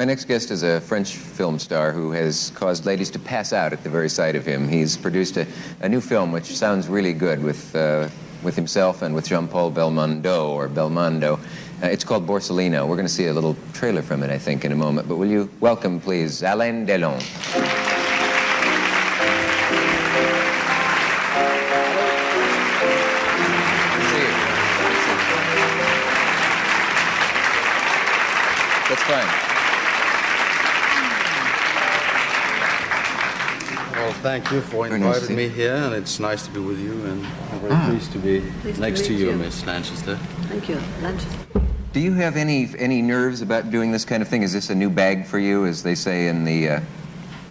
My next guest is a French film star who has caused ladies to pass out at the very sight of him. He's produced a new film which sounds really good with himself and with Jean-Paul Belmondo. It's called Borsellino. We're going to see a little trailer from it, I think, in a moment. But will you welcome, please, Alain Delon. That's fine. Well, thank you for inviting me here, and it's nice to be with you, and I'm very pleased to be next to you, Miss Lanchester. Thank you, Lanchester. Do you have any nerves about doing this kind of thing? Is this a new bag for you, as they say in the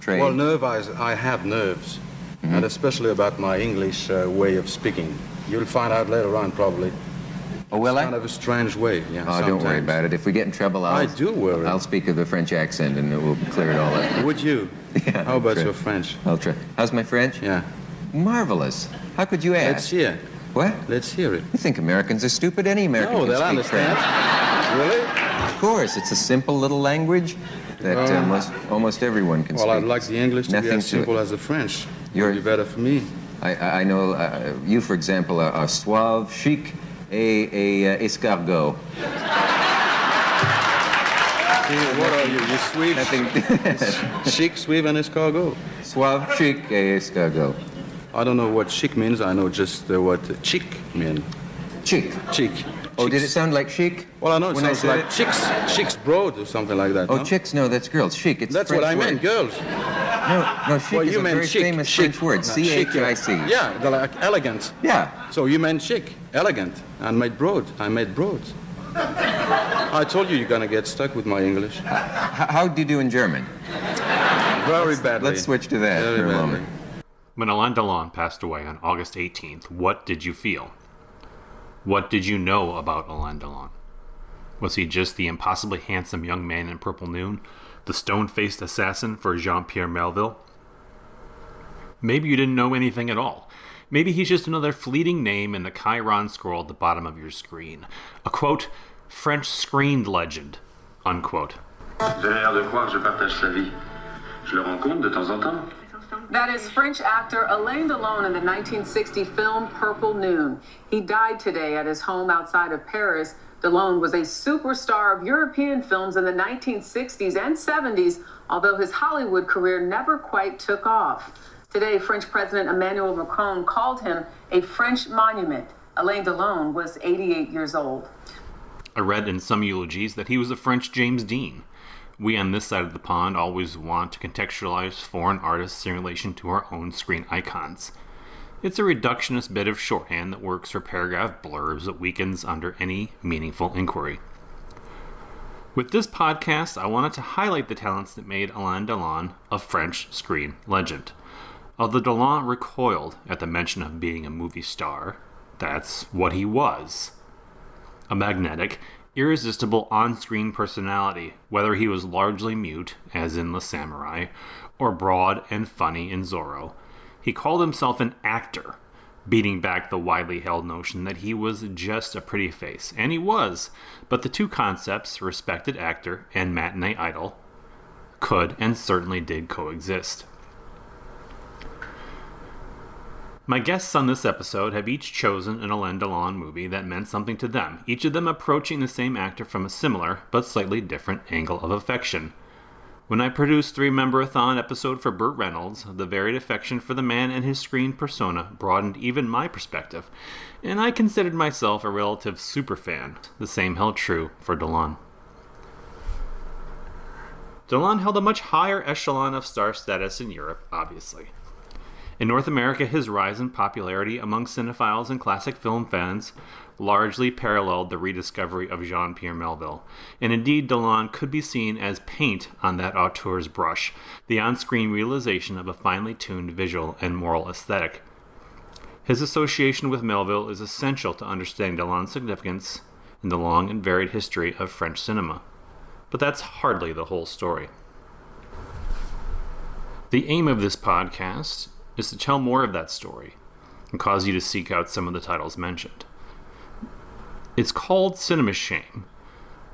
trade? Well, I have nerves, and especially about my English way of speaking. You'll find out later on, probably. Oh, will it's I? kind of a strange way, yeah. Oh, don't worry about it. If we get in trouble, I do worry. I'll speak with a French accent, and it will clear it all up. Would you? Yeah. How about your French? I'll try. How's my French? Yeah. Marvelous. How could you ask? Let's hear. What? Let's hear it. You think Americans are stupid? Any American No, can they'll speak understand. French. Really? Of course. It's a simple little language that almost everyone can speak. Well, I'd like the English to be as simple as the French. It'd be better for me. I know you, for example, are suave, chic, et escargot. What are you? You suave? Chic, suave, and escargot. Suave, chic, et escargot. I don't know what chic means. I know just what chic means. Chic. Chic. Oh, did it sound like chic? Well, I know it sounds like chicks broad or something like that. Oh, no? chicks? No, that's girls. Chic. It's that's French what I word. meant, girls. No, chic is a very famous French word. C-H-I-C. Yeah, they're like elegant. Yeah. So you meant chic, elegant, and made broad. I made broad. I told you you're going to get stuck with my English. How do you do in German? Very badly. Let's switch to that for a moment. When Alain Delon passed away on August 18th, what did you feel? What did you know about Alain Delon? Was he just the impossibly handsome young man in Purple Noon, the stone-faced assassin for Jean-Pierre Melville? Maybe you didn't know anything at all. Maybe he's just another fleeting name in the Chiron scroll at the bottom of your screen. A, quote, French screen legend, unquote. Vous avez l'air de croire que je partage sa vie. Je le rencontre de temps en temps. That is French actor Alain Delon in the 1960 film Purple Noon. He died today at his home outside of Paris. Delon was a superstar of European films in the 1960s and 70s, although his Hollywood career never quite took off. Today, French President Emmanuel Macron called him a French monument. Alain Delon was 88 years old. I read in some eulogies that he was a French James Dean. We on this side of the pond always want to contextualize foreign artists in relation to our own screen icons. It's a reductionist bit of shorthand that works for paragraph blurbs that weakens under any meaningful inquiry. With this podcast, I wanted to highlight the talents that made Alain Delon a French screen legend. Although Delon recoiled at the mention of being a movie star, that's what he was. A magnetic, irresistible on-screen personality, whether he was largely mute, as in The Samurai, or broad and funny in Zorro. He called himself an actor, beating back the widely held notion that he was just a pretty face. And he was, but the two concepts, respected actor and matinee idol, could and certainly did coexist. My guests on this episode have each chosen an Alain Delon movie that meant something to them, each of them approaching the same actor from a similar, but slightly different angle of affection. When I produced the Rememberathon episode for Burt Reynolds, the varied affection for the man and his screen persona broadened even my perspective, and I considered myself a relative superfan. The same held true for Delon. Delon held a much higher echelon of star status in Europe, obviously. In North America, his rise in popularity among cinephiles and classic film fans largely paralleled the rediscovery of Jean-Pierre Melville, and indeed Delon could be seen as paint on that auteur's brush, the on-screen realization of a finely tuned visual and moral aesthetic. His association with Melville is essential to understanding Delon's significance in the long and varied history of French cinema. But that's hardly the whole story. The aim of this podcast is to tell more of that story and cause you to seek out some of the titles mentioned. It's called Cinema Shame,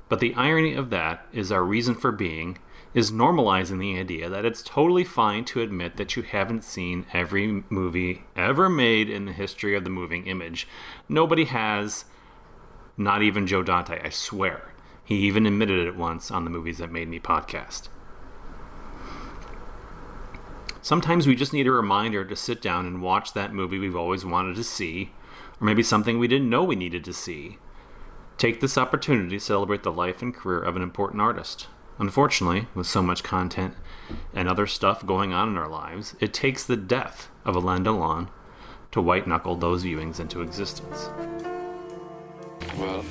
But the irony of that is our reason for being is normalizing the idea that it's totally fine to admit that you haven't seen every movie ever made in the history of the moving image. Nobody has, not even Joe Dante, I swear. He even admitted it once on the Movies That Made Me podcast. Sometimes we just need a reminder to sit down and watch that movie we've always wanted to see, or maybe something we didn't know we needed to see. Take this opportunity to celebrate the life and career of an important artist. Unfortunately, with so much content and other stuff going on in our lives, it takes the death of Alain Delon to white-knuckle those viewings into existence. Well,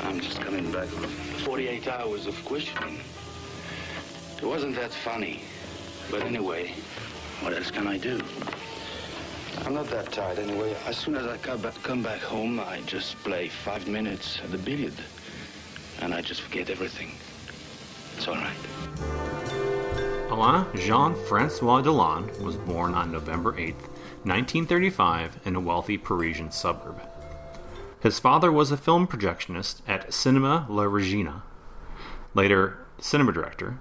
I'm just coming back from 48 hours of questioning. It wasn't that funny. But anyway, what else can I do? I'm not that tired anyway. As soon as I come back home, I just play 5 minutes at the billiard. And I just forget everything. It's all right. Alain Jean-Francois Delon was born on November 8, 1935, in a wealthy Parisian suburb. His father was a film projectionist at Cinema La Regina, later cinema director.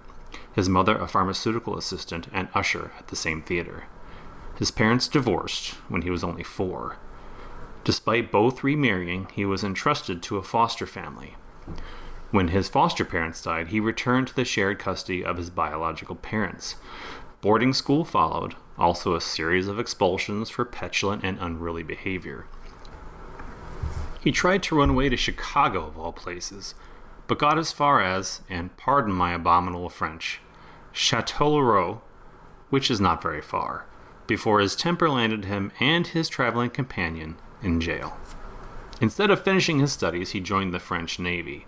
His mother a pharmaceutical assistant and usher at the same theater. His parents divorced when he was only 4. Despite both remarrying, he was entrusted to a foster family. When his foster parents died, he returned to the shared custody of his biological parents. Boarding school followed, also a series of expulsions for petulant and unruly behavior. He tried to run away to Chicago, of all places, but got as far as, and pardon my abominable French, Châtellerault, which is not very far, before his temper landed him and his traveling companion in jail. Instead of finishing his studies, he joined the French Navy.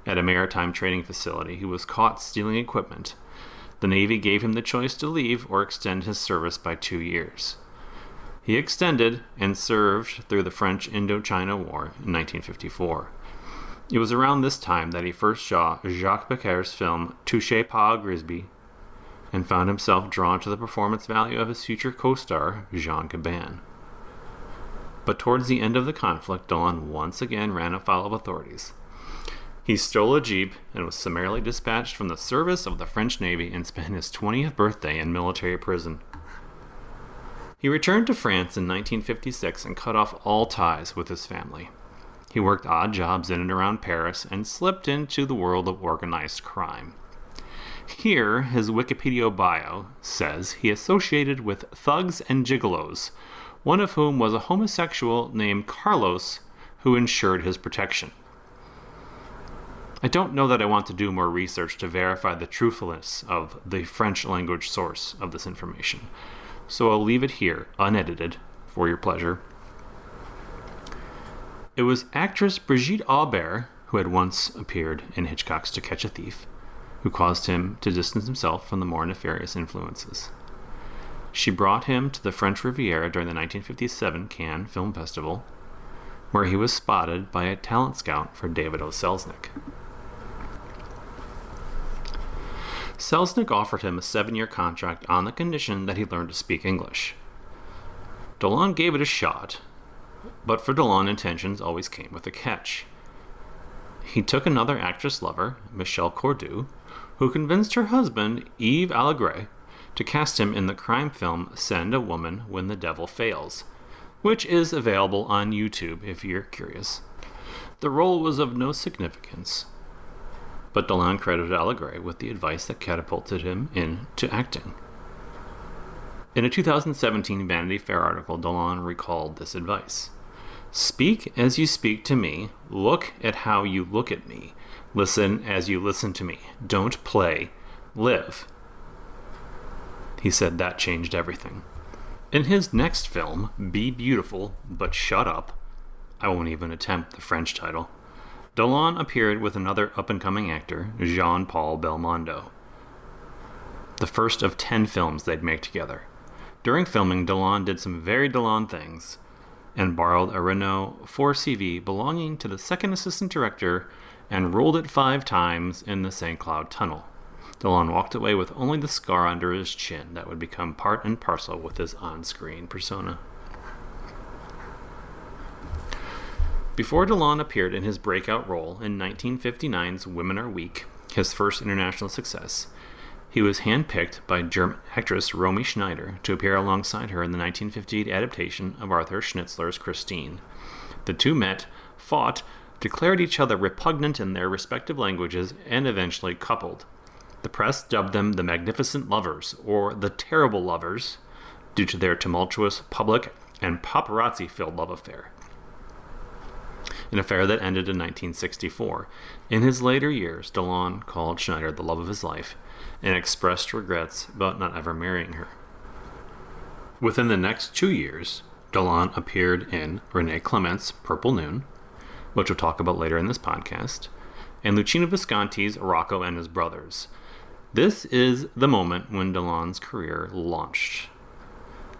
At a maritime training facility, he was caught stealing equipment. The Navy gave him the choice to leave or extend his service by 2 years. He extended and served through the French Indochina War in 1954. It was around this time that he first saw Jacques Becker's film Touché pas Grisby and found himself drawn to the performance value of his future co-star, Jean Gabin. But towards the end of the conflict, Delon once again ran afoul of authorities. He stole a jeep and was summarily dispatched from the service of the French Navy and spent his 20th birthday in military prison. He returned to France in 1956 and cut off all ties with his family. He worked odd jobs in and around Paris and slipped into the world of organized crime. Here, his Wikipedia bio says he associated with thugs and gigolos, one of whom was a homosexual named Carlos who ensured his protection. I don't know that I want to do more research to verify the truthfulness of the French language source of this information, so I'll leave it here, unedited, for your pleasure. It was actress Brigitte Aubert, who had once appeared in Hitchcock's To Catch a Thief, who caused him to distance himself from the more nefarious influences. She brought him to the French Riviera during the 1957 Cannes Film Festival, where he was spotted by a talent scout for David O. Selznick. Selznick offered him a 7-year contract on the condition that he learned to speak English. Delon gave it a shot, but for Delon, intentions always came with a catch. He took another actress lover, Michel Cordoue, who convinced her husband, Yves Allégret, to cast him in the crime film Send a Woman When the Devil Fails, which is available on YouTube if you're curious. The role was of no significance, but Delon credited Allégret with the advice that catapulted him into acting. In a 2017 Vanity Fair article, Delon recalled this advice. Speak as you speak to me. Look at how you look at me. Listen as you listen to me. Don't play. Live. He said that changed everything. In his next film, Be Beautiful, But Shut Up, I won't even attempt the French title, Delon appeared with another up-and-coming actor, Jean-Paul Belmondo. The first of 10 films they'd make together. During filming, Delon did some very Delon things and borrowed a Renault 4CV belonging to the second assistant director and rolled it 5 times in the St. Cloud Tunnel. Delon walked away with only the scar under his chin that would become part and parcel with his on-screen persona. Before Delon appeared in his breakout role in 1959's Women Are Weak, his first international success, he was handpicked by German actress Romy Schneider to appear alongside her in the 1958 adaptation of Arthur Schnitzler's Christine. The two met, fought, declared each other repugnant in their respective languages, and eventually coupled. The press dubbed them the Magnificent Lovers, or the Terrible Lovers, due to their tumultuous, public, and paparazzi-filled love affair. An affair that ended in 1964. In his later years, Delon called Schneider the love of his life, and expressed regrets about not ever marrying her. Within the next 2 years, Delon appeared in René Clement's Purple Noon, which we'll talk about later in this podcast, and Luchino Visconti's Rocco and His Brothers. This is the moment when Delon's career launched.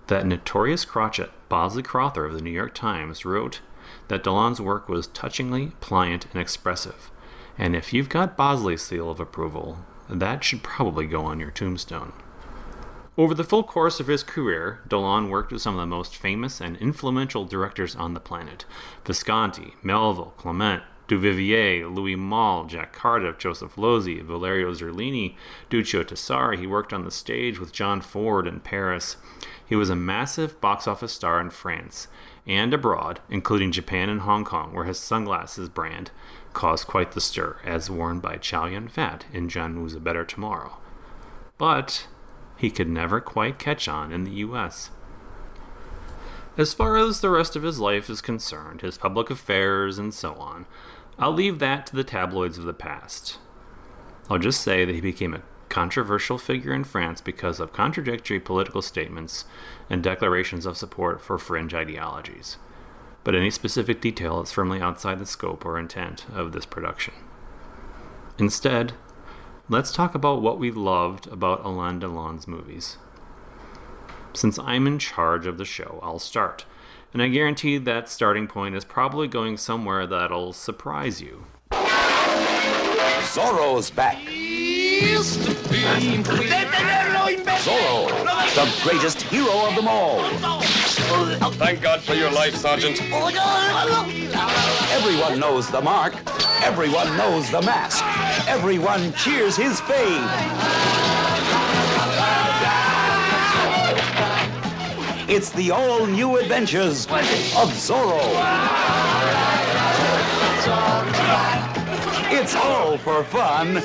That notorious crotchet, Bosley Crowther of the New York Times, wrote that Delon's work was touchingly pliant and expressive, and if you've got Bosley's seal of approval, that should probably go on your tombstone. Over the full course of his career, Delon worked with some of the most famous and influential directors on the planet: Visconti, Melville, Clement, Duvivier, Louis Malle, Jack Cardiff, Joseph Losey, Valerio Zerlini, Duccio Tessari. He worked on the stage with John Ford in Paris. He was a massive box office star in France and abroad, including Japan and Hong Kong, where his sunglasses brand caused quite the stir, as worn by Chow Yun-fat in John Woo's A Better Tomorrow. But he could never quite catch on in the U.S. As far as the rest of his life is concerned, his public affairs and so on, I'll leave that to the tabloids of the past. I'll just say that he became a controversial figure in France because of contradictory political statements and declarations of support for fringe ideologies. But any specific detail is firmly outside the scope or intent of this production. Instead, let's talk about what we loved about Alain Delon's movies. Since I'm in charge of the show, I'll start, and I guarantee that starting point is probably going somewhere that'll surprise you. Zorro's back. Zorro, the greatest hero of them all. Thank God for your life, Sergeant. Everyone knows the mark. Everyone knows the mask. Everyone cheers his fame. It's the all-new adventures of Zorro. It's all for fun,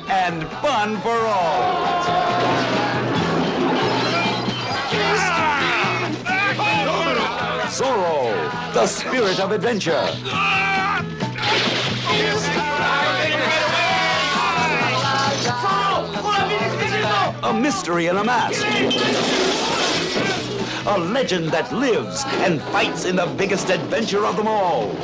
and fun for all. Zorro, the spirit of adventure. A mystery in a mask. A legend that lives and fights in the biggest adventure of them all.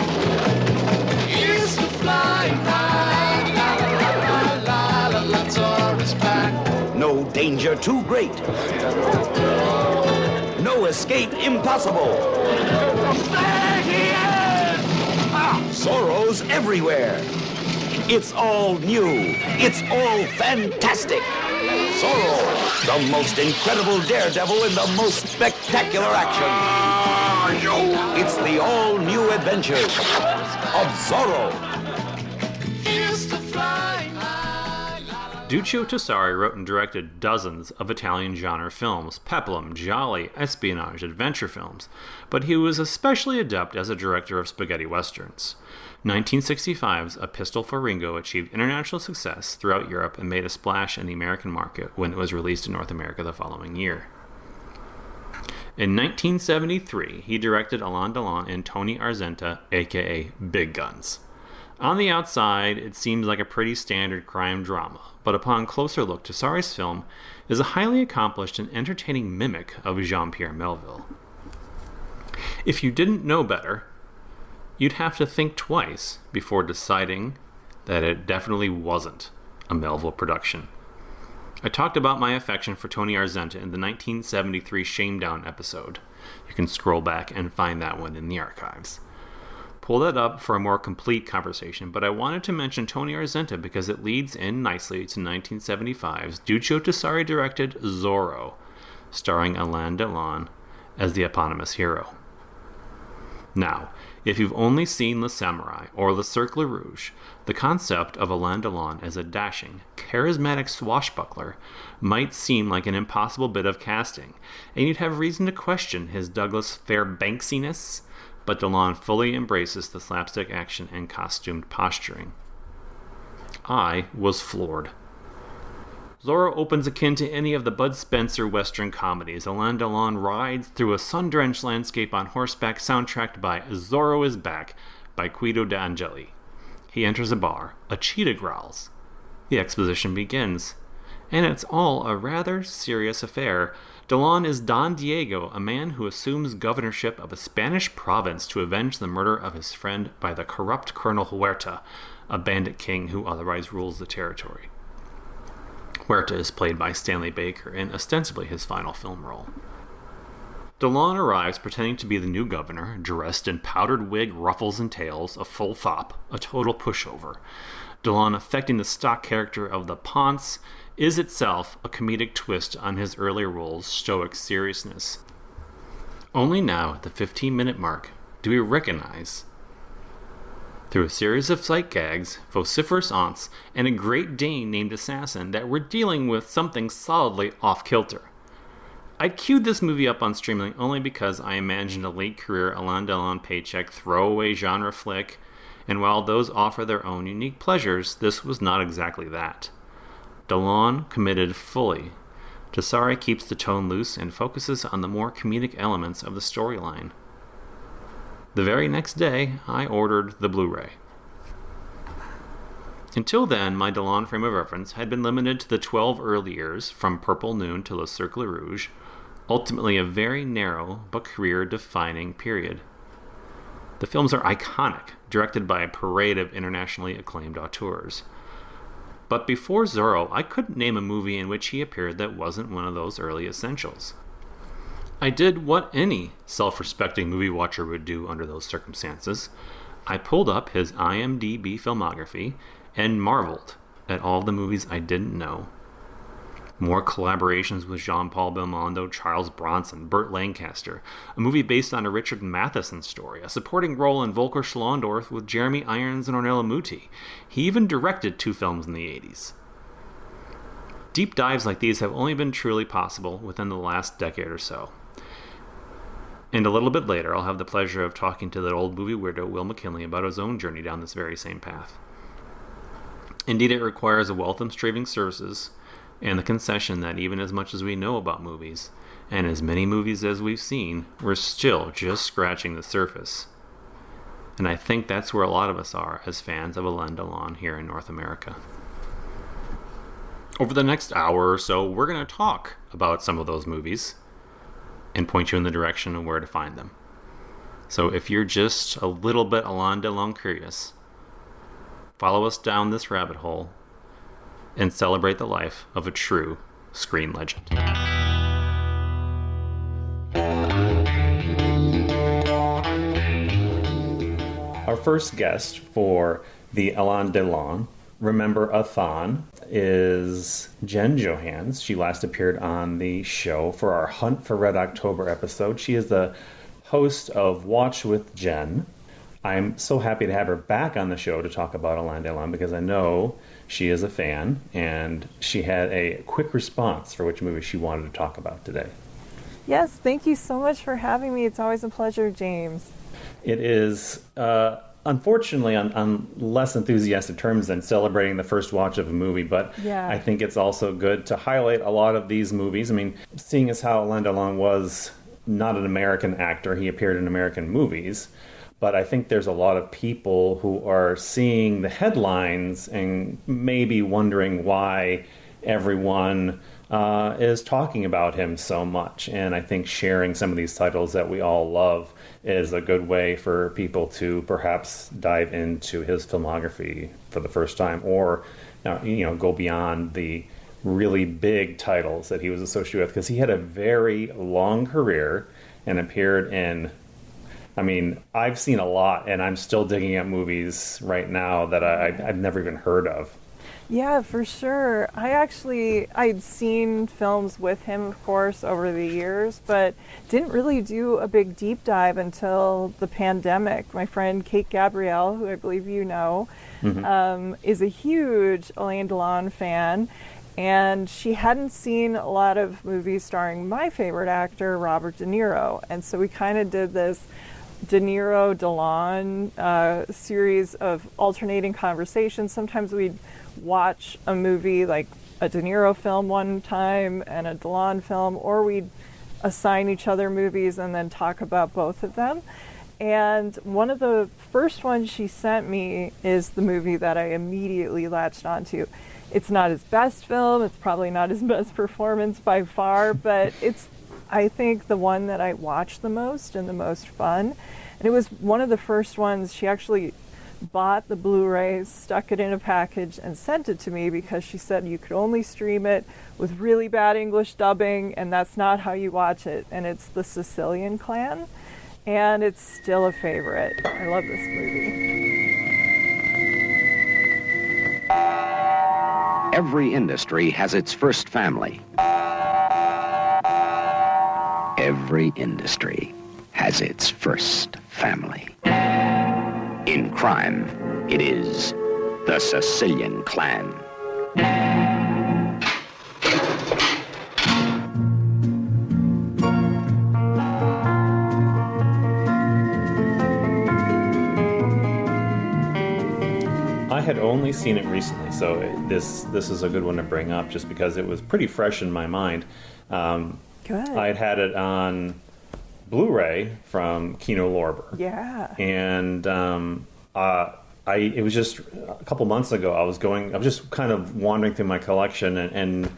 No danger too great. No escape impossible. Zorro's everywhere. It's all new. It's all fantastic. Zorro, the most incredible daredevil in the most spectacular action. It's the all-new adventures of Zorro. Duccio Tessari wrote and directed dozens of Italian genre films, peplum, jolly, espionage, adventure films, but he was especially adept as a director of spaghetti westerns. 1965's A Pistol for Ringo achieved international success throughout Europe and made a splash in the American market when it was released in North America the following year. In 1973, he directed Alain Delon and Tony Arzenta, aka Big Guns. On the outside, it seems like a pretty standard crime drama, but upon closer look, Tessari's film is a highly accomplished and entertaining mimic of Jean-Pierre Melville. If you didn't know better, you'd have to think twice before deciding that it definitely wasn't a Melville production. I talked about my affection for Tony Arzenta in the 1973 Shamedown episode. You can scroll back and find that one in the archives. Pull that up for a more complete conversation, but I wanted to mention Tony Arzenta because it leads in nicely to 1975's Duccio Tessari directed Zorro, starring Alain Delon as the eponymous hero. Now, If you've only seen Le Samurai or Le Cercle Rouge, the concept of Alain Delon as a dashing, charismatic swashbuckler might seem like an impossible bit of casting, and you'd have reason to question his Douglas Fairbanksiness, but Delon fully embraces the slapstick action and costumed posturing. I was floored. Zorro opens akin to any of the Bud Spencer Western comedies. Alain Delon rides through a sun-drenched landscape on horseback, soundtracked by Zorro is Back by Guido D'Angeli. He enters a bar. A cheetah growls. The exposition begins. And it's all a rather serious affair. Delon is Don Diego, a man who assumes governorship of a Spanish province to avenge the murder of his friend by the corrupt Colonel Huerta, a bandit king who otherwise rules the territory. Huerta is played by Stanley Baker in ostensibly his final film role. Delon arrives pretending to be the new governor, dressed in powdered wig, ruffles, and tails, a full fop, a total pushover. Delon, affecting the stock character of the Ponce, is itself a comedic twist on his earlier role's stoic seriousness. Only now, at the 15-minute mark, do we recognize, through a series of sight gags, vociferous aunts, and a Great Dane named Assassin, that we're dealing with something solidly off-kilter. I queued this movie up on Streamlink only because I imagined a late-career Alain Delon paycheck throwaway genre flick, and while those offer their own unique pleasures, this was not exactly that. Delon committed fully. Desari keeps the tone loose and focuses on the more comedic elements of the storyline. The very next day, I ordered the Blu-ray. Until then, my Delon frame of reference had been limited to the 12 early years, from Purple Noon to Le Cercle Rouge, ultimately a very narrow but career-defining period. The films are iconic, directed by a parade of internationally acclaimed auteurs. But before Zorro, I couldn't name a movie in which he appeared that wasn't one of those early essentials. I did what any self-respecting movie watcher would do under those circumstances. I pulled up his IMDb filmography and marveled at all the movies I didn't know. More collaborations with Jean-Paul Belmondo, Charles Bronson, Burt Lancaster, a movie based on a Richard Matheson story, a supporting role in Volker Schlondorf with Jeremy Irons and Ornella Muti. He even directed 2 films in the 80s. Deep dives like these have only been truly possible within the last decade or so. And a little bit later, I'll have the pleasure of talking to that old movie weirdo Will McKinley about his own journey down this very same path. Indeed, it requires a wealth of streaming services and the concession that even as much as we know about movies, and as many movies as we've seen, we're still just scratching the surface. And I think that's where a lot of us are as fans of Alain Delon here in North America. Over the next hour or so, we're going to talk about some of those movies and point you in the direction of where to find them. So if you're just a little bit Alain Delon curious, follow us down this rabbit hole and celebrate the life of a true screen legend. Our first guest for the Alain Delon Rememberathon is Jen Johans. She last appeared on the show for our Hunt for Red October episode. She is the host of Watch with Jen. I'm so happy to have her back on the show to talk about Alain Delon because I know she is a fan, and she had a quick response for which movie she wanted to talk about today. Yes, thank you so much for having me. It's always a pleasure, James. It is, unfortunately, on less enthusiastic terms than celebrating the first watch of a movie, but yeah. I think it's also good to highlight a lot of these movies. I mean, seeing as how Alain Delon was not an American actor, he appeared in American movies, but I think there's a lot of people who are seeing the headlines and maybe wondering why everyone is talking about him so much. And I think sharing some of these titles that we all love is a good way for people to perhaps dive into his filmography for the first time, or go beyond the really big titles that he was associated with, because he had a very long career and appeared in, I mean, I've seen a lot, and I'm still digging at movies right now that I've never even heard of. Yeah, for sure. I'd seen films with him, of course, over the years, but didn't really do a big deep dive until the pandemic. My friend Kate Gabrielle, who I believe you know, is a huge Alain Delon fan, and she hadn't seen a lot of movies starring my favorite actor, Robert De Niro. And so we kind of did this De Niro, Delon series of alternating conversations. Sometimes we'd watch a movie like a De Niro film one time and a Delon film, or we'd assign each other movies and then talk about both of them. And one of the first ones she sent me is the movie that I immediately latched onto. It's not his best film, it's probably not his best performance by far, but it's, I think, the one that I watched the most and the most fun. And it was one of the first ones. She actually bought the Blu-ray, stuck it in a package, and sent it to me because she said you could only stream it with really bad English dubbing, and that's not how you watch it. And it's The Sicilian Clan, and it's still a favorite. I love this movie. Every industry has its first family. Every industry has its first family. In crime, it is the Sicilian Clan. I had only seen it recently, so this is a good one to bring up just because it was pretty fresh in my mind. Good. I'd had it on Blu-ray from Kino Lorber. Yeah. And it was just a couple months ago. I was just kind of wandering through my collection, and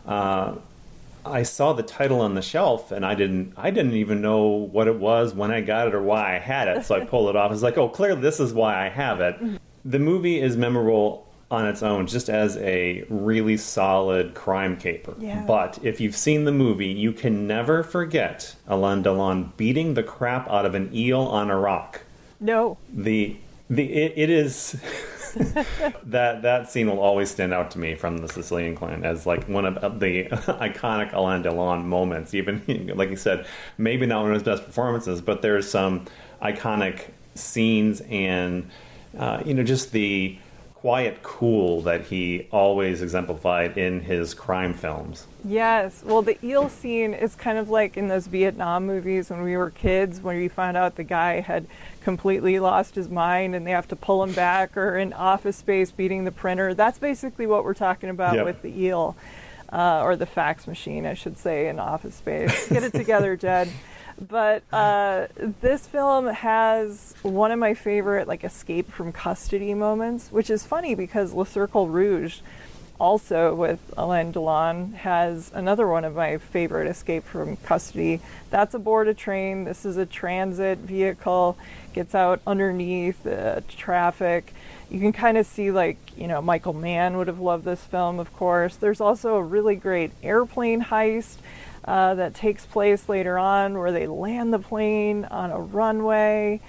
I saw the title on the shelf, and I didn't even know what it was, when I got it, or why I had it. So I pulled it off. It's like, oh, clearly this is why I have it. The movie is memorable on its own, just as a really solid crime caper. Yeah. But if you've seen the movie, you can never forget Alain Delon beating the crap out of an eel on a rock. No. It is that scene will always stand out to me from the Sicilian Clan as like one of the iconic Alain Delon moments. Even like you said, maybe not one of his best performances, but there's some iconic scenes and just the quiet cool that he always exemplified in his crime films. Yes. Well, the eel scene is kind of like in those Vietnam movies when we were kids, when you found out the guy had completely lost his mind and they have to pull him back, or in Office Space beating the printer. That's basically what we're talking about with the eel, or the fax machine, I should say, in Office Space. Get it together, Jed. But this film has one of my favorite escape from custody moments, which is funny because Le Cercle Rouge, also with Alain Delon, has another one of my favorite escape from custody. That's aboard a train. This is a transit vehicle, gets out underneath traffic. You can kind of see Michael Mann would have loved this film, of course. There's also a really great airplane heist that takes place later on, where they land the plane on a runway.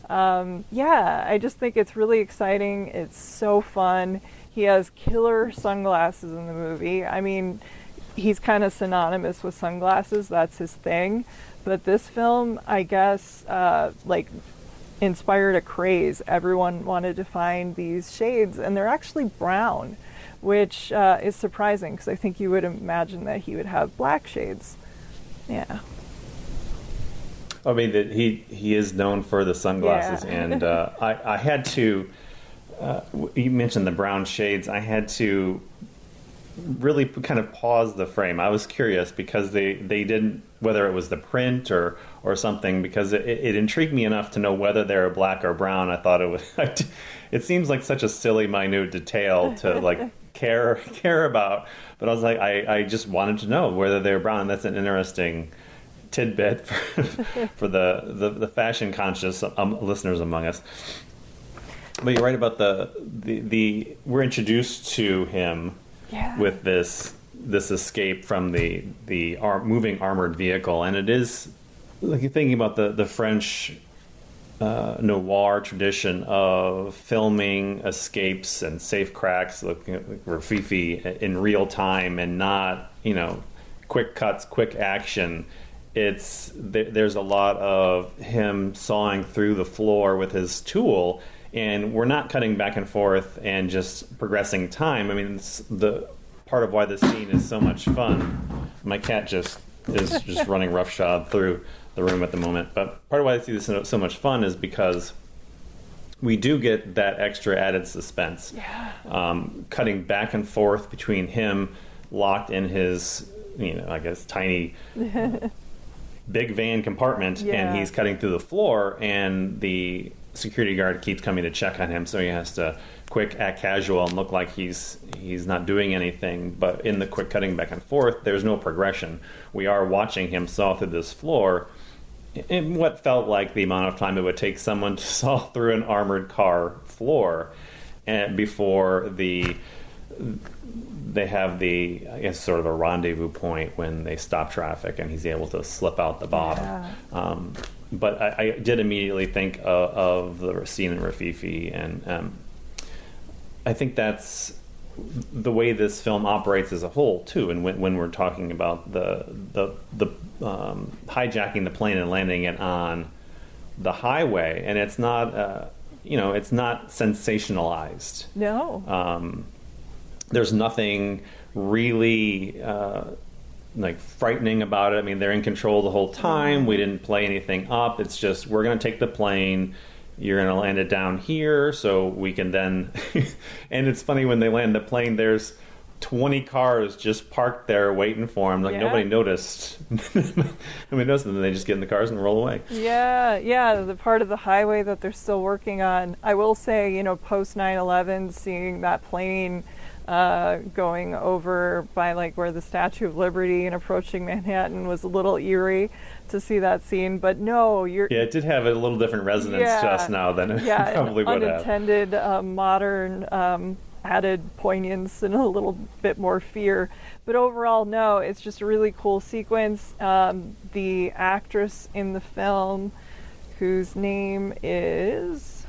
I just think it's really exciting. It's so fun. He has killer sunglasses in the movie. I mean, he's kind of synonymous with sunglasses. That's his thing. But this film, I guess, inspired a craze. Everyone wanted to find these shades, and they're actually brown, which is surprising because I think you would imagine that he would have black shades. Yeah. I mean, that he is known for the sunglasses, and I had to. You mentioned the brown shades. I had to really kind of pause the frame. I was curious because they didn't, whether it was the print or something, because it intrigued me enough to know whether they were black or brown. I thought it was. It seems like such a silly, minute detail to care about, but I was like, I just wanted to know whether they were brown. And that's an interesting tidbit for the fashion conscious listeners among us. But you're right about the we're introduced to him with this escape from the moving armored vehicle, and it is like you're thinking about the French noir tradition of filming escapes and safe cracks, looking at Rafifi in real time and not, quick cuts, quick action. There's a lot of him sawing through the floor with his tool, and we're not cutting back and forth and just progressing time. I mean, it's the part of why this scene is so much fun. My cat is just running roughshod through the room at the moment. But part of why I see this so much fun is because we do get that extra added suspense. Yeah. Cutting back and forth between him locked in his, I guess, tiny big van compartment, and he's cutting through the floor, and the security guard keeps coming to check on him, so he has to quick act casual and look like he's not doing anything. But in the quick cutting back and forth, there's no progression. We are watching him saw through this floor in what felt like the amount of time it would take someone to saw through an armored car floor, and before they have I guess, sort of a rendezvous point when they stop traffic and he's able to slip out the bottom. Yeah. But I did immediately think of the scene in Rafifi, and I think that's the way this film operates as a whole too. And when we're talking about the hijacking the plane and landing it on the highway, and it's not it's not sensationalized. No. There's nothing really frightening about it. I mean, they're in control the whole time. We didn't play anything up. It's just, we're going to take the plane. You're going to land it down here so we can then... And it's funny, when they land the plane, there's 20 cars just parked there waiting for them. Nobody noticed. Nobody noticed, and then they just get in the cars and roll away. Yeah, the part of the highway that they're still working on. I will say, post 9/11, seeing that plane going over by where the Statue of Liberty and approaching Manhattan was a little eerie to see that scene. But no, it did have a little different resonance to us now than it probably would have. Unintended, modern, added poignance and a little bit more fear. But overall, no, it's just a really cool sequence. The actress in the film, whose name is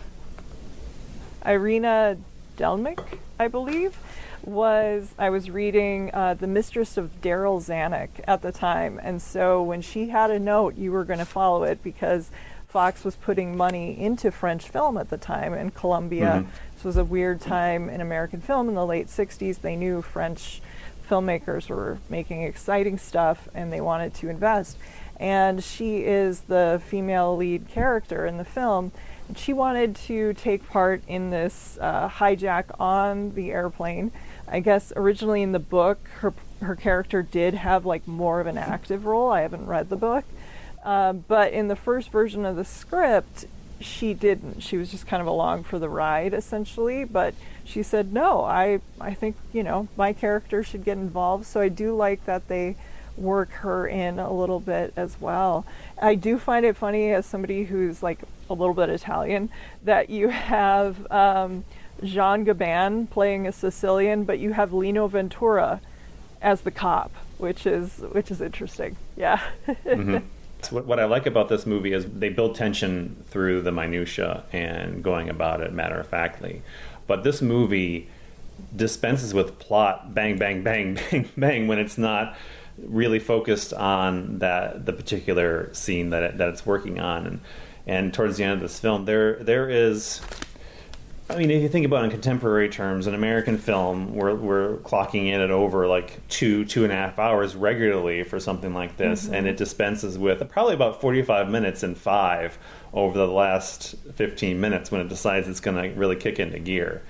Irina Delmick, I believe, I was reading The Mistress of Daryl Zanuck at the time, and so when she had a note, you were going to follow it because Fox was putting money into French film at the time, and Columbia. This was a weird time in American film in the late 60s. They knew French filmmakers were making exciting stuff and they wanted to invest. And she is the female lead character in the film. And she wanted to take part in this hijack on the airplane. I guess originally in the book, her character did have more of an active role. I haven't read the book. But in the first version of the script, she didn't. She was just kind of along for the ride, essentially. But she said, no, I think, my character should get involved. So I do like that they work her in a little bit as well. I do find it funny, as somebody who's a little bit Italian, that you have Jean Gabin playing a Sicilian, but you have Lino Ventura as the cop, which is interesting. Yeah. So what I like about this movie is they build tension through the minutia and going about it matter-of-factly. But this movie dispenses with plot, bang, bang, bang, bang, bang, when it's not really focused on the particular scene that it's working on. And towards the end of this film, there is... I mean, if you think about it in contemporary terms, an American film, we're clocking in at over 2.5 hours regularly for something like this, and it dispenses with probably about 45 minutes in 5 over the last 15 minutes when it decides it's going to really kick into gear.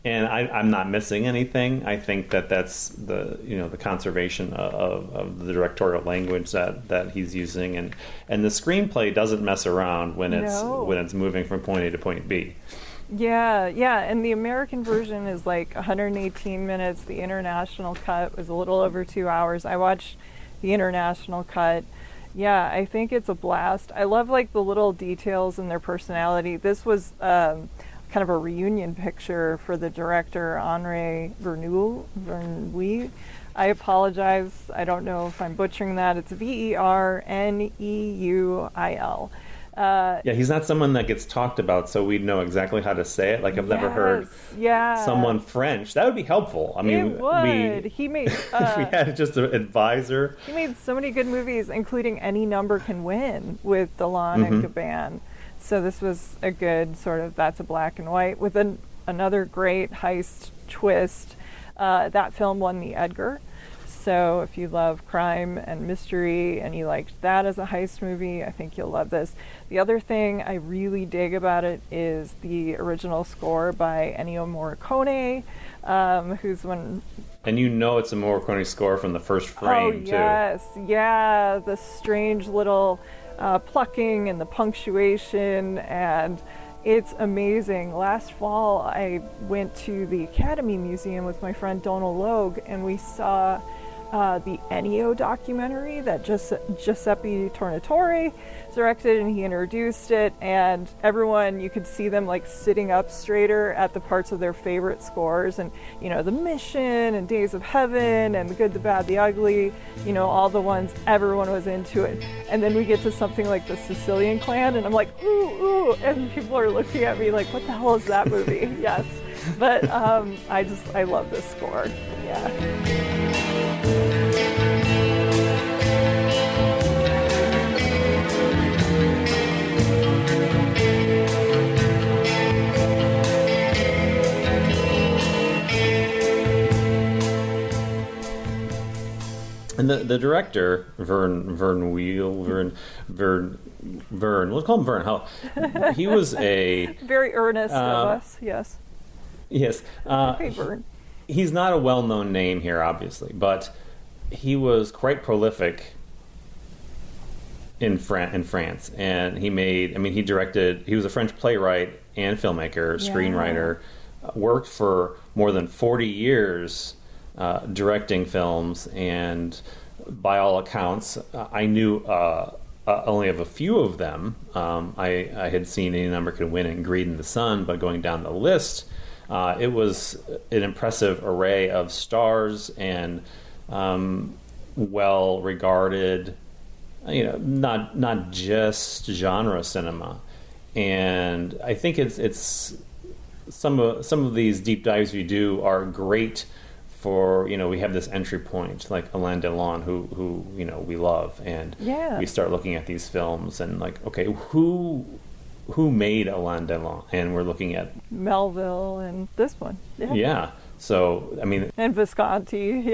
And I'm not missing anything. I think that's the conservation of the directorial language that he's using, and the screenplay doesn't mess around when it's moving from point A to point B. Yeah, and the American version is 118 minutes. The international cut was a little over 2 hours. I watched the international cut. Yeah, I think it's a blast. I love the little details in their personality. This was kind of a reunion picture for the director, Henri Verneuil. I apologize. I don't know if I'm butchering that. It's Verneuil. Yeah, he's not someone that gets talked about, so we know exactly how to say it. Like, I've never heard someone French. That would be helpful. I mean, it would. He made if we had just an advisor. He made so many good movies, including Any Number Can Win with Delon and Gabin. So this was a good sort of, that's a black and white with another great heist twist. That film won the Edgar. So if you love crime and mystery and you liked that as a heist movie, I think you'll love this. The other thing I really dig about it is the original score by Ennio Morricone, who's one... And you know it's a Morricone score from the first frame, too. Yes. Yeah, the strange little plucking and the punctuation, and it's amazing. Last fall, I went to the Academy Museum with my friend Donal Logue, and we saw the Ennio documentary that Giuseppe Tornatore directed, and he introduced it, and everyone, you could see them like sitting up straighter at the parts of their favorite scores, and you know, The Mission and Days of Heaven and The Good, the Bad, the Ugly, you know, all the ones, everyone was into it. And then we get to something like The Sicilian Clan, and I'm like, ooh, and people are looking at me like, what the hell is that movie? Yes, but I love this score. Yeah. And the director, Vern, let's call him Vern. How he was a very earnest of us, yes. Yes. Hey, Vern. He's not a well-known name here, obviously, but he was quite prolific in France, and he directed. He was a French playwright and filmmaker, screenwriter. Worked for more than 40 years. Directing films, and by all accounts, I knew only of a few of them. I had seen Any Number Can Win and Greed in the Sun, but going down the list, it was an impressive array of stars and well-regarded, you know, not just genre cinema. And I think it's some of these deep dives we do are great. For, you know, we have this entry point like Alain Delon, who you know we love, and we start looking at these films and like, okay, who made Alain Delon, and we're looking at Melville and this one, So I mean, and Visconti,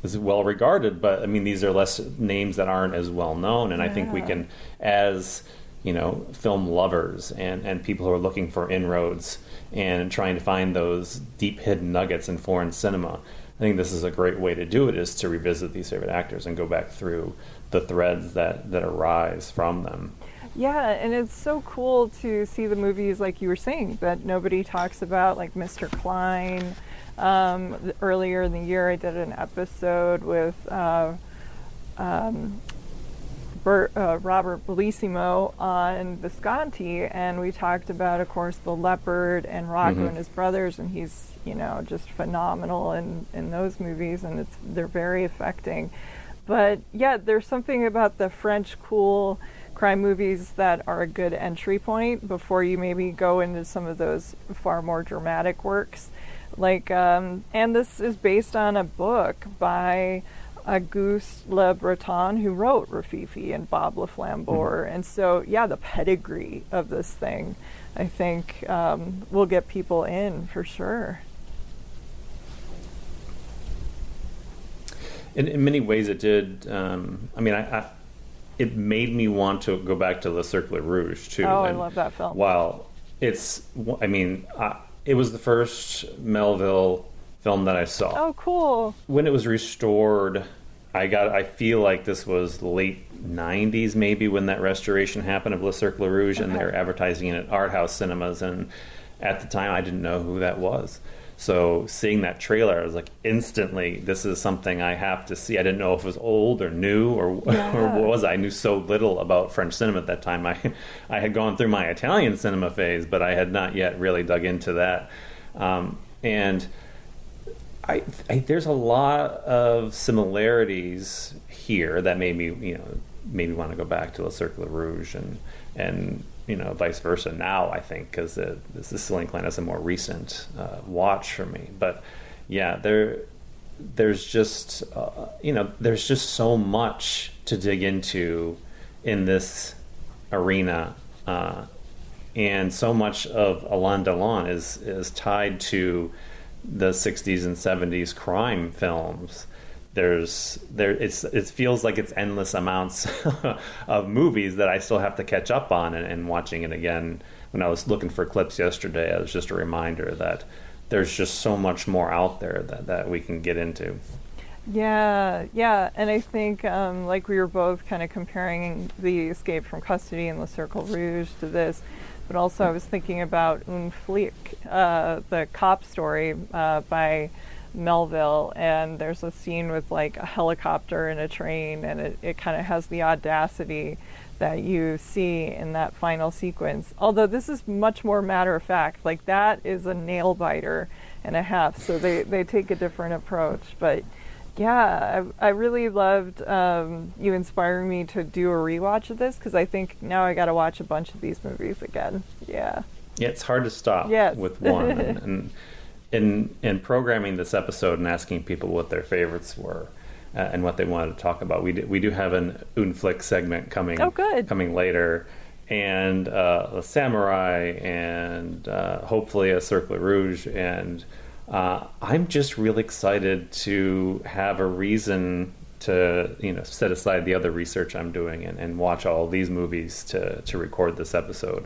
is well regarded, but I mean these are less names that aren't as well known, and I think we can, as you know, film lovers and people who are looking for inroads and trying to find those deep hidden nuggets in foreign cinema. I think this is a great way to do it, is to revisit these favorite actors and go back through the threads that arise from them. Yeah, and it's so cool to see the movies, like you were saying, that nobody talks about, like Mr. Klein. Earlier in the year, I did an episode with Robert Bellissimo on Visconti, and we talked about, of course, The Leopard and Rocco and His Brothers, and he's, you know, just phenomenal in those movies, and they're very affecting. But yeah, there's something about the French cool crime movies that are a good entry point before you maybe go into some of those far more dramatic works. Like, and this is based on a book by Auguste Le Breton, who wrote Rafifi and Bob Le Flambeur. And so, the pedigree of this thing, I think, will get people in for sure. In many ways it did. It made me want to go back to Le Cercle Rouge, too. Oh, I love that film. While it was the first Melville film that I saw. Oh, cool. When it was restored, I feel like this was late 90s maybe when that restoration happened of Le Cercle Rouge, and they're advertising it at art house cinemas, and at the time I didn't know who that was. So seeing that trailer, I was like, instantly, this is something I have to see. I didn't know if it was old or new or what was I knew so little about French cinema at that time. I had gone through my Italian cinema phase, but I had not yet really dug into that. And there's a lot of similarities here that made me, maybe want to go back to Le Cercle Rouge and vice versa now, I think, because the Sicilian Clan is a more recent watch for me. But yeah, there's just there's just so much to dig into in this arena, and so much of Alain Delon is tied to the 60s and 70s crime films. It feels like it's endless amounts of movies that I still have to catch up on, and watching it again when I was looking for clips yesterday, it was just a reminder that there's just so much more out there that we can get into. Yeah, and I think like we were both kind of comparing the Escape from Custody and Le Cercle Rouge to this, but also I was thinking about Un Flic, the cop story by Melville, and there's a scene with like a helicopter and a train, and it kind of has the audacity that you see in that final sequence. Although this is much more matter of fact, like that is a nail biter and a half, so they take a different approach. But yeah, I really loved you inspiring me to do a rewatch of this, because I think now I got to watch a bunch of these movies again. Yeah, it's hard to stop with one. And in programming this episode and asking people what their favorites were and what they wanted to talk about, we do have an Un Flic segment coming later, and a Samurai, and hopefully a Cercle Rouge, and I'm just really excited to have a reason to set aside the other research I'm doing and watch all these movies to record this episode.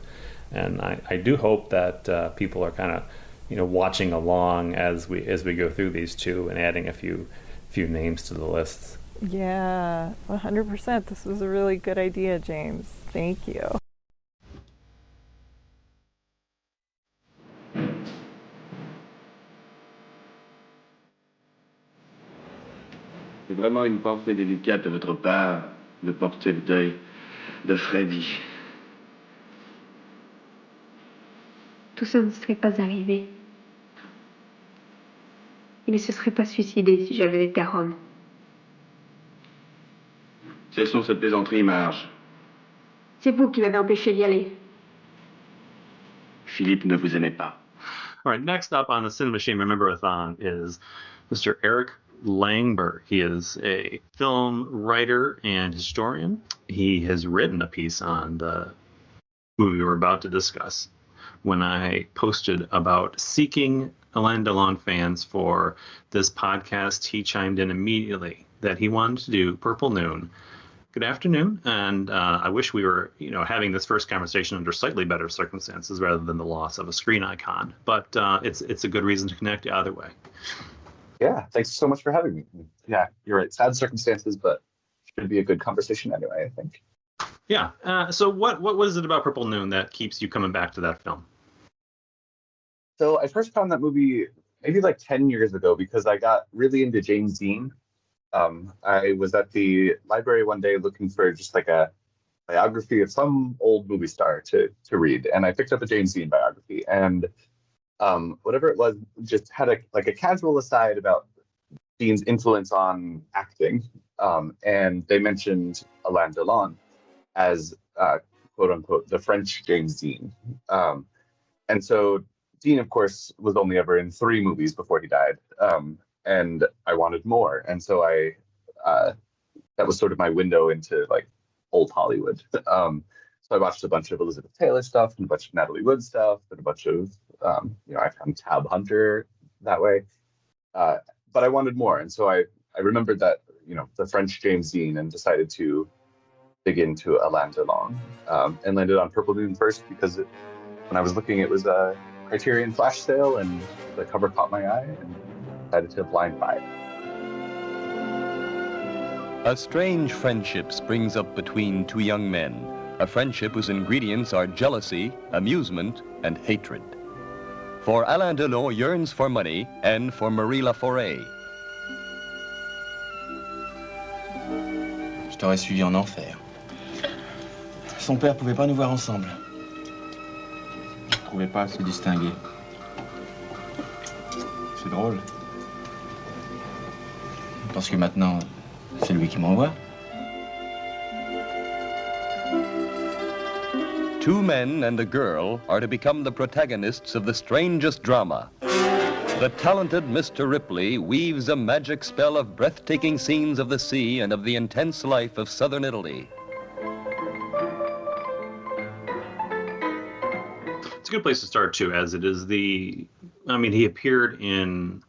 And I do hope that people are kind of watching along as we go through these two and adding a few names to the lists. Yeah, 100%. This was a really good idea, James. Thank you. C'est vraiment une pensée délicate de votre part de porter le deuil de Freddy. Tout ça ne serait pas arrivé. Il ne se serait pas suicidé si j'avais été à Rome. Cessons cette plaisanterie, Marge. C'est vous qui m'avez empêché d'y aller. Philippe ne vous aimait pas. All right, next up on the Cinema Shamequarters is Mr. Eric Langberg. He is a film writer and historian. He has written a piece on the movie we're about to discuss. When I posted about seeking Alain Delon fans for this podcast, he chimed in immediately that he wanted to do Purple Noon. Good afternoon, and I wish we were, having this first conversation under slightly better circumstances rather than the loss of a screen icon. But it's a good reason to connect either way. Yeah, thanks so much for having me. Yeah, you're right. Sad circumstances, but should be a good conversation anyway, I think. Yeah. So what is it about Purple Noon that keeps you coming back to that film? So I first found that movie maybe like 10 years ago because I got really into James Dean. I was at the library one day looking for just like a biography of some old movie star to read, and I picked up a James Dean biography, and whatever it was just had a casual aside about Dean's influence on acting, and they mentioned Alain Delon as quote unquote the French James Dean, and so Dean, of course, was only ever in 3 movies before he died, and I wanted more, and so that was sort of my window into like old Hollywood. So I watched a bunch of Elizabeth Taylor stuff and a bunch of Natalie Wood stuff and a bunch of I found Tab Hunter that way, but I wanted more, and so I remembered that the French James Dean, and decided to dig into Alain Delon, and landed on Purple Noon first because when I was looking, it was a Criterion flash sale, and the cover caught my eye, and decided to blind buy it. A strange friendship springs up between 2 young men, a friendship whose ingredients are jealousy, amusement, and hatred. For Alain Delon yearns for money and for Marie Laforêt. Je t'aurais suivi en enfer. Son père pouvait pas nous voir ensemble. Je trouvais pas se distinguer. C'est drôle. Parce que maintenant, c'est lui qui m'envoie. 2 men and a girl are to become the protagonists of the strangest drama. The talented Mr. Ripley weaves a magic spell of breathtaking scenes of the sea and of the intense life of southern Italy. It's a good place to start, too, as it is he appeared in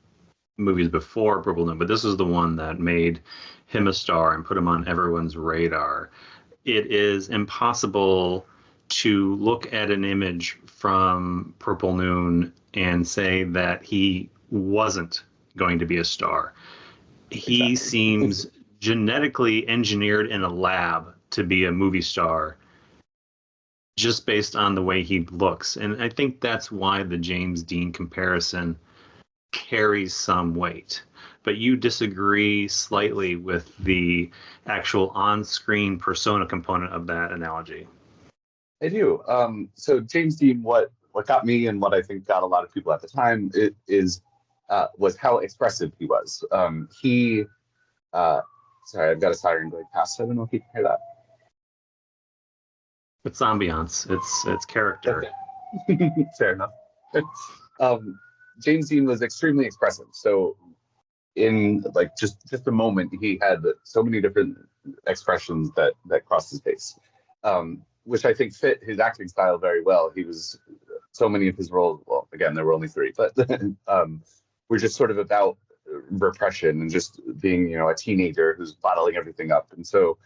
movies before Purple Noon, but this is the one that made him a star and put him on everyone's radar. It is impossible to look at an image from Purple Noon and say that he wasn't going to be a star. He seems genetically engineered in a lab to be a movie star just based on the way he looks. And I think that's why the James Dean comparison carries some weight. But you disagree slightly with the actual on-screen persona component of that analogy. I do. So James Dean, what got me and what I think got a lot of people at the time was how expressive he was. Sorry, I've got a siren going past. I don't know if you can hear that. It's ambiance. It's character. Fair enough. James Dean was extremely expressive. So in like just a moment, he had so many different expressions that crossed his face, which I think fit his acting style very well. He was so many of his roles. Well, again, there were only 3, but were just sort of about repression and just being, a teenager who's bottling everything up. And so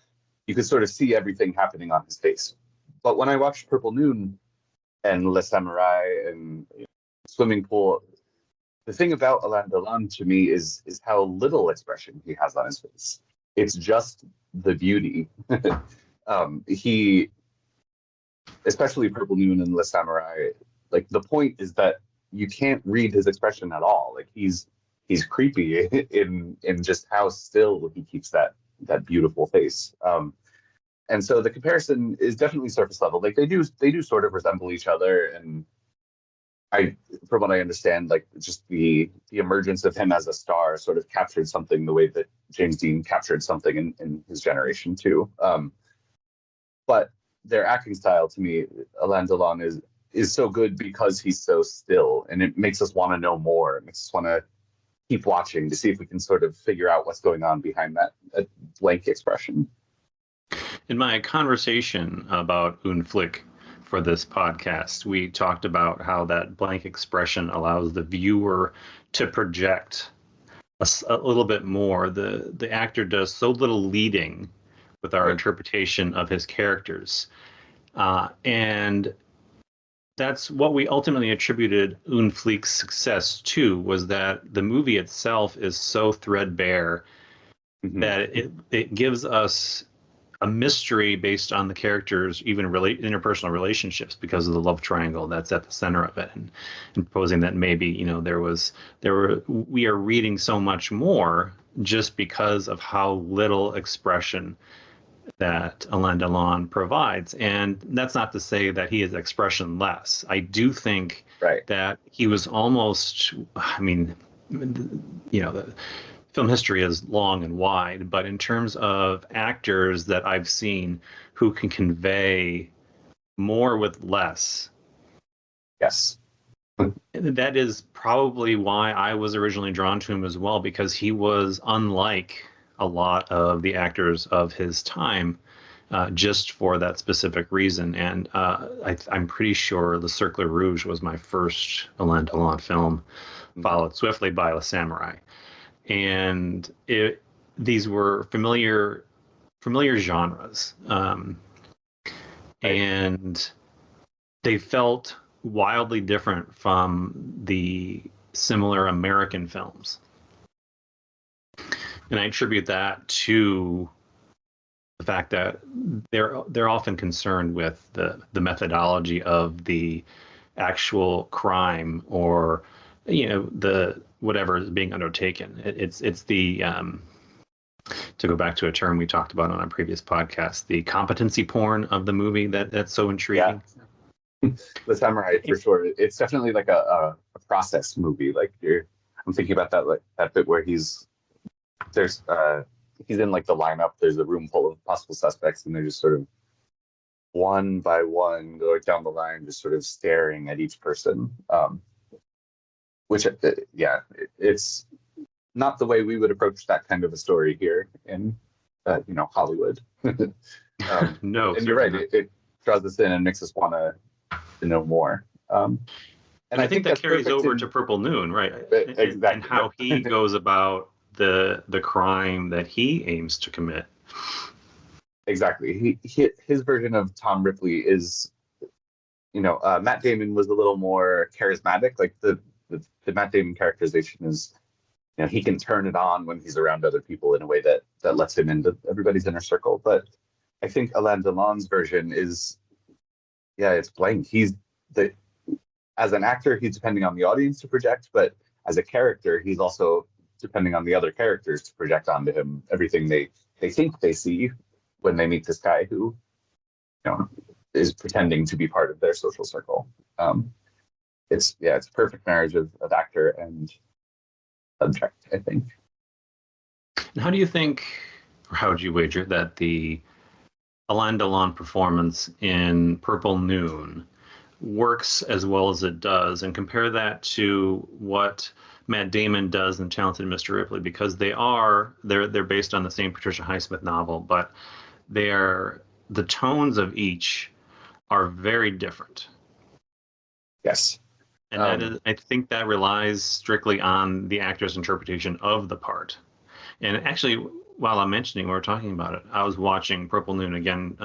you could sort of see everything happening on his face. But when I watched Purple Noon and Le Samurai and Swimming Pool, the thing about Alain Delon to me is how little expression he has on his face. It's just the beauty. He, especially Purple Noon and Le Samurai, like the point is that you can't read his expression at all. Like he's creepy in just how still he keeps that beautiful face. And so the comparison is definitely surface level. Like they do sort of resemble each other, and from what I understand, like just the emergence of him as a star sort of captured something the way that James Dean captured something in his generation too. But their acting style, to me, Alain Delon is so good because he's so still, and it makes us want to know more. It makes us want to keep watching to see if we can sort of figure out what's going on behind that blank expression. In my conversation about Un Flick for this podcast, we talked about how that blank expression allows the viewer to project a little bit more. The actor does so little leading with our interpretation of his characters. And that's what we ultimately attributed Un Flick's success to, was that the movie itself is so threadbare that it gives us a mystery based on the characters' even interpersonal relationships, because of the love triangle that's at the center of it, and proposing that maybe we are reading so much more just because of how little expression that Alain Delon provides. And that's not to say that he is expressionless. I do think that he was almost, the film history is long and wide, but in terms of actors that I've seen who can convey more with less. Yes. That is probably why I was originally drawn to him as well, because he was unlike a lot of the actors of his time, just for that specific reason. And I'm pretty sure Le Cercle Rouge was my first Alain Delon film, followed swiftly by Le Samurai. And these were familiar genres, and they felt wildly different from the similar American films. And I attribute that to the fact that they're often concerned with the methodology of the actual crime, or the whatever is being undertaken. It's the to go back to a term we talked about on a previous podcast, the competency porn of the movie that's so intriguing. Yeah. The Samurai, for sure. It's definitely like a process movie. Like I'm thinking about that bit where he's in like the lineup. There's a room full of possible suspects, and they're just sort of one by one going down the line, just sort of staring at each person. Which, yeah, it's not the way we would approach that kind of a story here in, Hollywood. No, and you're right. It draws us in and makes us want to know more. And I think that carries over to Purple Noon, right? Exactly. And how he goes about the crime that he aims to commit. Exactly. His version of Tom Ripley is, Matt Damon was a little more charismatic. Like the Matt Damon characterization is, he can turn it on when he's around other people in a way that lets him into everybody's inner circle. But I think Alain Delon's version is, it's blank. As an actor, he's depending on the audience to project, but as a character, he's also depending on the other characters to project onto him everything they think they see when they meet this guy who, is pretending to be part of their social circle. It's a perfect marriage of actor and subject, I think. And how do you think, or how would you wager that the Alain Delon performance in Purple Noon works as well as it does, and compare that to what Matt Damon does in Talented Mr. Ripley? Because they're based on the same Patricia Highsmith novel, but the tones of each are very different. Yes. And I think that relies strictly on the actor's interpretation of the part. And actually, while I'm mentioning, we're talking about it, I was watching Purple Noon again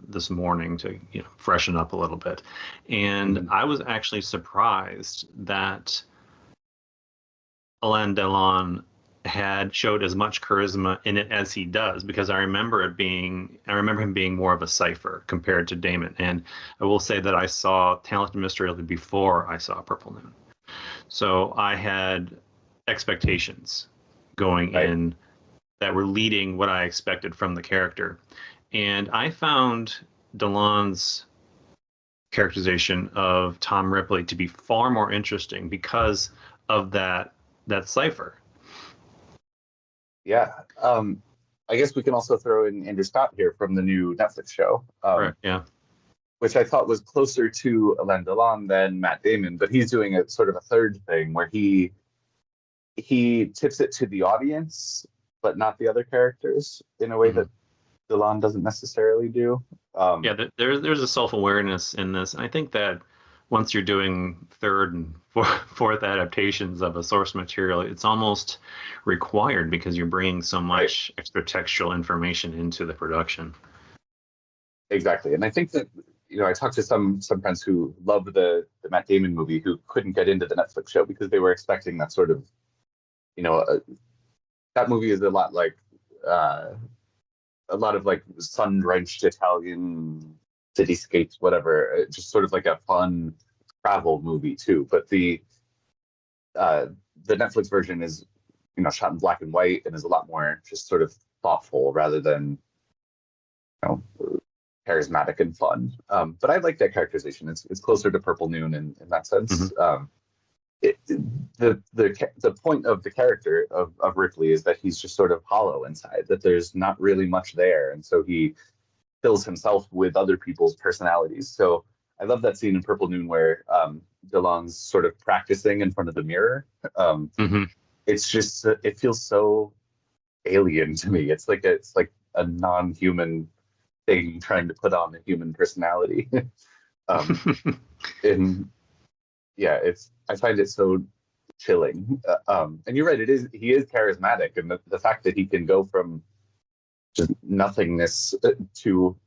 this morning to freshen up a little bit. And I was actually surprised that Alain Delon showed as much charisma in it as he does, because I remember him being more of a cipher compared to Damon. And I will say that I saw Talented Mr. Ripley before I saw Purple Noon, so I had expectations going in that were leading what I expected from the character, and I found Delon's characterization of Tom Ripley to be far more interesting because of that cipher. Yeah. I guess we can also throw in Andrew Scott here from the new Netflix show. Right, yeah. Which I thought was closer to Alain Delon than Matt Damon, but he's doing a sort of a third thing where he tips it to the audience, but not the other characters in a way that Delon doesn't necessarily do. There's a self-awareness in this. And I think that once you're doing third and fourth adaptations of a source material, it's almost required because you're bringing so much extra textual information into the production. Exactly. And I think that, I talked to some friends who loved the Matt Damon movie who couldn't get into the Netflix show because they were expecting that sort of, that movie is a lot like sun-drenched Italian cityscapes, whatever, just sort of like a fun travel movie too. But the Netflix version is, shot in black and white and is a lot more just sort of thoughtful rather than, charismatic and fun. But I like that characterization. It's closer to Purple Noon in that sense. The point of the character of Ripley is that he's just sort of hollow inside, that there's not really much there, and so he fills himself with other people's personalities. So I love that scene in Purple Noon where Delon's sort of practicing in front of the mirror. It's just, it feels so alien to me. It's like a non-human thing trying to put on a human personality. And yeah, I find it so chilling. And you're right, he is charismatic, and the fact that he can go from just nothingness to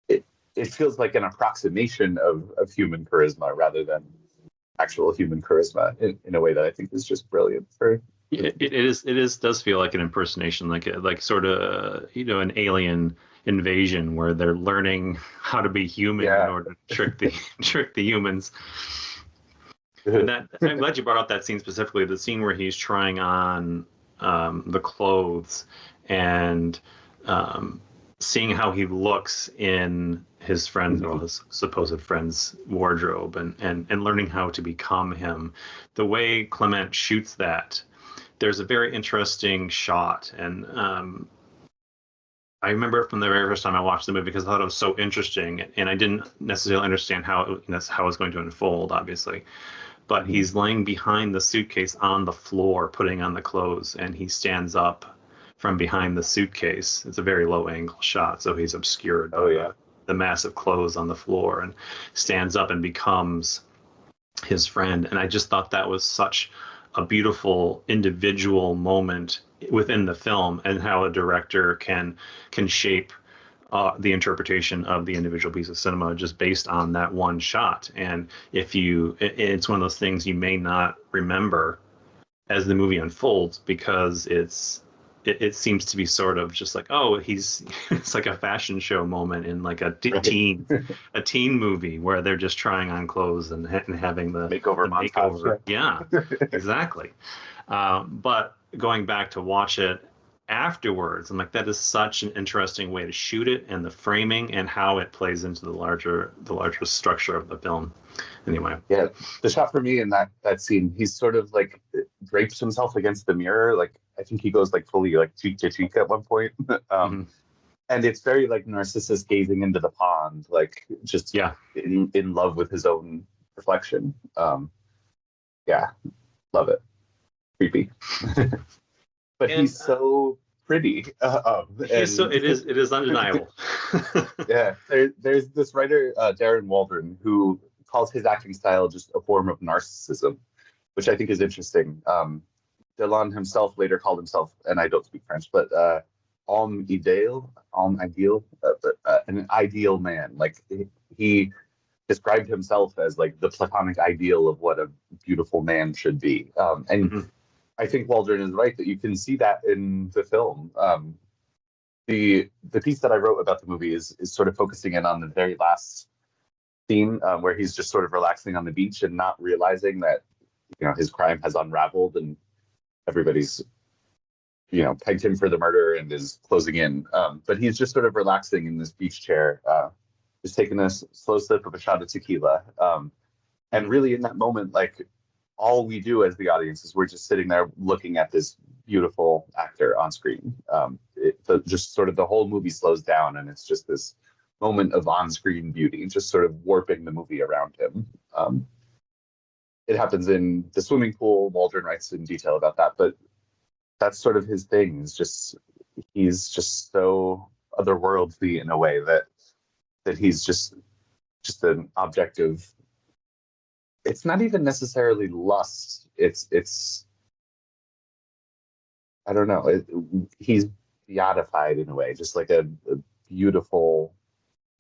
it feels like an approximation of human charisma rather than actual human charisma in a way that I think is just brilliant. It does feel like an impersonation, like sort of an alien invasion where they're learning how to be human in order to trick the humans. And I'm glad you brought up that scene specifically, the scene where he's trying on the clothes and seeing how he looks in his his supposed friend's wardrobe and learning how to become him. The way Clement shoots that, there's a very interesting shot, and I remember from the very first time I watched the movie because I thought it was so interesting, and I didn't necessarily understand how how it was going to unfold, obviously. But he's laying behind the suitcase on the floor, putting on the clothes, and he stands up from behind the suitcase. It's a very low angle shot, so he's obscured by the massive clothes on the floor, and stands up and becomes his friend. And I just thought that was such a beautiful individual moment within the film, and how a director can shape the interpretation of the individual piece of cinema just based on that one shot. And it's one of those things you may not remember as the movie unfolds, because it seems to be sort of just like, oh, it's like a fashion show moment in like a teen movie where they're just trying on clothes and having the makeover. Yeah, exactly. But going back to watch it afterwards, I'm like, that is such an interesting way to shoot it, and the framing and how it plays into the larger structure of the film. Anyway, yeah, the shot for me in that scene, he's sort of like drapes himself against the mirror, like I think he goes like fully like cheek to cheek at one point. And it's very like Narcissus gazing into the pond, like just in love with his own reflection. Yeah, love it. Creepy. But he's so pretty. It is undeniable. Yeah, there's this writer, Darren Waldron, who calls his acting style just a form of narcissism, which I think is interesting. Delon himself later called himself, and I don't speak French, but homme ideal, an ideal man. Like he described himself as like the platonic ideal of what a beautiful man should be. I think Waldron is right that you can see that in the film. The piece that I wrote about the movie is sort of focusing in on the very last scene where he's just sort of relaxing on the beach and not realizing that his crime has unraveled and everybody's pegged him for the murder and is closing in. But he's just sort of relaxing in this beach chair, just taking a slow sip of a shot of tequila. And really in that moment, like, all we do as the audience is we're just sitting there looking at this beautiful actor on screen. Just sort of the whole movie slows down, and it's just this moment of on-screen beauty, just sort of warping the movie around him. It happens in the swimming pool. Waldron writes in detail about that, but that's sort of his thing. He's just so otherworldly in a way that he's just an object of. It's not even necessarily lust. It's I don't know. He's beatified in a way, just like a beautiful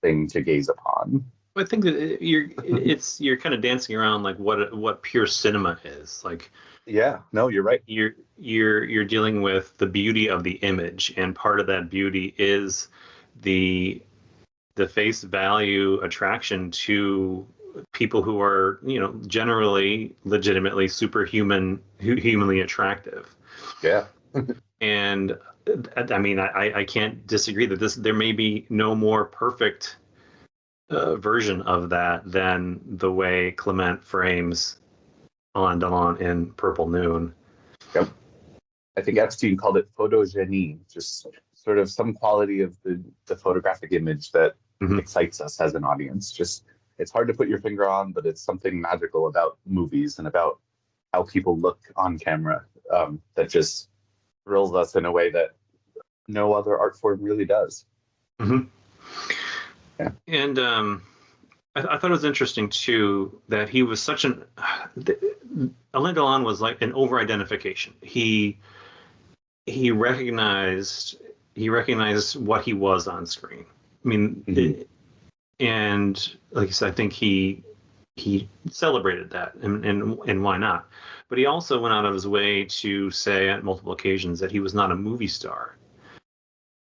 thing to gaze upon. I think that you're kind of dancing around like what pure cinema is. Like, yeah, no, you're right. You're dealing with the beauty of the image, and part of that beauty is the face value attraction to people who are, generally legitimately humanly attractive. Yeah. And I mean, I can't disagree that there may be no more perfect version of that than the way Clement frames Alain Delon in Purple Noon. Yep. I think Epstein called it photogenie, just sort of some quality of the photographic image that excites us as an audience. Just it's hard to put your finger on, but it's something magical about movies and about how people look on camera that just thrills us in a way that no other art form really does. Yeah. And I thought it was interesting too that he was such Alain Delon was like an over-identification. He recognized what he was on screen. I mean, and like I said, I think he celebrated that, and why not? But he also went out of his way to say on multiple occasions that he was not a movie star,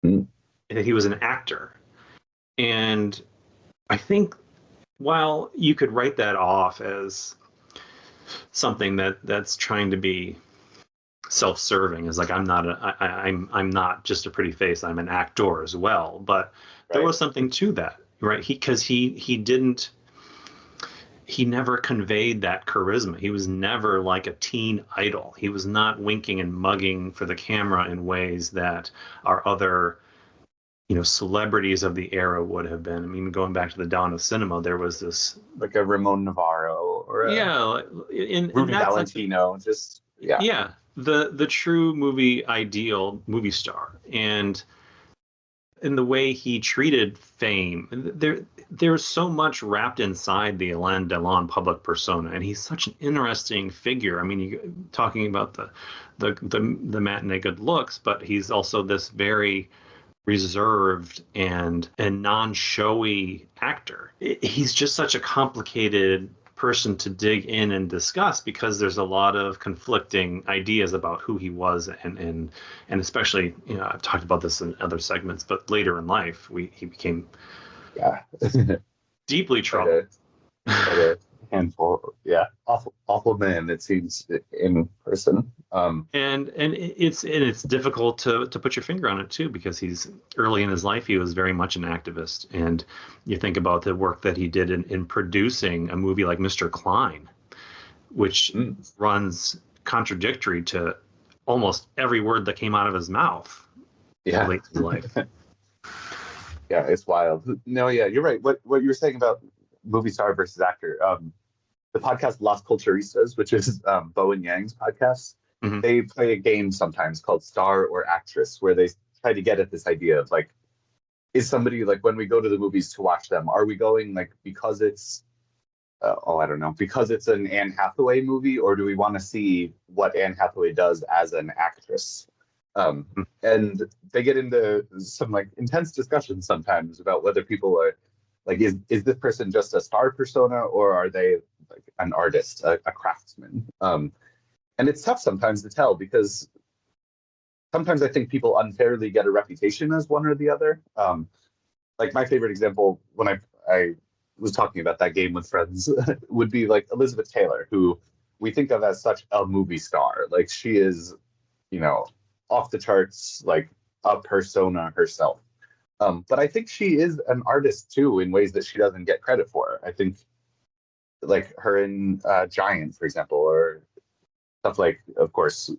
and that he was an actor. And I think while you could write that off as something that's trying to be self-serving, is like I'm not just a pretty face, I'm an actor as well. But there was something to that, right? He never conveyed that charisma. He was never like a teen idol. He was not winking and mugging for the camera in ways that our other celebrities of the era would have been. I mean, going back to the dawn of cinema, there was this like a Ramon Navarro or in Rudy that Valentino, the true ideal movie star. And in the way he treated fame, there's so much wrapped inside the Alain Delon public persona, and he's such an interesting figure. I mean, talking about the matinee good looks, but he's also this very reserved and non-showy actor. He's just such a complicated person to dig in and discuss, because there's a lot of conflicting ideas about who he was, and especially, I've talked about this in other segments, but later in life he became deeply troubled. A handful, awful man, it seems, in person. And it's difficult to put your finger on it too, because he's early in his life, he was very much an activist. And you think about the work that he did in producing a movie like Mr. Klein, which runs contradictory to almost every word that came out of his mouth late in his life. Yeah, it's wild. No, yeah, you're right. What you were saying about movie star versus actor. The podcast Las Culturistas, which is Bo and Yang's podcast, they play a game sometimes called Star or Actress, where they try to get at this idea of like, is somebody, like, when we go to the movies to watch them, are we going like because it's I don't know, because it's an Anne Hathaway movie, or do we want to see what Anne Hathaway does as an actress? And they get into some like intense discussions sometimes about whether people are like, is this person just a star persona, or are they like an artist, a craftsman? And it's tough sometimes to tell, because sometimes I think people unfairly get a reputation as one or the other. Like my favorite example, when I was talking about that game with friends, would be like Elizabeth Taylor, who we think of as such a movie star. Like, she is, off the charts, like a persona herself. But I think she is an artist too, in ways that she doesn't get credit for. I think, like her in Giant, for example, or stuff like, of course,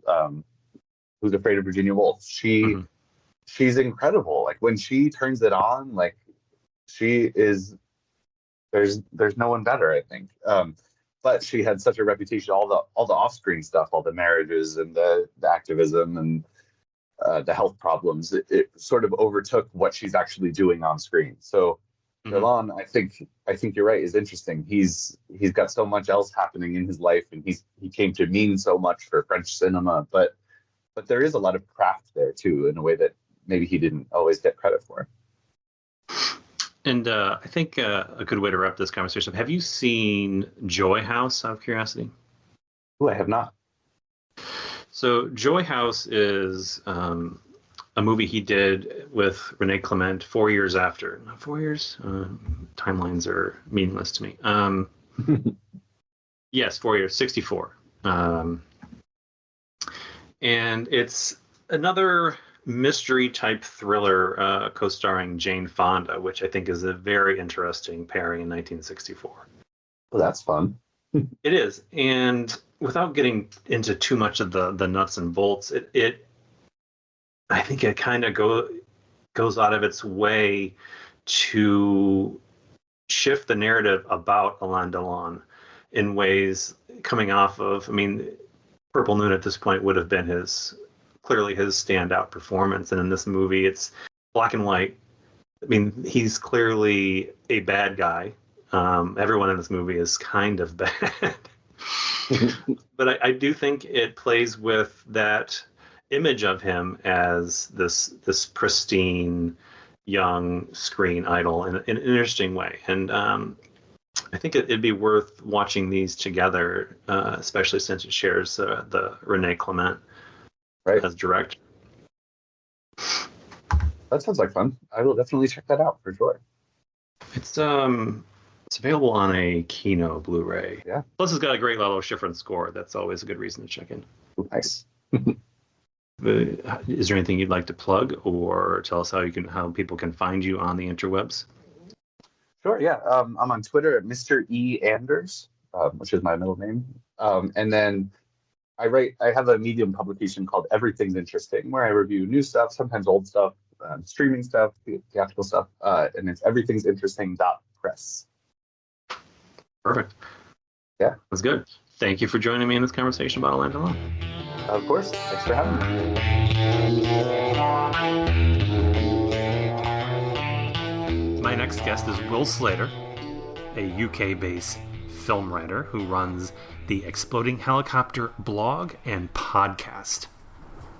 Who's Afraid of Virginia Woolf. She's incredible. Like, when she turns it on, like, she is. There's no one better, I think. But she had such a reputation, all the off-screen stuff, all the marriages and the activism and the health problems, it sort of overtook what she's actually doing on screen. So Delon, I think you're right, is interesting. He's got so much else happening in his life, and he came to mean so much for French cinema, but there is a lot of craft there too, in a way that maybe he didn't always get credit for. And I think a good way to wrap this conversation up, have you seen Joy House, out of curiosity? Oh, I have not. So Joy House is a movie he did with Renee Clement 4 years after. Not 4 years? Timelines are meaningless to me. Yes, 4 years, 64. And it's another mystery type thriller co-starring Jane Fonda, which I think is a very interesting pairing in 1964. Well, that's fun. It is. And without getting into too much of the nuts and bolts, I think it kind of goes out of its way to shift the narrative about Alain Delon in ways coming off of, I mean, Purple Noon at this point would have been clearly his standout performance. And in this movie, it's black and white. I mean, he's clearly a bad guy. Everyone in this movie is kind of bad. But I do think it plays with that image of him as this pristine young screen idol in an interesting way. And I think it'd be worth watching these together, especially since it shares the Renee Clement as director. That sounds like fun. I will definitely check that out for sure. It's available on a Kino Blu-ray. Yeah. Plus, it's got a great Lalo Schifrin score. That's always a good reason to check in. Nice. Is there anything you'd like to plug, or tell us how people can find you on the interwebs? Sure. Yeah. I'm on Twitter at Mr. E. Anders, which is my middle name. And then I have a Medium publication called Everything's Interesting, where I review new stuff, sometimes old stuff, streaming stuff, theatrical stuff, and it's everythingsinteresting.press. Perfect. Yeah. That's good. Thank you for joining me in this conversation about Alain Delon. Of course. Thanks for having me. My next guest is Will Slater, a UK-based film writer who runs the Exploding Helicopter blog and podcast,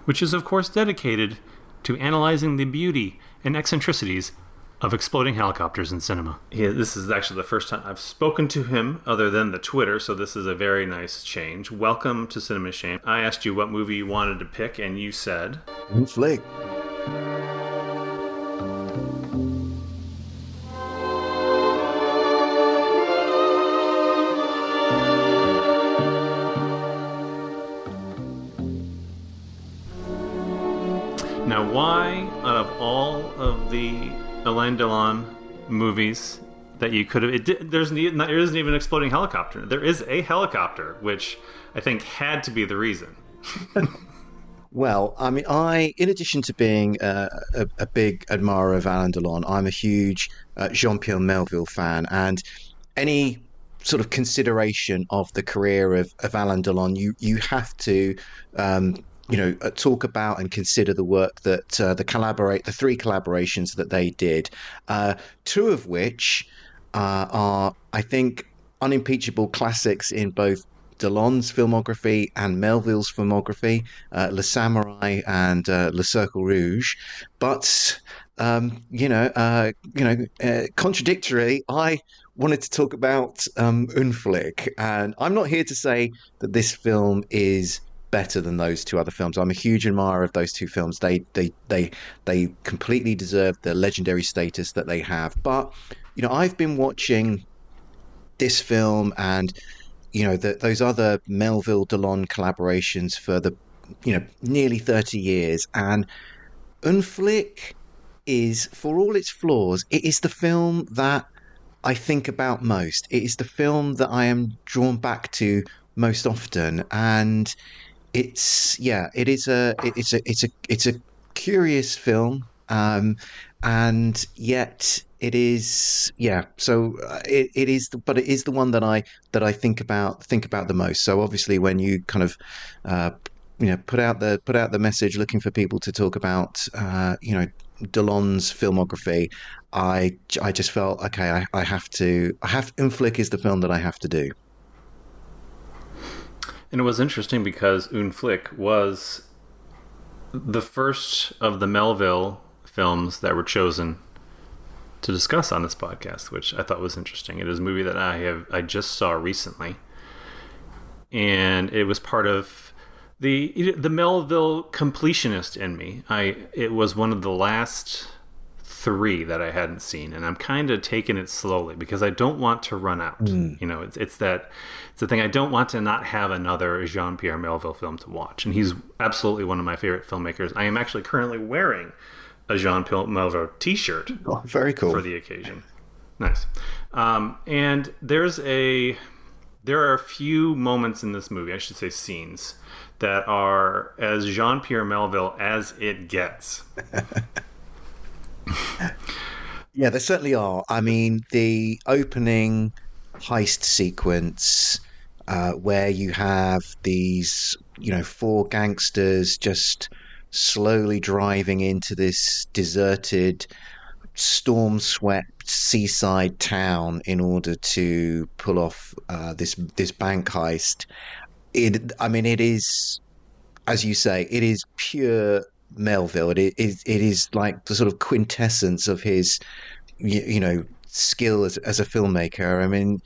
which is of course dedicated to analyzing the beauty and eccentricities of exploding helicopters in cinema. This is actually the first time I've spoken to him other than the Twitter, so this is a very nice change. Welcome to Cinema Shame. I asked you what movie you wanted to pick, and you said... Flick. Now, why, out of all of the Alain Delon movies that you could have... there isn't even an exploding helicopter. There is a helicopter, which I think had to be the reason. Well, I mean, in addition to being a big admirer of Alain Delon, I'm a huge Jean-Pierre Melville fan, and any sort of consideration of the career of Alain Delon, you have to... talk about and consider the work that the three collaborations that they did, two of which are, I think, unimpeachable classics in both Delon's filmography and Melville's filmography, Le Samurai and Le Cercle Rouge. But contradictorily, I wanted to talk about Un Flick, and I'm not here to say that this film is better than those two other films. I'm a huge admirer of those two films. They completely deserve the legendary status that they have. But I've been watching this film and those other Melville Delon collaborations for the nearly 30 years, and Un Flick is, for all its flaws, it is the film that I think about most. It is the film that I am drawn back to most often, and it's a curious film, and yet it is it is, but it is the one that I think about the most. So obviously, when you kind of put out the message looking for people to talk about Delon's filmography, I just felt okay. Un Flick is the film that I have to do. And it was interesting because Un Flick was the first of the Melville films that were chosen to discuss on this podcast, which I thought was interesting. It is a movie that I just saw recently, and it was part of the Melville completionist in me. It was one of the last three that I hadn't seen, and I'm kind of taking it slowly because I don't want to run out. It's the thing. I don't want to not have another Jean-Pierre Melville film to watch, and he's absolutely one of my favorite filmmakers. I am actually currently wearing a Jean-Pierre Melville t-shirt. Oh, very cool. For the occasion. Nice. And there are a few moments in this movie, I should say scenes, that are as Jean-Pierre Melville as it gets. Yeah, there certainly are. I mean, the opening heist sequence where you have these, four gangsters just slowly driving into this deserted, storm-swept seaside town in order to pull off this bank heist. It is, as you say, it is pure Melville. It is like the sort of quintessence of his, skill as a filmmaker. I mean,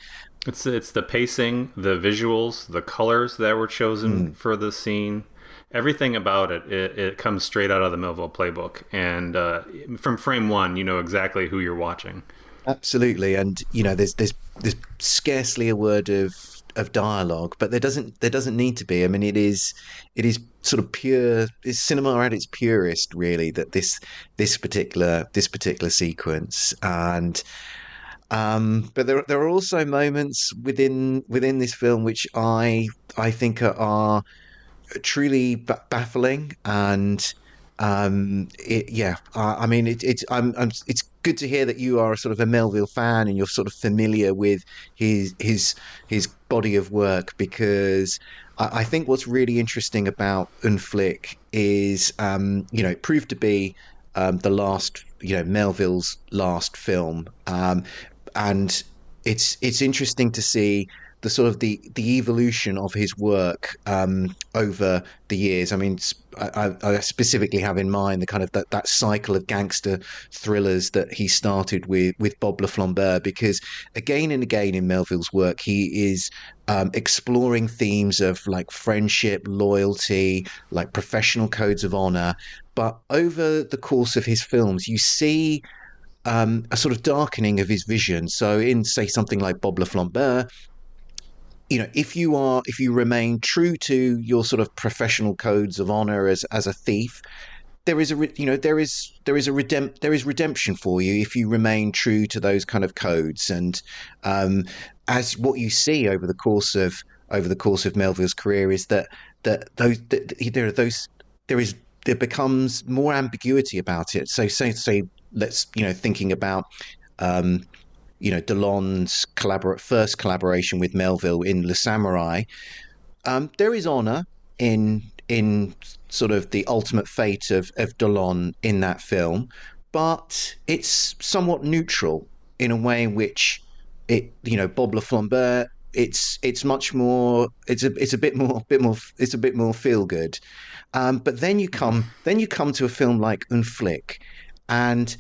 it's the pacing, the visuals, the colors that were chosen for the scene. Everything about it comes straight out of the Melville playbook, and from frame one, you know exactly who you're watching. Absolutely, and there's scarcely a word of dialogue, but there doesn't need to be. I mean, it is sort of pure. It's cinema at its purest, really. That this particular sequence, and but there are also moments within this film which I think are truly baffling, and I mean, it's good to hear that you are sort of a Melville fan and you're sort of familiar with his body of work, because I think what's really interesting about Unflick is, it proved to be the last, Melville's last film, and it's interesting to see the sort of the evolution of his work over the years. I mean, I specifically have in mind the kind of that cycle of gangster thrillers that he started with Bob Le Flambeur, because again and again in Melville's work, he is exploring themes of like friendship, loyalty, like professional codes of honor. But over the course of his films, you see a sort of darkening of his vision. So in, say, something like Bob Le Flambeur, if you remain true to your sort of professional codes of honor as a thief, there is redemption for you if you remain true to those kind of codes. And as what you see over the course of Melville's career is that there becomes more ambiguity about it. So say let's thinking about Delon's first collaboration with Melville in Le Samurai. There is honor in sort of the ultimate fate of Delon in that film, but it's somewhat neutral in a way in which Bob Le Flambeur, it's much more, it's a bit more feel good. But then you come to a film like Unflick, and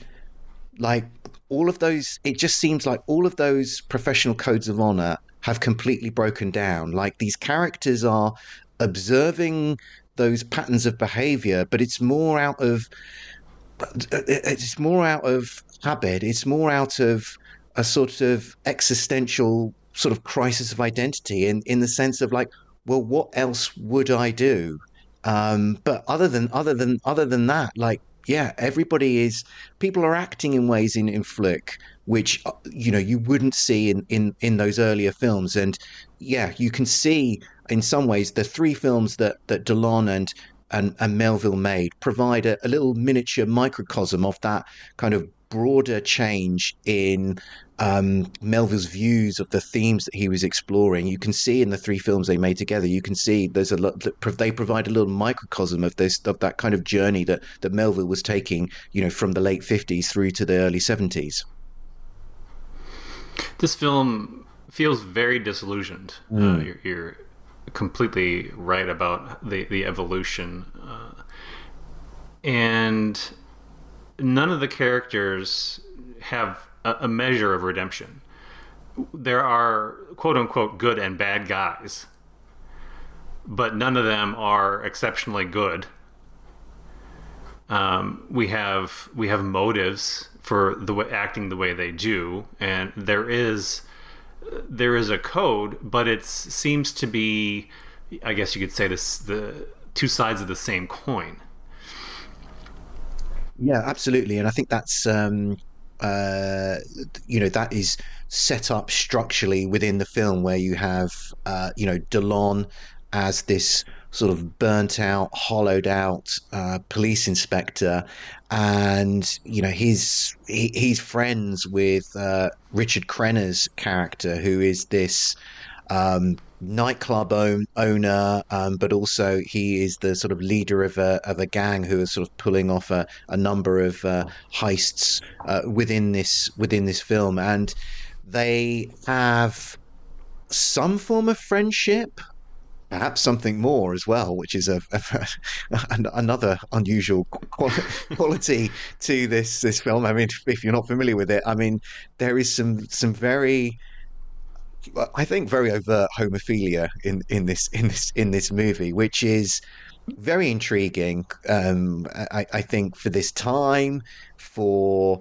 like all of those, it just seems like all of those professional codes of honor have completely broken down. Like these characters are observing those patterns of behavior, but it's more out of habit. It's more out of a sort of existential sort of crisis of identity, in the sense of like, well, what else would I do? But other than that, like, yeah, people are acting in ways in Flick which you wouldn't see in those earlier films. And yeah, you can see in some ways the three films that Delon and Melville made provide a little miniature microcosm of that kind of broader change in Melville's views of the themes that he was exploring. You can see in the three films they made together, you can see there's a lot, they provide a little microcosm of that kind of journey that Melville was taking, from the late 50s through to the early 70s. This film feels very disillusioned. You're completely right about the evolution, and none of the characters have a measure of redemption. There are quote unquote good and bad guys, but none of them are exceptionally good. We have motives for acting the way they do, and there is a code, but it seems to be, I guess you could say, the two sides of the same coin. Yeah, absolutely, and I think that's that is set up structurally within the film, where you have Delon as this sort of burnt out, hollowed out police inspector, and he's friends with Richard Crenna's character, who is this nightclub owner, but also he is the sort of leader of a gang who is sort of pulling off a number of heists within this film, and they have some form of friendship, perhaps something more as well, which is another unusual quality to this film. I mean, if you're not familiar with it, I mean, there is some very, I think, very overt homophilia in this movie, which is very intriguing. I think for this time, for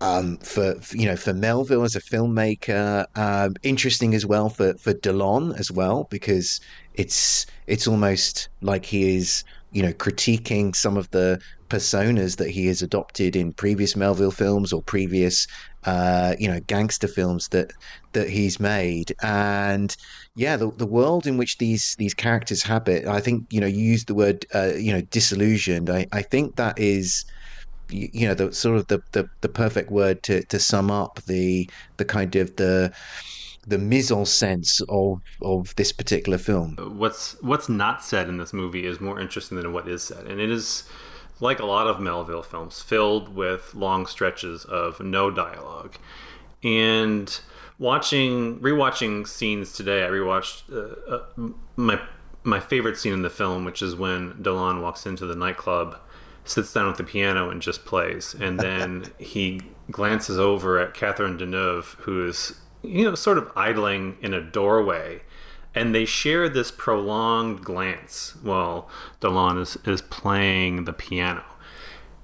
Melville as a filmmaker, interesting as well for Delon as well, because it's almost like he is critiquing some of the personas that he has adopted in previous Melville films or previous gangster films that he's made. And yeah, the world in which these characters habit, I think, you used the word disillusioned. I think that is the sort of the perfect word to sum up the kind of the mise en sense of this particular film. What's not said in this movie is more interesting than what is said, and it is, like a lot of Melville films, filled with long stretches of no dialogue. And rewatching scenes today, I rewatched my favorite scene in the film, which is when Delon walks into the nightclub, sits down at the piano, and just plays, and then he glances over at Catherine Deneuve, who is sort of idling in a doorway, and they share this prolonged glance while Delon is playing the piano.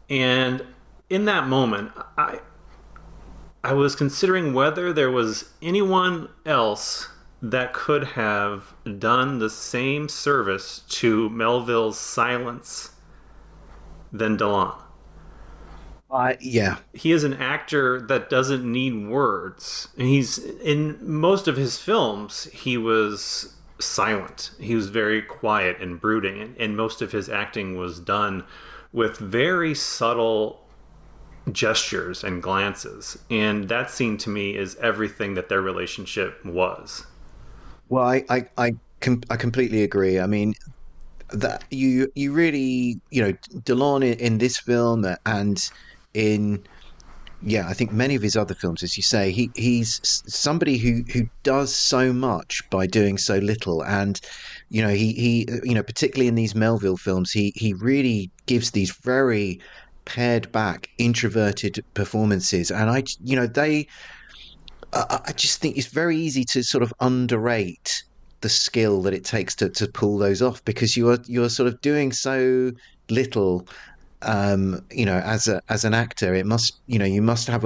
And in that moment, I was considering whether there was anyone else that could have done the same service to Melville's silence than Delon. Yeah. He is an actor that doesn't need words. He's in most of his films, he was silent. He was very quiet and brooding, and most of his acting was done with very subtle gestures and glances. And that scene to me is everything that their relationship was. Well, I completely agree. I mean, that you really, Delon in this film and in I think many of his other films, as you say, he's somebody who does so much by doing so little. And he particularly in these Melville films, he really gives these very pared back, introverted performances. And I just think it's very easy to sort of underrate the skill that it takes to pull those off, because you're sort of doing so little. As an actor, it must, you must have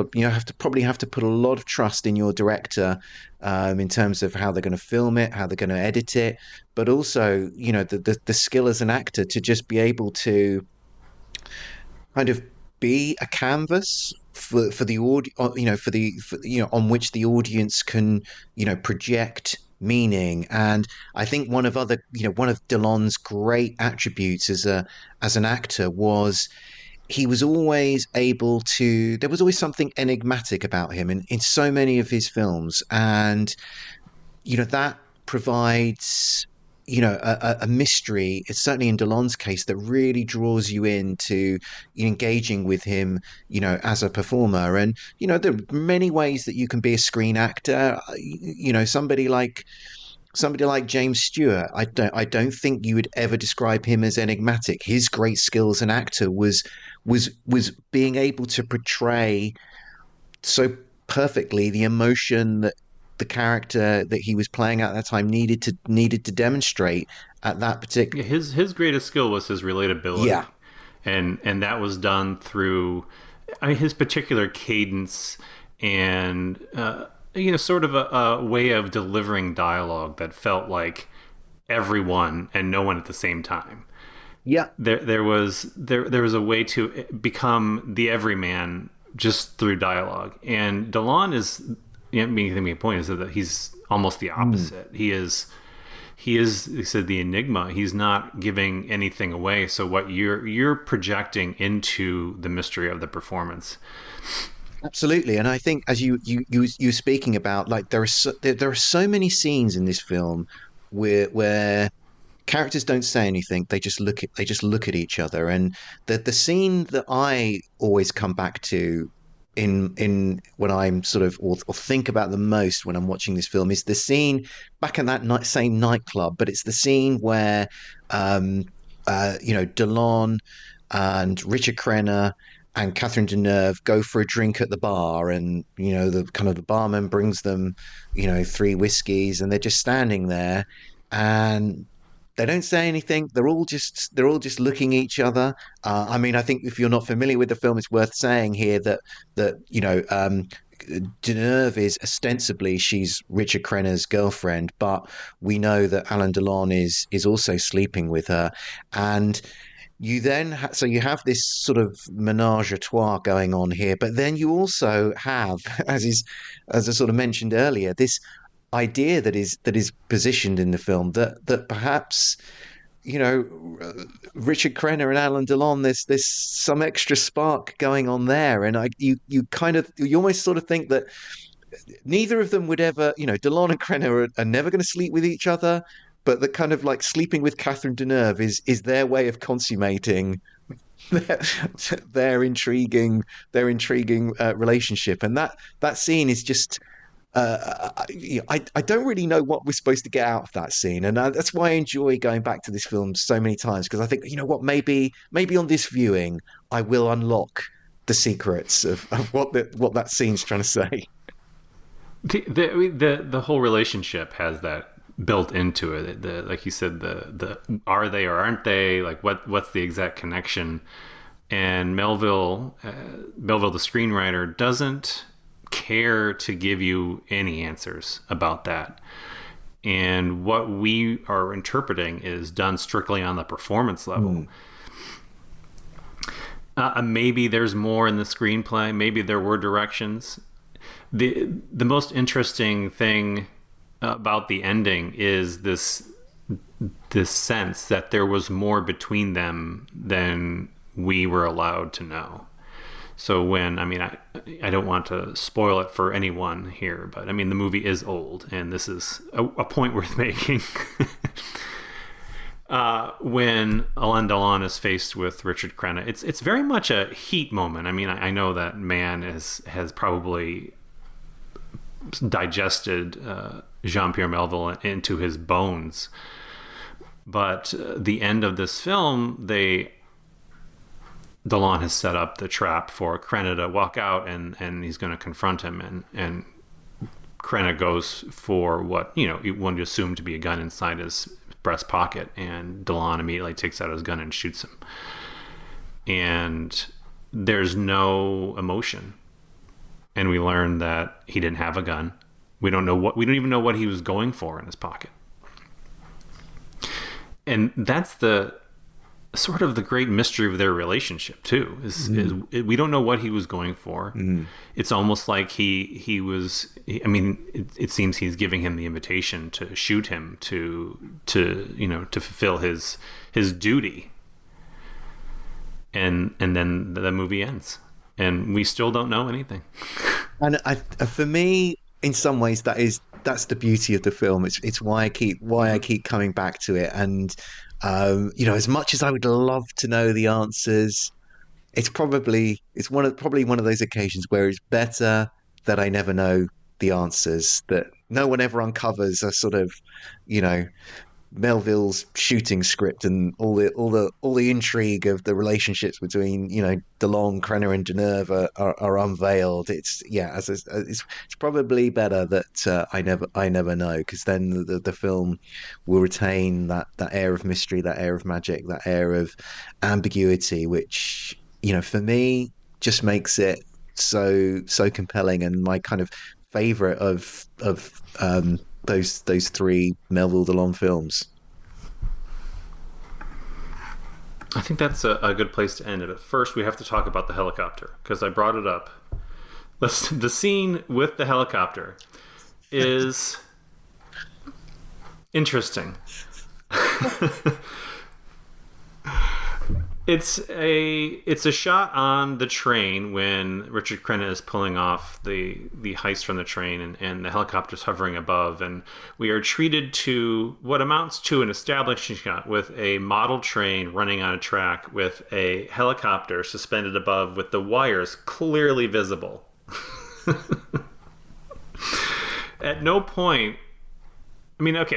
probably have to put a lot of trust in your director, in terms of how they're going to film it, how they're going to edit it, but also, the skill as an actor to just be able to kind of be a canvas for the audio, on which the audience can, project meaning. And I think one of Delon's great attributes as an actor was he was always able to, there was always something enigmatic about him in so many of his films. And that provides a mystery. It's certainly in Delon's case that really draws you into engaging with him, as a performer. And there are many ways that you can be a screen actor. Somebody like James Stewart, I don't think you would ever describe him as enigmatic. His great skill as an actor was being able to portray so perfectly the emotion that the character that he was playing at that time needed to demonstrate at that particular. His greatest skill was his relatability. Yeah, and that was done through, his particular cadence and sort of a way of delivering dialogue that felt like everyone and no one at the same time. Yeah, there was a way to become the everyman just through dialogue, and Delon is. Making a point is that he's almost the opposite. He is, he said, the enigma. He's not giving anything away. So what you're projecting into the mystery of the performance. Absolutely. And I think, as you were speaking about, like there are so many scenes in this film where characters don't say anything. They just look at each other. And the scene that I always come back to in when I'm sort of or think about the most when I'm watching this film is the scene back in that same nightclub, but it's the scene where Delon and Richard Crenna and Catherine Deneuve go for a drink at the bar, and the barman brings them 3 whiskeys, and they're just standing there and they don't say anything. They're all just looking at each other. I mean, I think if you're not familiar with the film, it's worth saying here that Deneuve is ostensibly, she's Richard Crenna's girlfriend, but we know that Alain Delon is also sleeping with her. And you then so you have this sort of menage a trois going on here, but then you also have, as I sort of mentioned earlier, this idea that is positioned in the film that perhaps Richard Crenna and Alain Delon, there's some extra spark going on there, and you almost sort of think that neither of them would ever, Delon and Crenna are never going to sleep with each other, but that kind of like sleeping with Catherine Deneuve is their way of consummating their, their intriguing relationship, and that scene is just. I don't really know what we're supposed to get out of that scene, and that's why I enjoy going back to this film so many times, because I think, maybe on this viewing I will unlock the secrets of what that scene's trying to say. The whole relationship has that built into it. Like you said, the are they or aren't they? Like what's the exact connection? And Melville, the screenwriter, doesn't care to give you any answers about that. And what we are interpreting is done strictly on the performance level. Maybe there's more in the screenplay. Maybe there were directions. The most interesting thing about the ending is this sense that there was more between them than we were allowed to know. So I don't want to spoil it for anyone here, but the movie is old, and this is a point worth making. When Alain Delon is faced with Richard Crenna, it's very much a heat moment. I know that man has probably digested Jean-Pierre Melville into his bones, but the end of this film, Delon has set up the trap for Crenna to walk out, and he's going to confront him, and Crenna goes for what one would assume to be a gun inside his breast pocket, and Delon immediately takes out his gun and shoots him. And there's no emotion, and we learn that he didn't have a gun. We don't even know what he was going for in his pocket, and that's the sort of the great mystery of their relationship too, is we don't know what he was going for. It's almost like he was, it seems he's giving him the invitation to shoot him to fulfill his duty, and then the movie ends and we still don't know anything. And for me, in some ways, that's the beauty of the film. It's why I keep coming back to it. And as much as I would love to know the answers, it's probably one of those occasions where it's better that I never know the answers, that no one ever uncovers a sort of, Melville's shooting script and all the intrigue of the relationships between Delon, Crenna, and Deneuve are unveiled. It's probably better that I never know, because then the film will retain that air of mystery, that air of magic, that air of ambiguity, which for me just makes it so compelling, and my kind of favorite of those three Melville Delon films. I think that's a good place to end it. At first, we have to talk about the helicopter, because I brought it up. The scene with the helicopter is interesting. It's a shot on the train when Richard Crenna is pulling off the heist from the train, and the helicopter's hovering above, and we are treated to what amounts to an establishing shot with a model train running on a track with a helicopter suspended above with the wires clearly visible. At no point,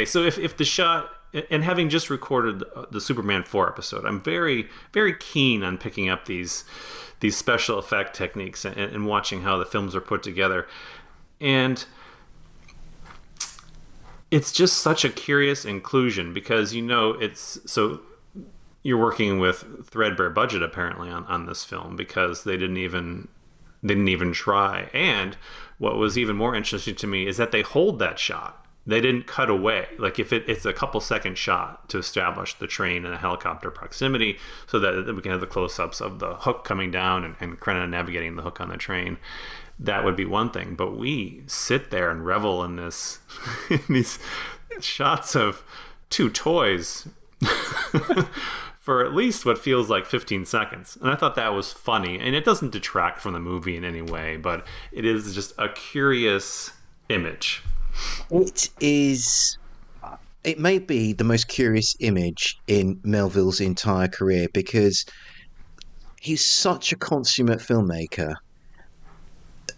so if the shot, and having just recorded the Superman 4 episode, I'm very, very keen on picking up these special effect techniques and watching how the films are put together. And it's just such a curious inclusion, because you're working with threadbare budget apparently on this film, because they didn't even try. And what was even more interesting to me is that they hold that shot. they didn't cut away. Like if it's a couple second shot to establish the train and a helicopter proximity so that we can have the close-ups of the hook coming down and Krenna navigating the hook on the train, that would be one thing. But we sit there and revel in this, in these shots of two toys for at least what feels like 15 seconds. And I thought that was funny. And it doesn't detract from the movie in any way, but it is just a curious image. It may be the most curious image in Melville's entire career, because he's such a consummate filmmaker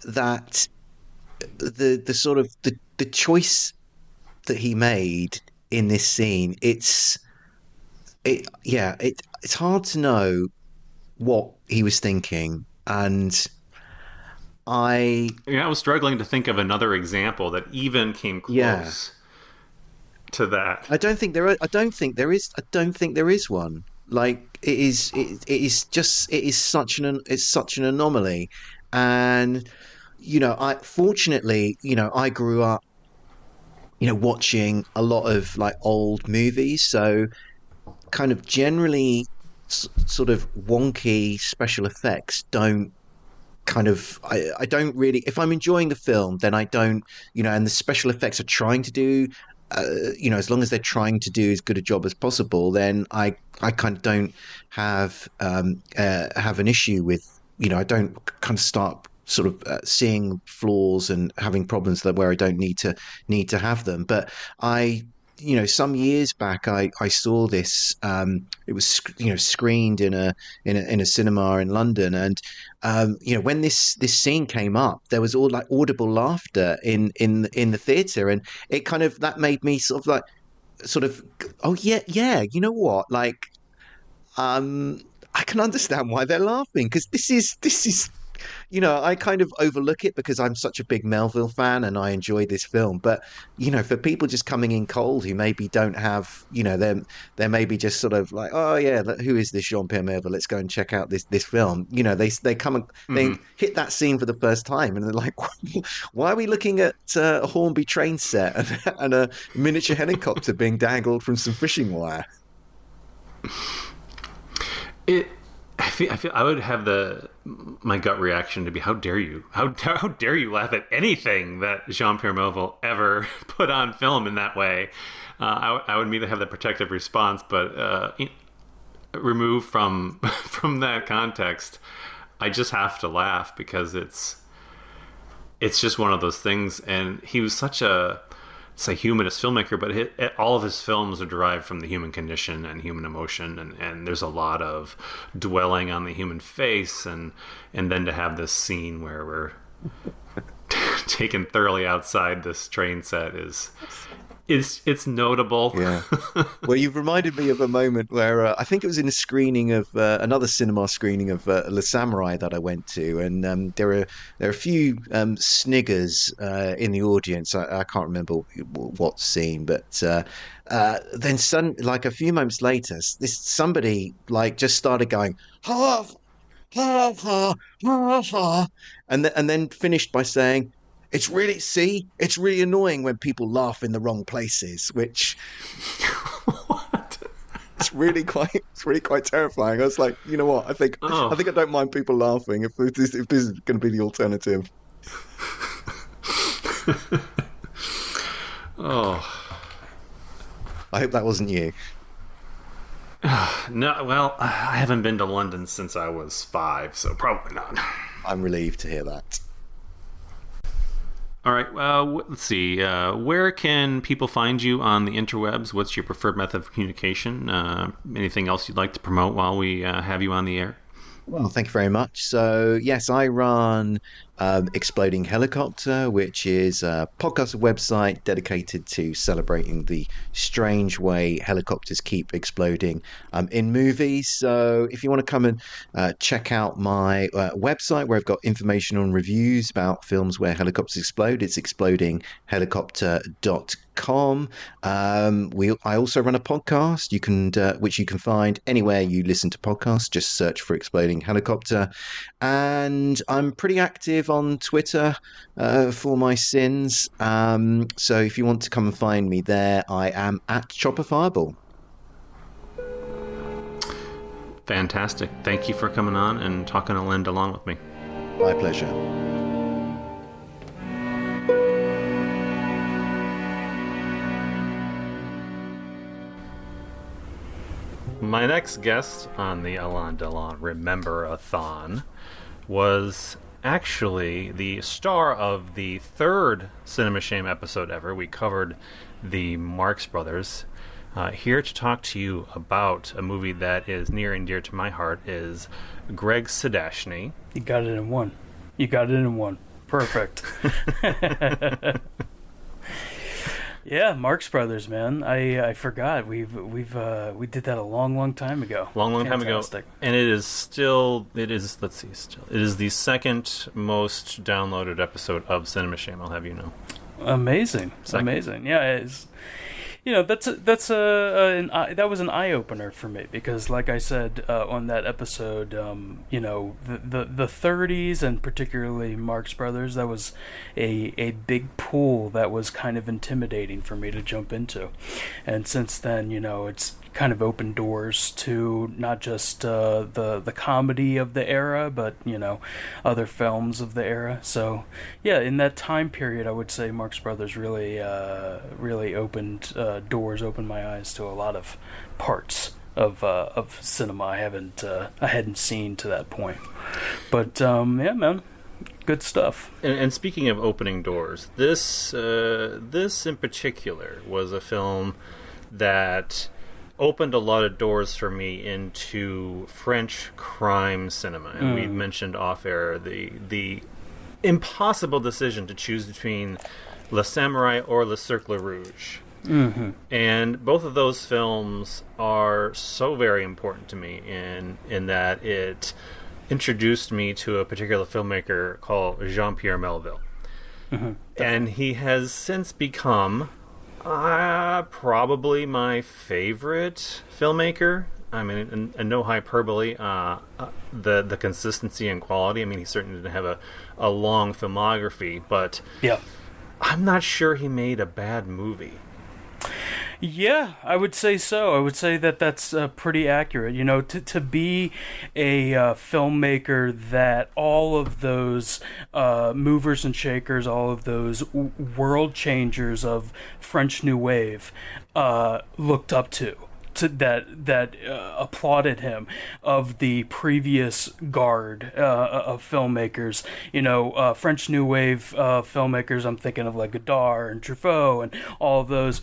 that the sort of the choice that he made in this scene, it's hard to know what he was thinking. And I was struggling to think of another example that even came close to that. I don't think there is one. Like it is such an anomaly. And I grew up watching a lot of like old movies, so kind of generally sort of wonky special effects don't kind of I don't really, if I'm enjoying the film, then I don't, and the special effects are trying to do as long as they're trying to do as good a job as possible, then I kind of don't have an issue with, I don't kind of start sort of seeing flaws and having problems where I don't need to have them. But some years back, I saw this. It was screened in a cinema in London, and when this scene came up, there was all like audible laughter in the theatre, and it kind of, that made me sort of oh yeah, you know what, like I can understand why they're laughing, because this is. I kind of overlook it because I'm such a big Melville fan and I enjoy this film. But, for people just coming in cold who maybe don't have, they're maybe just sort of like, oh, yeah, who is this Jean-Pierre Melville? Let's go and check out this film. They come and they hit that scene for the first time and they're like, why are we looking at a Hornby train set and a miniature helicopter being dangled from some fishing wire? I feel I would have my gut reaction to be, how dare you laugh at anything that Jean-Pierre Melville ever put on film in that way. I would immediately have that protective response, but removed from that context, I just have to laugh because it's just one of those things. And he was such a humanist filmmaker, but all of his films are derived from the human condition and human emotion, and there's a lot of dwelling on the human face, and then to have this scene where we're taken thoroughly outside this train set it's notable. Yeah. Well, you've reminded me of a moment where I think it was in a screening of another cinema screening of Le Samurai that I went to, and there are a few sniggers in the audience. I can't remember what scene, but then like a few moments later, somebody like just started going ha ha ha ha ha, and then finished by saying, it's really annoying when people laugh in the wrong places, which what? It's really quite terrifying. I was like, you know what? I think I don't mind people laughing if this is going to be the alternative. Oh, I hope that wasn't you. No, well, I haven't been to London since I was 5, so probably not. I'm relieved to hear that. All right, let's see. Where can people find you on the interwebs? What's your preferred method of communication? Anything else you'd like to promote while we have you on the air? Well, thank you very much. So, yes, I run Exploding Helicopter, which is a podcast website dedicated to celebrating the strange way helicopters keep exploding in movies. So if you want to come and check out my website, where I've got information on reviews about films where helicopters explode, it's explodinghelicopter.com. I also run a podcast which you can find anywhere you listen to podcasts. Just search for Exploding Helicopter, and I'm pretty active active on Twitter for my sins. So if you want to come and find me there, I am at Chopper Fireball. Fantastic. Thank you for coming on and talking Alain Delon with me. My pleasure. My next guest on the Alain Delon Rememberathon was actually the star of the third Cinema Shame episode ever. We covered the Marx Brothers. Here to talk to you about a movie that is near and dear to my heart is Greg Sahadachny. You got it in one. Perfect. Yeah, Marx Brothers, man. I forgot. We did that a long time ago. Long time ago. And it is the second most downloaded episode of Cinema Shame, I'll have you know. Amazing. Amazing. Yeah, it's, that was an eye opener for me because, like I said on that episode, the 30s and particularly Marx Brothers, that was a big pool that was kind of intimidating for me to jump into, and since then, it's kind of opened doors to not just the comedy of the era, but other films of the era. So yeah, in that time period, I would say Marx Brothers really opened opened my eyes to a lot of parts of cinema I hadn't seen to that point. But yeah, man, good stuff. And speaking of opening doors, this in particular was a film that opened a lot of doors for me into French crime cinema. And we mentioned off air the impossible decision to choose between Le Samouraï or Le Cercle Rouge. Mm-hmm. And both of those films are so very important to me in that it introduced me to a particular filmmaker called Jean-Pierre Melville. Mm-hmm. And he has since become probably my favorite filmmaker. I mean, and no hyperbole. The consistency and quality. I mean, he certainly didn't have a long filmography, but yeah, I'm not sure he made a bad movie. Yeah, I would say so. I would say that's pretty accurate. To be a filmmaker that all of those movers and shakers, all of those world changers of French New Wave looked up to that applauded him, of the previous guard of filmmakers, French New Wave filmmakers. I'm thinking of like Godard and Truffaut and all of those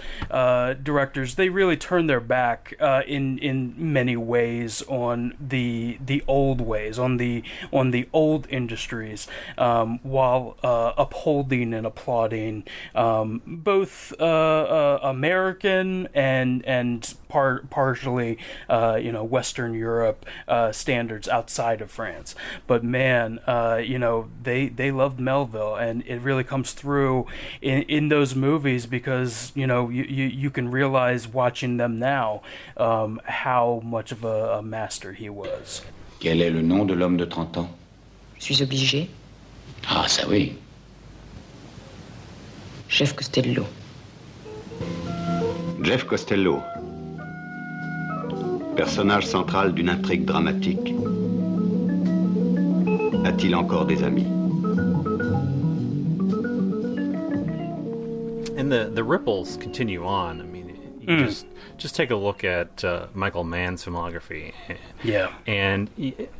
directors. They really turned their back in many ways on the old ways, on the old industries, while upholding and applauding both American and partially Western Europe standards outside of France. But man, they loved Melville, and it really comes through in those movies because you can realize watching them now how much of a master he was. Quel est le nom de l'homme de 30 ans? Suis obligé. Ah, ça oui. Jeff Costello. Jeff Costello, personnage central d'une intrigue dramatique. A-t-il encore des amis? And the ripples continue on. I mean, you just take a look at Michael Mann's filmography. Yeah. And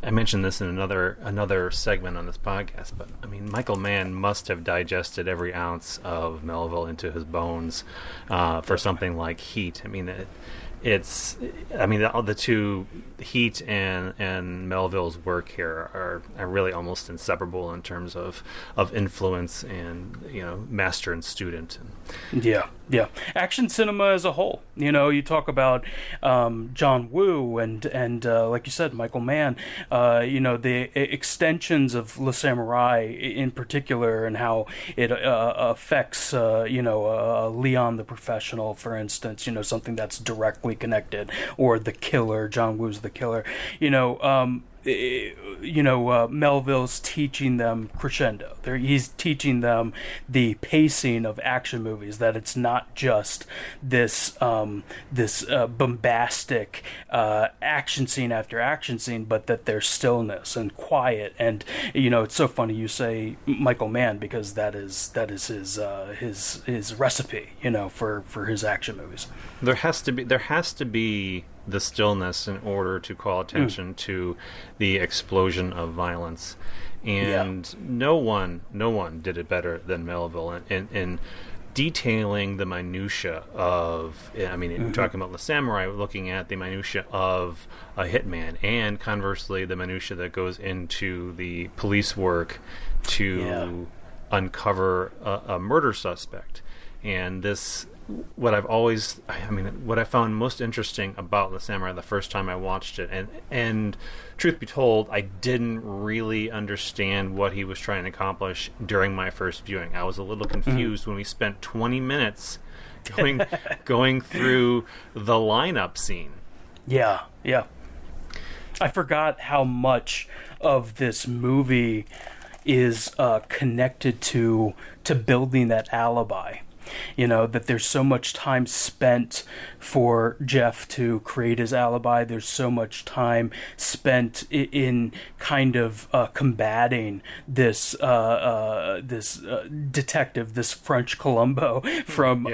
I mentioned this in another segment on this podcast, but I mean, Michael Mann must have digested every ounce of Melville into his bones for something like Heat. I mean, the two, Heat and Melville's work here are really almost inseparable in terms of influence and master and student. Yeah. Action cinema as a whole. You talk about John Woo and like you said, Michael Mann. The extensions of Le Samouraï in particular, and how it affects Leon the Professional, for instance. Something that's directly connected, or The Killer. John Woo's The Killer. Melville's teaching them crescendo. He's teaching them the pacing of action movies, that it's not just this bombastic action scene after action scene, but that there's stillness and quiet. And it's so funny you say Michael Mann, because that is his recipe, for his action movies. There has to be the stillness in order to call attention to the explosion of violence, and no one did it better than Melville in detailing the minutia of. Talking about the samurai, looking at the minutia of a hitman, and conversely the minutia that goes into the police work to uncover a murder suspect. And what I found most interesting about The Samurai the first time I watched it, and truth be told, I didn't really understand what he was trying to accomplish during my first viewing. I was a little confused when we spent 20 minutes going through the lineup scene. Yeah. I forgot how much of this movie is connected to building that alibi. That there's so much time spent for Jeff to create his alibi. There's so much time spent in kind of combating this detective, this French Columbo, from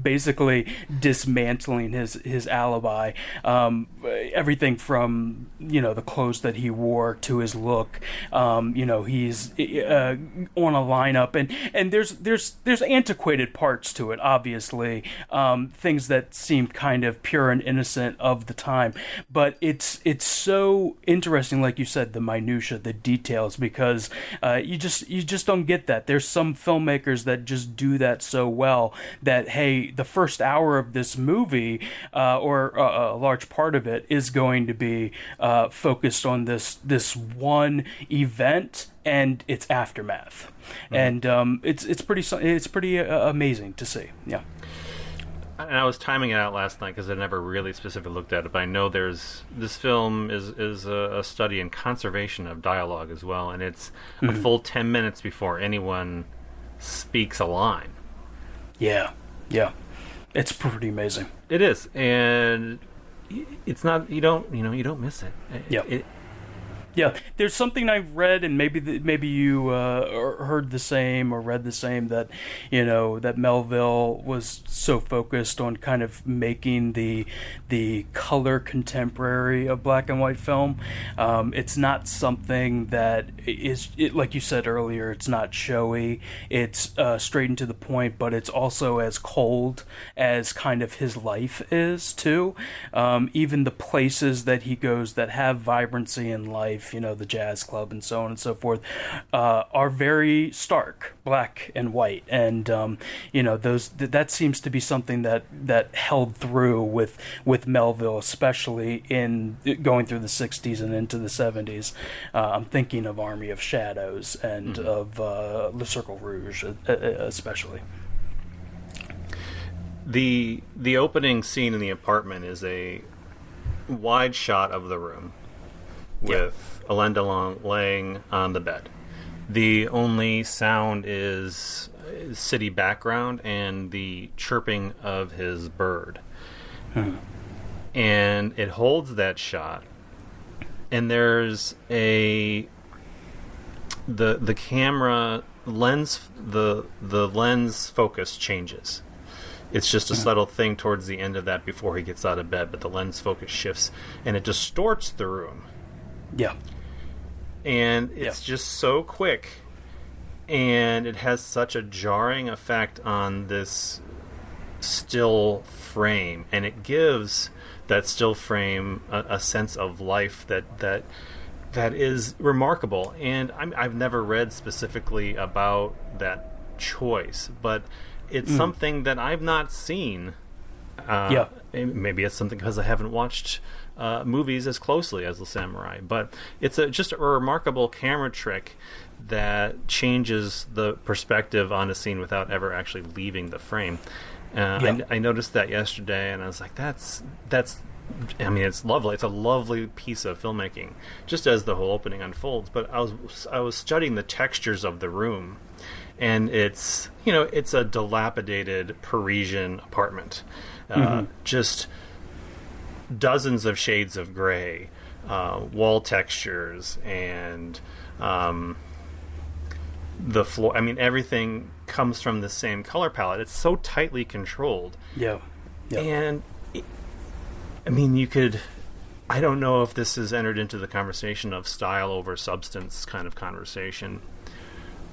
basically dismantling his alibi. Everything from the clothes that he wore to his look. He's on a lineup, and there's antiquated parts to it, obviously, things that seem kind of pure and innocent of the time, but it's so interesting, like you said, the minutia, the details, because you just don't get that. There's some filmmakers that just do that so well that, hey, the first hour of this movie, or a large part of it, is going to be focused on this one event and its aftermath, and it's pretty amazing to see. Yeah. And I was timing it out last night because I never really specifically looked at it, but I know this film is a study in conservation of dialogue as well, and it's a full 10 minutes before anyone speaks a line. Yeah, it's pretty amazing. It is, and it's not, you don't miss it. Yeah, there's something I've read, and maybe you heard the same or read the same, that that Melville was so focused on kind of making the color contemporary of black and white film. It's not something that is, like you said earlier, it's not showy. It's straight and to the point, but it's also as cold as kind of his life is too. Even the places that he goes that have vibrancy in life, the jazz club and so on and so forth, are very stark, black and white, and that seems to be something that held through with Melville, especially in going through the 60s and into the 70s. I'm thinking of Army of Shadows and of Le Cercle Rouge, especially. The opening scene in the apartment is a wide shot of the room with Alain Delon laying on the bed. The only sound is city background and the chirping of his bird. And it holds that shot, and there's the camera lens, the lens focus changes. It's just a subtle thing towards the end of that before he gets out of bed, but the lens focus shifts and it distorts the room. Yeah. And it's just so quick, and it has such a jarring effect on this still frame, and it gives that still frame a sense of life that is remarkable. And I've never read specifically about that choice, but it's something that I've not seen. Maybe it's something because I haven't watched movies as closely as The Samurai, but it's just a remarkable camera trick that changes the perspective on a scene without ever actually leaving the frame. I noticed that yesterday, and I was like, that's I mean, it's lovely. It's a lovely piece of filmmaking, just as the whole opening unfolds. But I was studying the textures of the room, and it's a dilapidated Parisian apartment, just dozens of shades of gray, wall textures, and the floor. I mean, everything comes from the same color palette. It's so tightly controlled. Yeah. And I mean, I don't know if this has entered into the conversation of style over substance kind of conversation,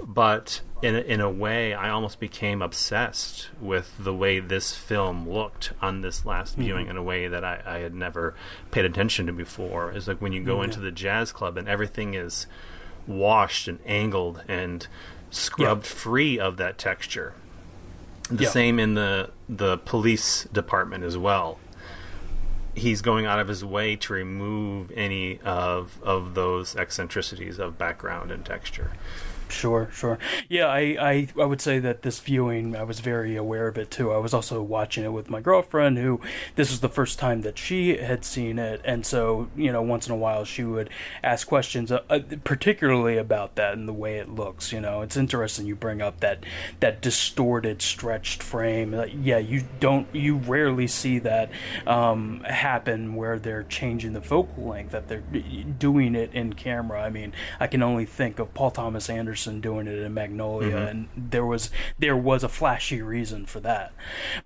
but in a way, I almost became obsessed with the way this film looked on this last viewing in a way that I had never paid attention to before. It's like when you go into the jazz club and everything is washed and angled and scrubbed free of that texture. The same in the police department as well. He's going out of his way to remove any of those eccentricities of background and texture. Sure. Yeah, I would say that this viewing, I was very aware of it too. I was also watching it with my girlfriend, who this was the first time that she had seen it, and so once in a while she would ask questions, particularly about that and the way it looks. It's interesting you bring up that distorted, stretched frame. You rarely see that happen where they're changing the focal length, that they're doing it in camera. I mean, I can only think of Paul Thomas Anderson doing it in Magnolia, and there was a flashy reason for that.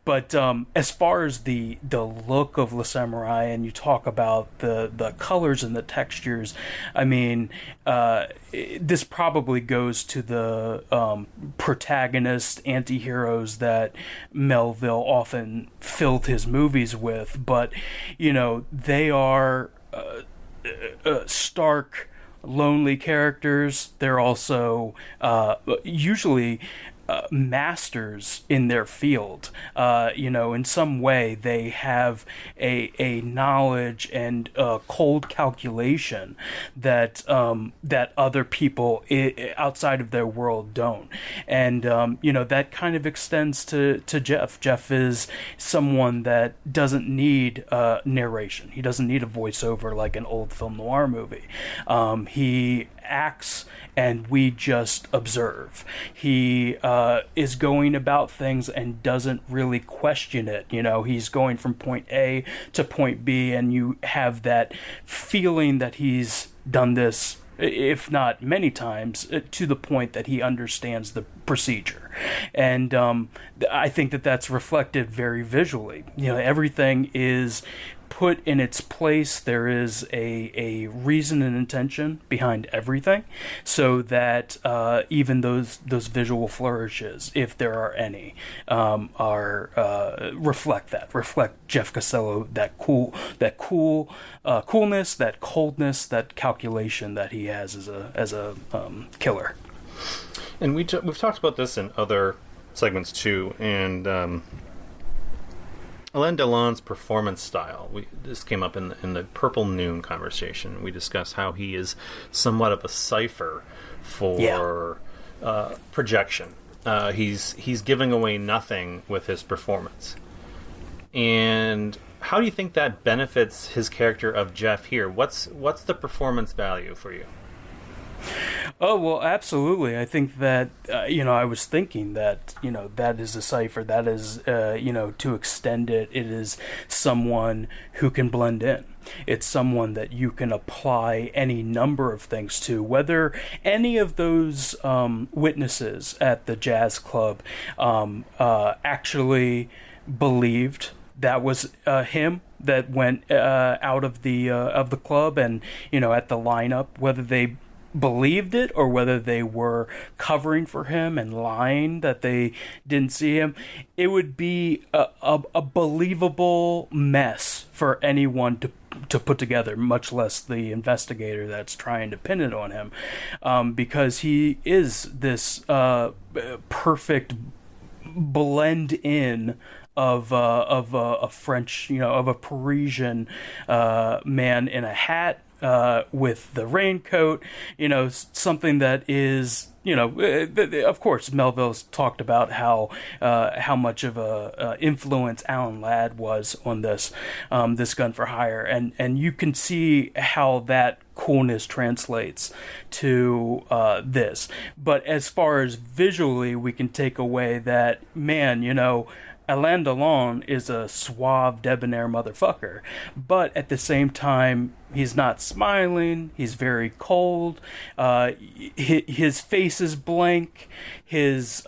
But as far as the look of Le Samurai, and you talk about the colors and the textures, I mean, this probably goes to the protagonist anti-heroes that Melville often filled his movies with, but they are stark, lonely characters. They're also usually masters in their field. In some way they have a knowledge and cold calculation that other people outside of their world don't. And that kind of extends to Jeff. Jeff is someone that doesn't need narration. He doesn't need a voiceover like an old film noir movie. He acts and we just observe. He is going about things and doesn't really question it. He's going from point A to point B, and you have that feeling that he's done this, if not many times, to the point that he understands the procedure. And I think that that's reflected very visually. Everything is put in its place. There is a reason and intention behind everything, so that even those visual flourishes, if there are any, reflect Jeff Costello, that coolness, that coldness, that calculation that he has as a killer. And we've talked about this in other segments too, and Alain Delon's performance style. This came up in the Purple Noon conversation. We discussed how he is somewhat of a cipher for projection. He's giving away nothing with his performance. And how do you think that benefits his character of Jeff here? What's the performance value for you? Oh, well, absolutely. I think that, I was thinking that, that is a cipher. That is, to extend it, it is someone who can blend in. It's someone that you can apply any number of things to, whether any of those witnesses at the jazz club actually believed that was him that went out of the club and, at the lineup, whether they believed it or whether they were covering for him and lying that they didn't see him. It would be a believable mess for anyone to put together, much less the investigator that's trying to pin it on him, because he is this perfect blend in of a French, of a Parisian man in a hat with the raincoat, something that is, of course, Melville's talked about how much of a influence Alan Ladd was on this Gun for Hire, and you can see how that coolness translates to this. But as far as visually, we can take away that, man, Alain Delon is a suave, debonair motherfucker, but at the same time, he's not smiling. He's very cold. His face is blank. His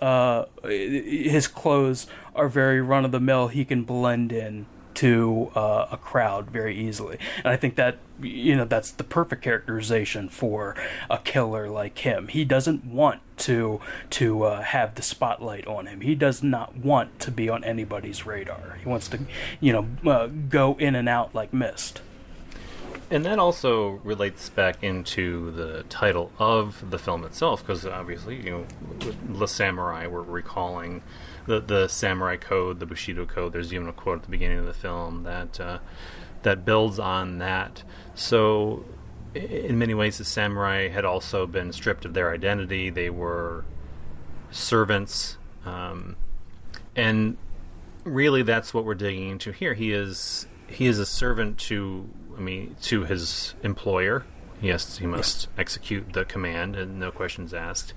clothes are very run of the mill. He can blend in to a crowd very easily, and I think that that's the perfect characterization for a killer like him. He doesn't want to have the spotlight on him. He does not want to be on anybody's radar. He wants to go in and out like mist. And that also relates back into the title of the film itself, because obviously, the samurai, we're recalling the samurai code, the Bushido code. There's even a quote at the beginning of the film that builds on that. So, in many ways, the samurai had also been stripped of their identity. They were servants, and really, that's what we're digging into here. He is a servant to his employer. He must execute the command, and no questions asked.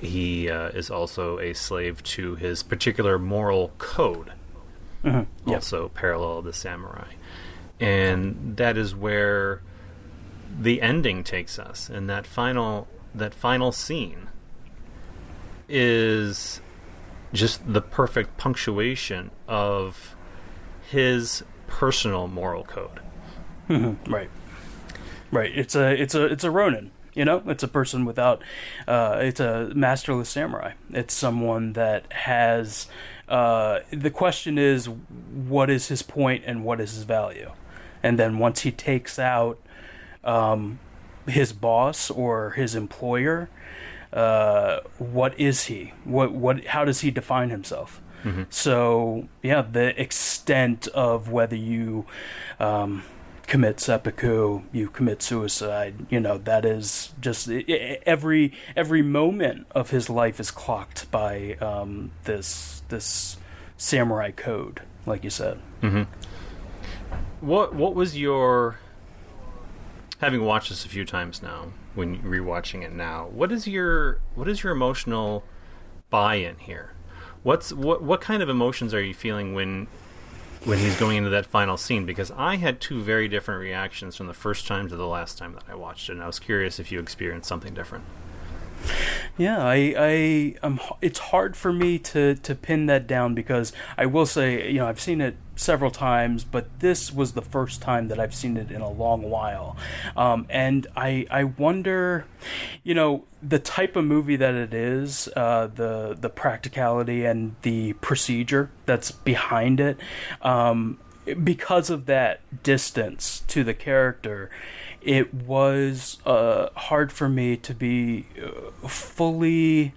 He is also a slave to his particular moral code, also parallel to the samurai. And that is where the ending takes us. And that final scene is just the perfect punctuation of his personal moral code. Right. It's a Ronin. It's a person without. It's a masterless samurai. It's someone that has. The question is, what is his point and what is his value? And then once he takes out his boss or his employer, what is he? What? How does he define himself? So the extent of whether you commit seppuku, you commit suicide, that is just every moment of his life is clocked by this samurai code, like you said. What was your, having watched this a few times now, when rewatching it now, what is your emotional buy-in here? What kind of emotions are you feeling when he's going into that final scene? Because I had two very different reactions from the first time to the last time that I watched it, and I was curious if you experienced something different. Yeah, it's hard for me to pin that down, because I will say, I've seen it several times, but this was the first time that I've seen it in a long while. And I wonder, the type of movie that it is, the practicality and the procedure that's behind it, because of that distance to the character, it was hard for me to be fully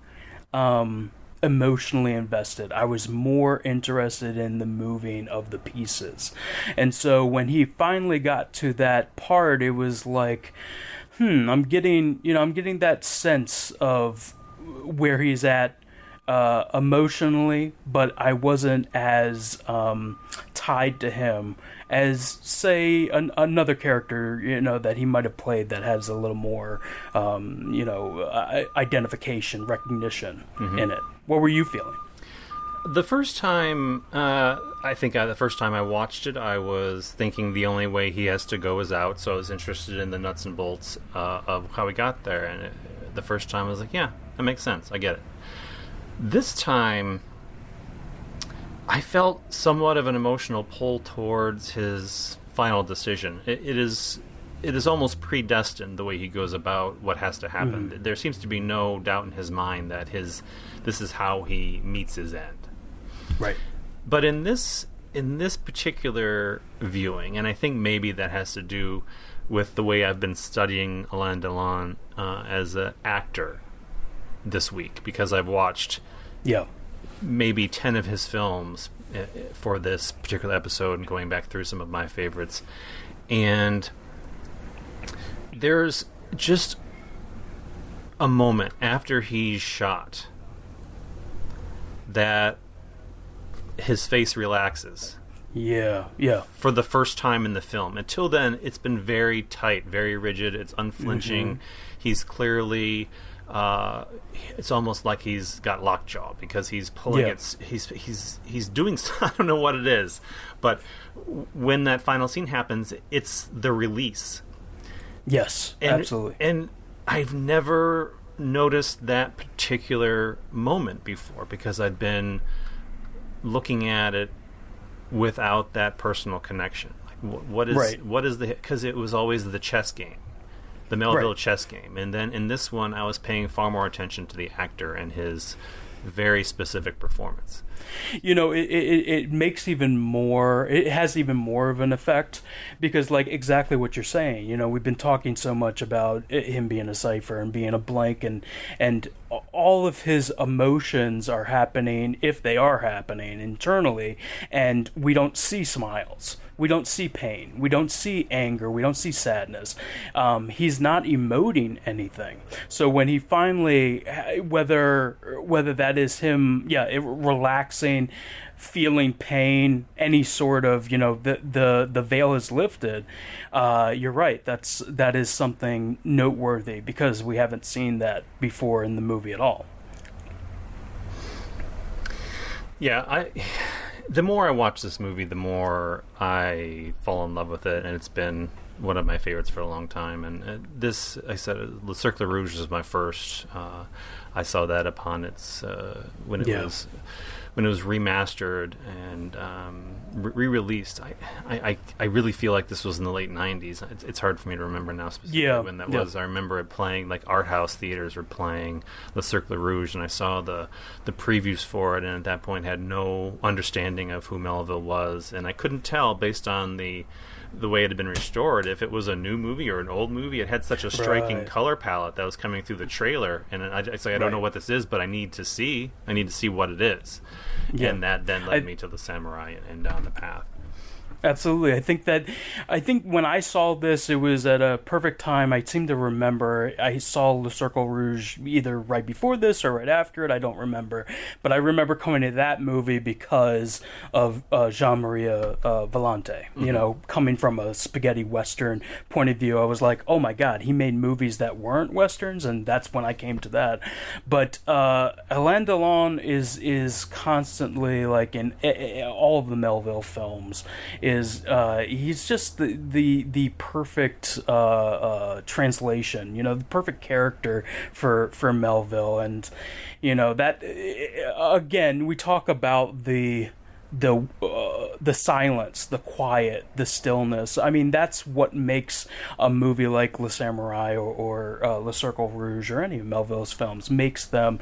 emotionally invested. I was more interested in the moving of the pieces. And so when he finally got to that part, it was like, I'm getting that sense of where he's at emotionally, but I wasn't as tied to him as, say, another character, that he might have played that has a little more, identification, recognition in it. What were you feeling? The first time, the first time I watched it, I was thinking the only way he has to go is out, so I was interested in the nuts and bolts of how he got there, and the first time I was like, yeah, that makes sense, I get it. This time, I felt somewhat of an emotional pull towards his final decision. It is almost predestined the way he goes about what has to happen. There seems to be no doubt in his mind that this is how he meets his end. Right. But in this particular viewing, and I think maybe that has to do with the way I've been studying Alain Delon as an actor this week, because I've watched maybe 10 of his films for this particular episode and going back through some of my favorites. And There's just a moment after he's shot that his face relaxes. Yeah. For the first time in the film. Until then, it's been very tight, very rigid. It's unflinching. He's clearly, it's almost like he's got lockjaw because he's pulling it. He's doing. I don't know what it is, but when that final scene happens, it's the release. Yes, absolutely. And I've never noticed that particular moment before because I'd been looking at it without that personal connection. Like, what is the, because it was always the chess game, the Melville chess game, and then in this one I was paying far more attention to the actor and his very specific performance. It makes even more, it has even more of an effect because, like, exactly what you're saying, we've been talking so much about him being a cipher and being a blank, and all of his emotions are happening, if they are happening, internally, and we don't see smiles. We don't see pain. We don't see anger. We don't see sadness. He's not emoting anything. So when he finally, whether that is him, relaxing, feeling pain, any sort of, the veil is lifted. You're right. That is something noteworthy because we haven't seen that before in the movie at all. Yeah, the more I watch this movie, the more I fall in love with it, and it's been one of my favorites for a long time. And this, I said, Le Cercle Rouge is my first. I saw that upon its when it was remastered and re-released. I really feel like this was in the late 90s. It's hard for me to remember now specifically when that was. I remember it playing, like art house theaters were playing Le Cercle Rouge, and I saw the previews for it, and at that point had no understanding of who Melville was, and I couldn't tell based on the way it had been restored if it was a new movie or an old movie. It had such a striking color palette that was coming through the trailer, and I don't know what this is, but I need to see what it is. And that then led me to the Samurai and down the path. Absolutely. I think when I saw this, it was at a perfect time. I seem to remember I saw Le Cercle Rouge either right before this or right after it. I don't remember. But I remember coming to that movie because of Jean-Marie Volonté. Coming from a spaghetti Western point of view, I was like, oh my God, he made movies that weren't Westerns, and that's when I came to that. But Alain Delon is constantly, like in all of the Melville films, he's just the perfect translation, the perfect character for Melville, and that again we talk about the silence, the quiet, the stillness. I mean, that's what makes a movie like Le Samurai or Le Cercle Rouge or any of Melville's films, makes them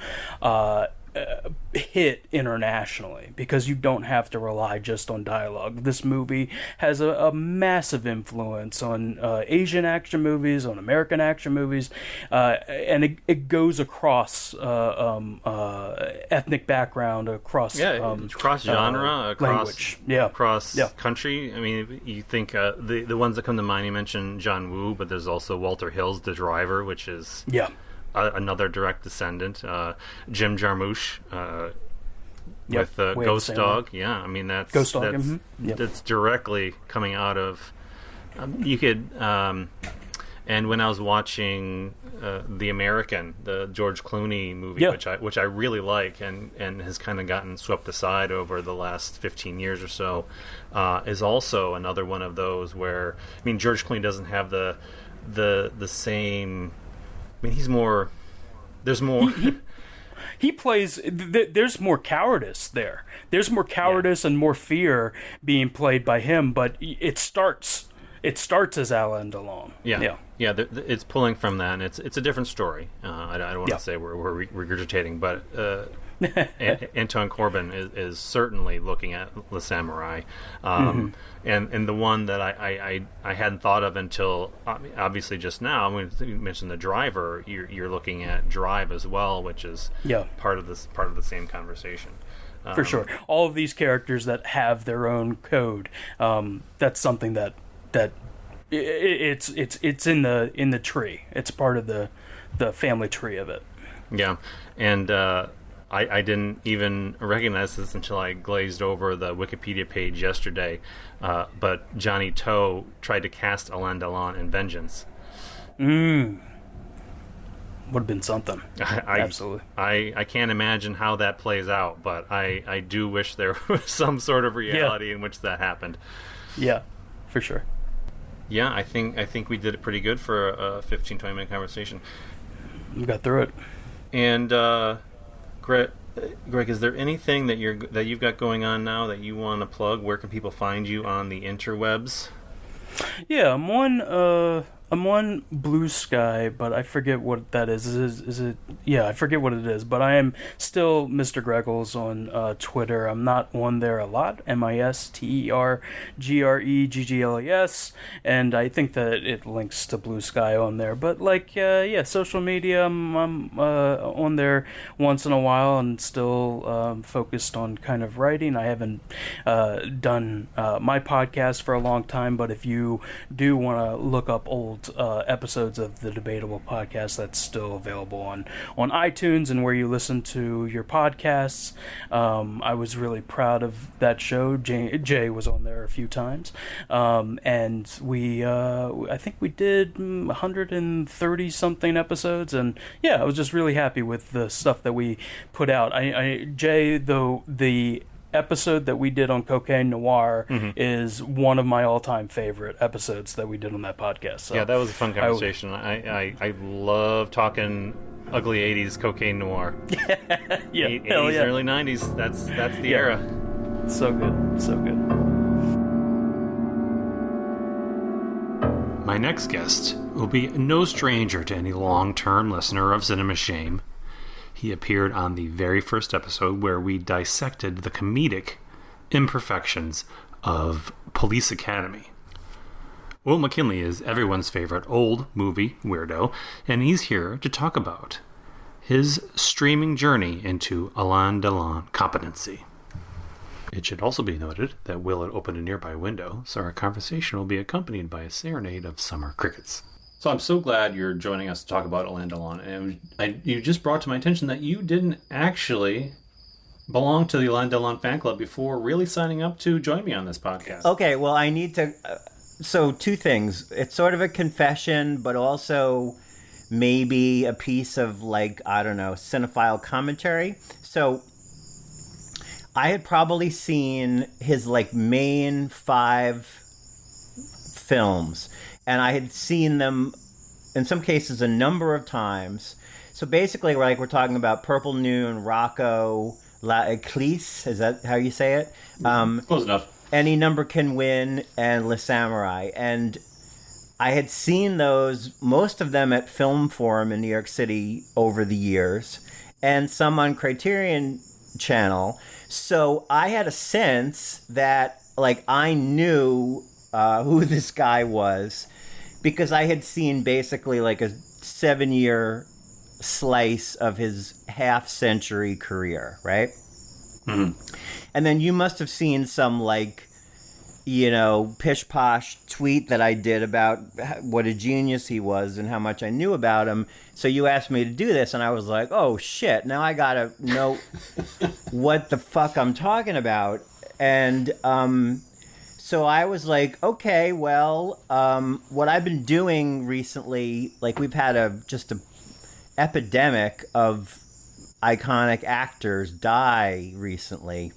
hit internationally, because you don't have to rely just on dialogue. This movie has a massive influence on Asian action movies, on American action movies, and it goes across ethnic background, across across genre, language, across country. I mean, you think the ones that come to mind, you mentioned John Woo, but there's also Walter Hill's The Driver, which is another direct descendant. Jim Jarmusch with Ghost Dog. Yeah, I mean that's Ghost Dog. That's directly coming out of. You could. And when I was watching The American, the George Clooney movie, which I really like and has kind of gotten swept aside over the last 15 years or so, is also another one of those where, I mean, George Clooney doesn't have the same. I mean, he's more. There's more. He plays. There's more cowardice there. There's more cowardice and more fear being played by him. But it starts as Alain Delon. Yeah. It's pulling from that, and it's a different story. I don't want to say we're regurgitating, but Anton Corbijn is certainly looking at Le Samurai, and the one that I hadn't thought of until obviously just now. When you mentioned The Driver, you're looking at Drive as well, which is part of the same conversation. For sure, all of these characters that have their own code. That's something that it's in the tree. It's part of the family tree of it. Yeah, and I didn't even recognize this until I glazed over the Wikipedia page yesterday. But Johnny Toe tried to cast Alain Delon in Vengeance. Would have been something. Absolutely. I can't imagine how that plays out, but I do wish there was some sort of reality in which that happened. Yeah, for sure. Yeah, I think we did it pretty good for a 15-20 minute conversation. We got through it. And Greg, is there anything that you've got going on now that you want to plug? Where can people find you on the interwebs? Yeah, I'm on Blue Sky, but I forget what that is. Is it? Yeah, I forget what it is. But I am still Mr. Greggles on Twitter. I'm not on there a lot. MisterGreggles, and I think that it links to Blue Sky on there. But social media, I'm on there once in a while, and still focused on kind of writing. I haven't done my podcast for a long time, but if you do want to look up old episodes of the Debatable Podcast, that's still available on iTunes and where you listen to your podcasts. I was really proud of that show. Jay was on there a few times, and we I think we did 130 something episodes, and yeah, I was just really happy with the stuff that we put out. Jay, though, the episode that we did on Cocaine Noir is one of my all-time favorite episodes that we did on that podcast. So yeah, that was a fun conversation. I love talking ugly 80s Cocaine Noir. Yeah, 80s, early 90s. That's the era. So good, so good. My next guest will be no stranger to any long-term listener of Cinema Shame. He appeared on the very first episode where we dissected the comedic imperfections of Police Academy. Will McKinley is everyone's favorite old movie weirdo, and he's here to talk about his streaming journey into Alain Delon competency. It should also be noted that Will had opened a nearby window, so our conversation will be accompanied by a serenade of summer crickets. So I'm so glad you're joining us to talk about Alain Delon. And you just brought to my attention that you didn't actually belong to the Alain Delon fan club before really signing up to join me on this podcast. Okay, well, I need to... so two things. It's sort of a confession, but also maybe a piece of, I don't know, cinephile commentary. So I had probably seen his, main 5 films. And I had seen them, in some cases, a number of times. So basically, we're talking about Purple Noon, Rocco, La Eclisse, is that how you say it? Close enough. Any Number Can Win, and Le Samurai. And I had seen those, most of them at Film Forum in New York City over the years, and some on Criterion Channel. So I had a sense that, I knew who this guy was, because I had seen basically a 7-year slice of his half-century career, right? Mm-hmm. And then you must have seen some pish-posh tweet that I did about what a genius he was and how much I knew about him. So you asked me to do this, and I was like, oh shit, now I gotta know what the fuck I'm talking about. And so I was like, okay, well, what I've been doing recently, we've had just a epidemic of iconic actors die recently.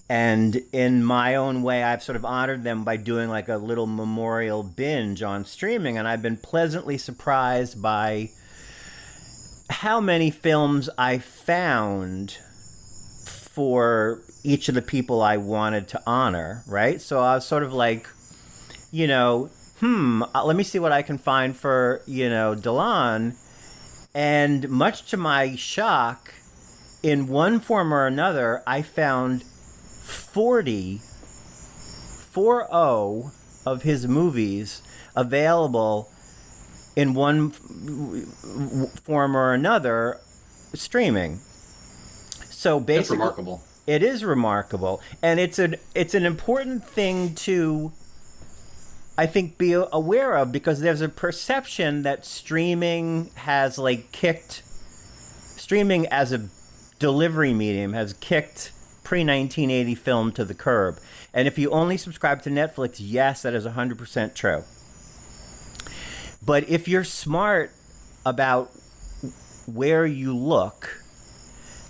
And in my own way, I've sort of honored them by doing a little memorial binge on streaming. And I've been pleasantly surprised by how many films I found for each of the people I wanted to honor, right? So I was sort of let me see what I can find for, Delon. And much to my shock, in one form or another, I found 40 of his movies available in one form or another streaming. So basically, that's remarkable. It is remarkable, and it's an important thing to I think, be aware of, because there's a perception that streaming has streaming as a delivery medium has kicked pre-1980 film to the curb. And if you only subscribe to Netflix, yes, that is 100% true. But if you're smart about where you look,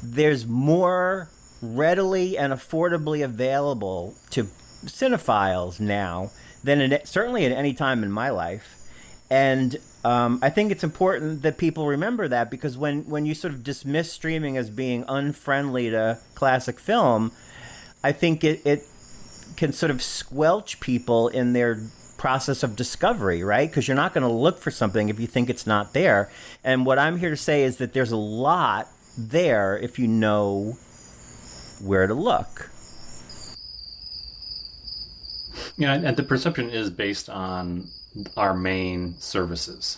there's more readily and affordably available to cinephiles now than certainly at any time in my life. And I think it's important that people remember that, because when you sort of dismiss streaming as being unfriendly to classic film, I think it can sort of squelch people in their process of discovery, right? Because you're not going to look for something if you think it's not there. And what I'm here to say is that there's a lot there if you know where to look. Yeah, and the perception is based on our main services.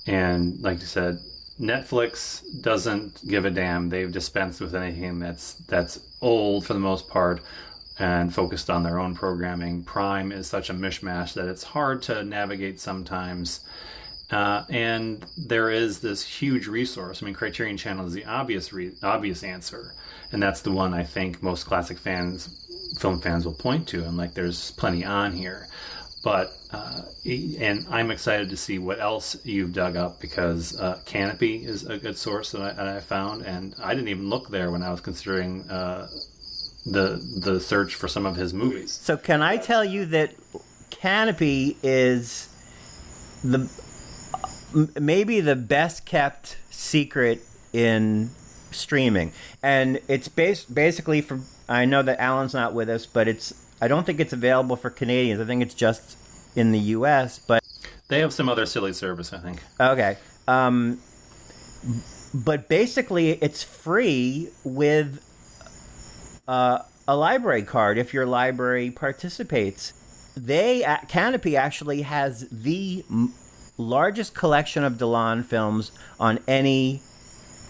And like you said, Netflix doesn't give a damn. They've dispensed with anything that's old for the most part and focused on their own programming. Prime is such a mishmash that it's hard to navigate sometimes. And there is this huge resource. I mean, Criterion Channel is the obvious answer. And that's the one I think most classic film fans will point to. And like, there's plenty on here. But, and I'm excited to see what else you've dug up, because Canopy is a good source that I found. And I didn't even look there when I was considering the search for some of his movies. So can I tell you that Canopy is maybe the best kept secret in streaming, and it's basically for. I know that Alan's not with us, but I don't think it's available for Canadians. I think it's just in the U.S. But they have some other silly service, I think. Okay, but basically it's free with a library card if your library participates. Canopy actually has the largest collection of Delon films on any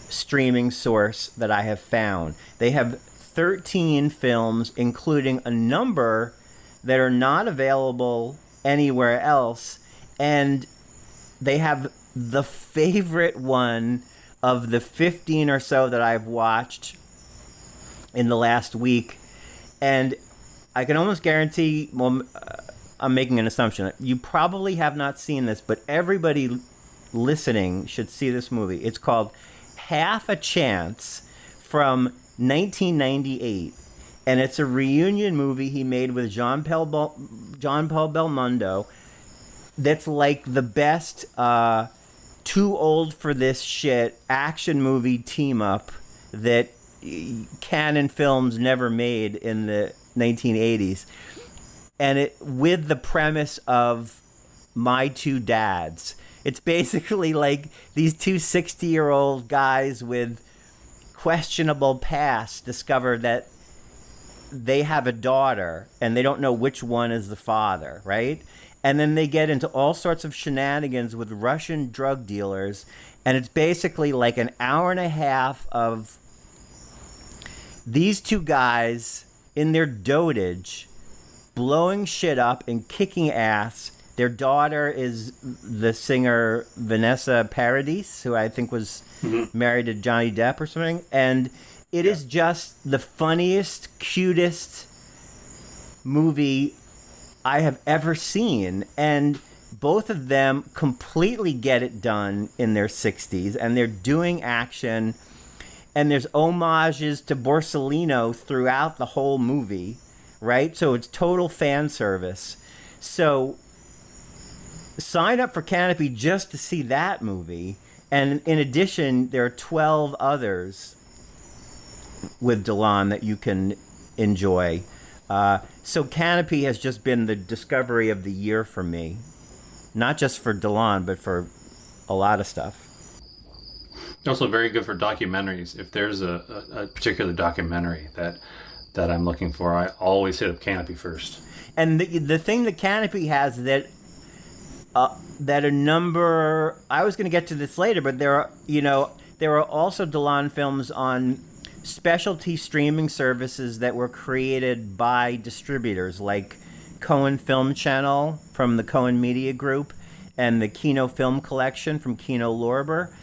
streaming source that I have found. They have 13 films, including a number that are not available anywhere else, and they have the favorite one of the 15 or so that I've watched in the last week. And I can almost guarantee, well, I'm making an assumption. You probably have not seen this, but everybody listening should see this movie. It's called Half a Chance, from 1998. And it's a reunion movie he made with John Paul Belmondo that's like the best too old for this shit action movie team-up that Canon Films never made in the 1980s. And it with the premise of My Two Dads. It's basically like these two 60-year-old guys with questionable pasts discover that they have a daughter and they don't know which one is the father, right? And then they get into all sorts of shenanigans with Russian drug dealers, and it's basically like an hour and a half of these two guys in their dotage blowing shit up and kicking ass. Their daughter is the singer Vanessa Paradis, who I think was married to Johnny Depp or something. And it is just the funniest, cutest movie I have ever seen. And both of them completely get it done in their 60s, and they're doing action. And there's homages to Borsellino throughout the whole movie, right? So it's total fan service. So sign up for Canopy just to see that movie. And in addition, there are 12 others with Delon that you can enjoy. So Canopy has just been the discovery of the year for me. Not just for Delon, but for a lot of stuff. Also very good for documentaries. If there's a particular documentary that I'm looking for, I always hit up Canopy first. And the thing that Canopy has that a number, I was going to get to this later, but there are also Delon films on specialty streaming services that were created by distributors like Cohen Film Channel from the Cohen Media Group and the Kino Film Collection from Kino Lorber.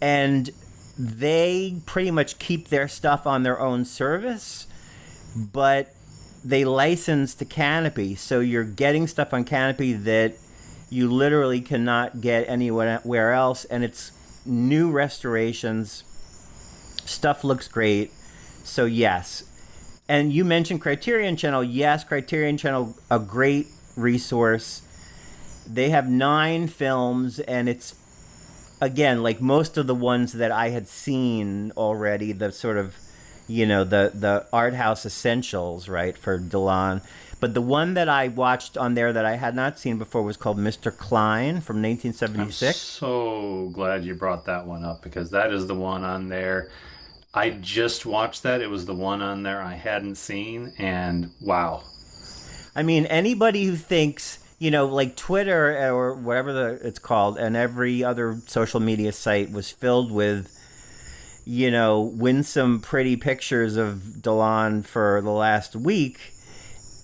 And they pretty much keep their stuff on their own service, but they license to Canopy. So you're getting stuff on Canopy that you literally cannot get anywhere else. And it's new restorations. Stuff looks great. So yes. And you mentioned Criterion Channel. Yes, Criterion Channel, a great resource. They have 9 films, and it's, again, like most of the ones that I had seen already, the sort of, the art house essentials, right, for Delon. But the one that I watched on there that I had not seen before was called Mr. Klein from 1976. I'm so glad you brought that one up, because that is the one on there. I just watched that. It was the one on there I hadn't seen, and wow. I mean, anybody who thinks, like Twitter or whatever it's called, and every other social media site was filled with, winsome, pretty pictures of Delon for the last week.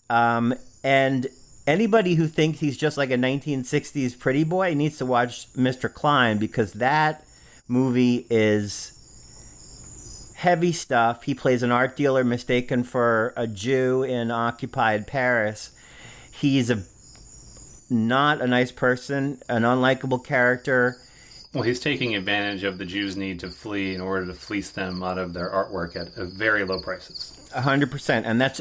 And anybody who thinks he's just like a 1960s pretty boy needs to watch Mr. Klein, because that movie is heavy stuff. He plays an art dealer mistaken for a Jew in occupied Paris. He's not a nice person, an unlikable character. Well, he's taking advantage of the Jews' need to flee in order to fleece them out of their artwork at very low prices. 100%. And that's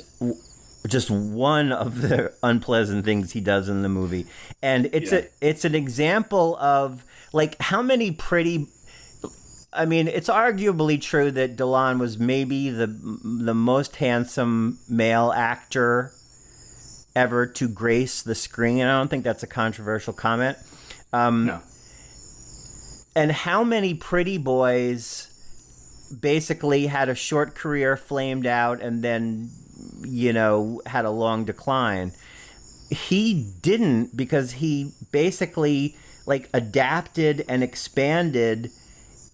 just one of the unpleasant things he does in the movie. And it's an example of, like, how many pretty... I mean, it's arguably true that Delon was maybe the most handsome male actor ever to grace the screen. I don't think that's a controversial comment. No. And how many pretty boys basically had a short career, flamed out, and then, had a long decline. He didn't, because he basically, like, adapted and expanded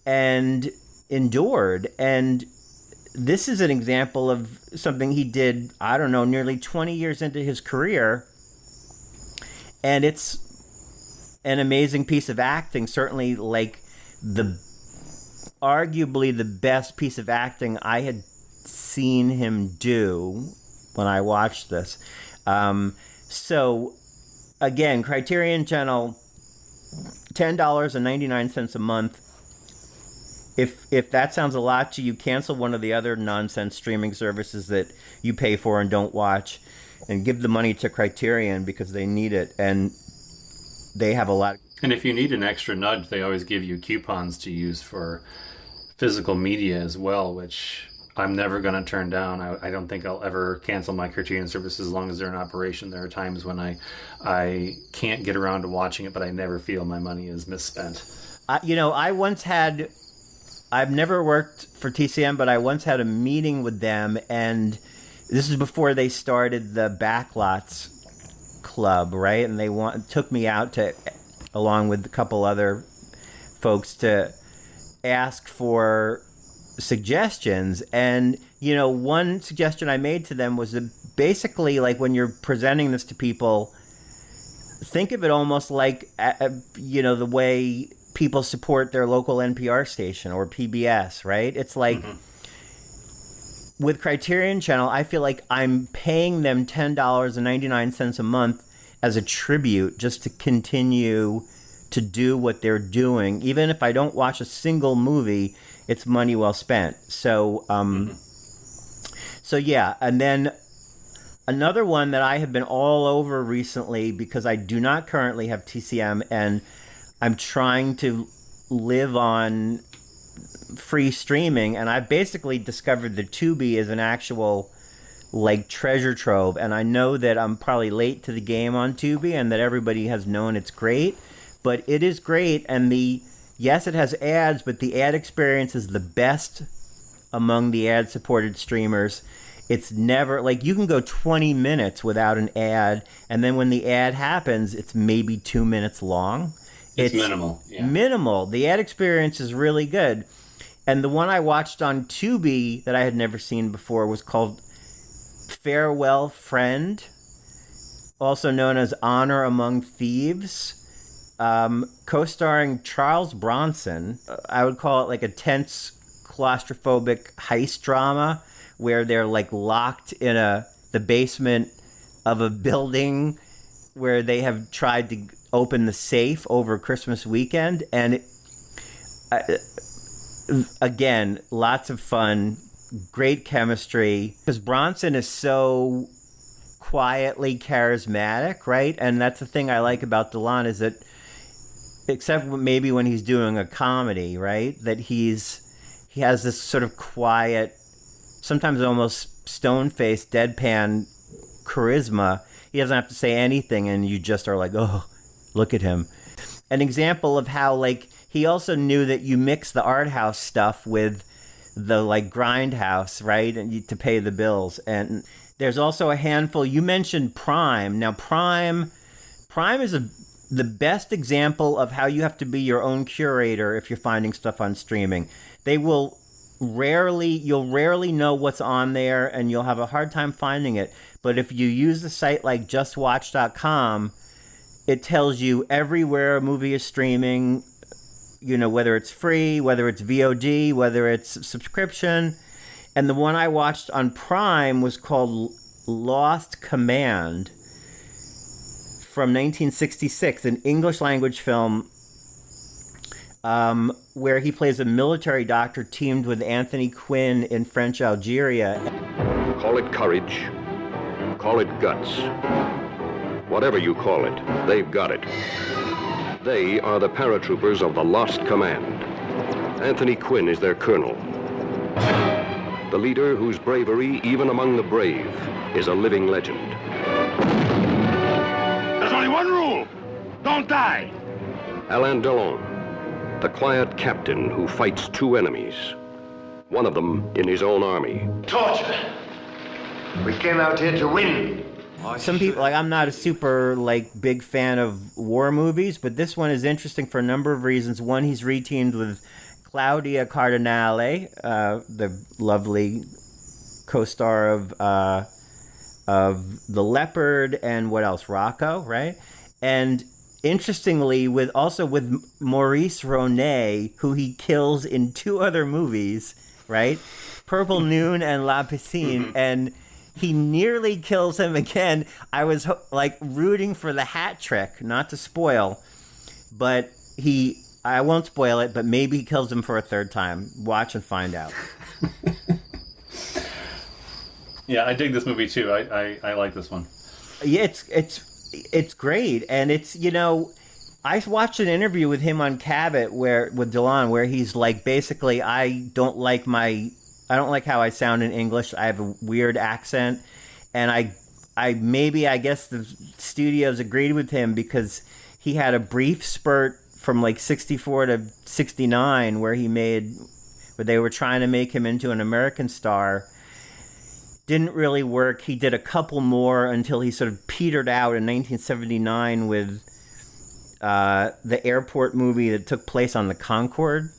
and endured. And this is an example of something he did, I don't know, nearly 20 years into his career. And it's an amazing piece of acting, certainly like arguably the best piece of acting I had seen him do when I watched this. So again, Criterion Channel, $10.99 a month. If that sounds a lot to you, cancel one of the other nonsense streaming services that you pay for and don't watch, and give the money to Criterion, because they need it, and they have a lot. And if you need an extra nudge, they always give you coupons to use for physical media as well, which I'm never going to turn down. I don't think I'll ever cancel my Criterion service as long as they're in operation. There are times when I can't get around to watching it, but I never feel my money is misspent. I once had... I've never worked for TCM, but I once had a meeting with them, and this is before they started the Backlots Club, right? And they took me out to, along with a couple other folks, to ask for suggestions. And, one suggestion I made to them was that basically, like, when you're presenting this to people, think of it almost like, the way people support their local NPR station or PBS, right? It's like, with Criterion Channel, I feel like I'm paying them $10.99 a month as a tribute just to continue to do what they're doing. Even if I don't watch a single movie, it's money well spent. So, so yeah. And then another one that I have been all over recently, because I do not currently have TCM, and I'm trying to live on free streaming, and I've basically discovered that Tubi is an actual, like, treasure trove. And I know that I'm probably late to the game on Tubi, and that everybody has known it's great, but it is great. And yes, it has ads, but the ad experience is the best among the ad-supported streamers. It's never, like, you can go 20 minutes without an ad, and then when the ad happens, it's maybe 2 minutes long. It's minimal. Yeah. Minimal. The ad experience is really good. And the one I watched on Tubi that I had never seen before was called Farewell Friend, also known as Honor Among Thieves, co-starring Charles Bronson. I would call it like a tense, claustrophobic heist drama where they're like locked in the basement of a building where they have tried to open the safe over Christmas weekend. And again, lots of fun, great chemistry, because Bronson is so quietly charismatic, right? And that's the thing I like about Delon, is that, except maybe when he's doing a comedy, right, that he has this sort of quiet, sometimes almost stone-faced, deadpan charisma. He doesn't have to say anything, and you just are like, oh, look at him. An example of how, like, he also knew that you mix the art house stuff with the, like, grindhouse, right, and to pay the bills. And there's also a handful. You mentioned Prime. Now, Prime is the best example of how you have to be your own curator if you're finding stuff on streaming. You'll rarely know what's on there, and you'll have a hard time finding it. But if you use a site like justwatch.com, it tells you everywhere a movie is streaming, you know, whether it's free, whether it's VOD, whether it's subscription. And the one I watched on Prime was called Lost Command from 1966, an English language film where he plays a military doctor teamed with Anthony Quinn in French Algeria. Call it courage, call it guts. Whatever you call it, they've got it. They are the paratroopers of the Lost Command. Anthony Quinn is their colonel. The leader whose bravery, even among the brave, is a living legend. There's only one rule. Don't die. Alain Delon, the quiet captain who fights two enemies, one of them in his own army. Torture. We came out here to win. Some people, like, I'm not a super, like, big fan of war movies, but this one is interesting for a number of reasons. One, he's reteamed with Claudia Cardinale, the lovely co-star of The Leopard and what else? Rocco, right? And interestingly, with Maurice Ronet, who he kills in two other movies, right? Purple Noon and La Piscine, and he nearly kills him again. I was like rooting for the hat trick, not to spoil, but I won't spoil it, but maybe he kills him for a third time. Watch and find out. Yeah, I dig this movie too. I like this one. Yeah, it's great, and it's, you know, I watched an interview with him on Cabot with Delon where he's like, basically, I don't like how I sound in English. I have a weird accent, and I guess the studios agreed with him because he had a brief spurt from like 64 to 69 where they were trying to make him into an American star. Didn't really work. He did a couple more until he sort of petered out in 1979 with the airport movie that took place on the Concorde,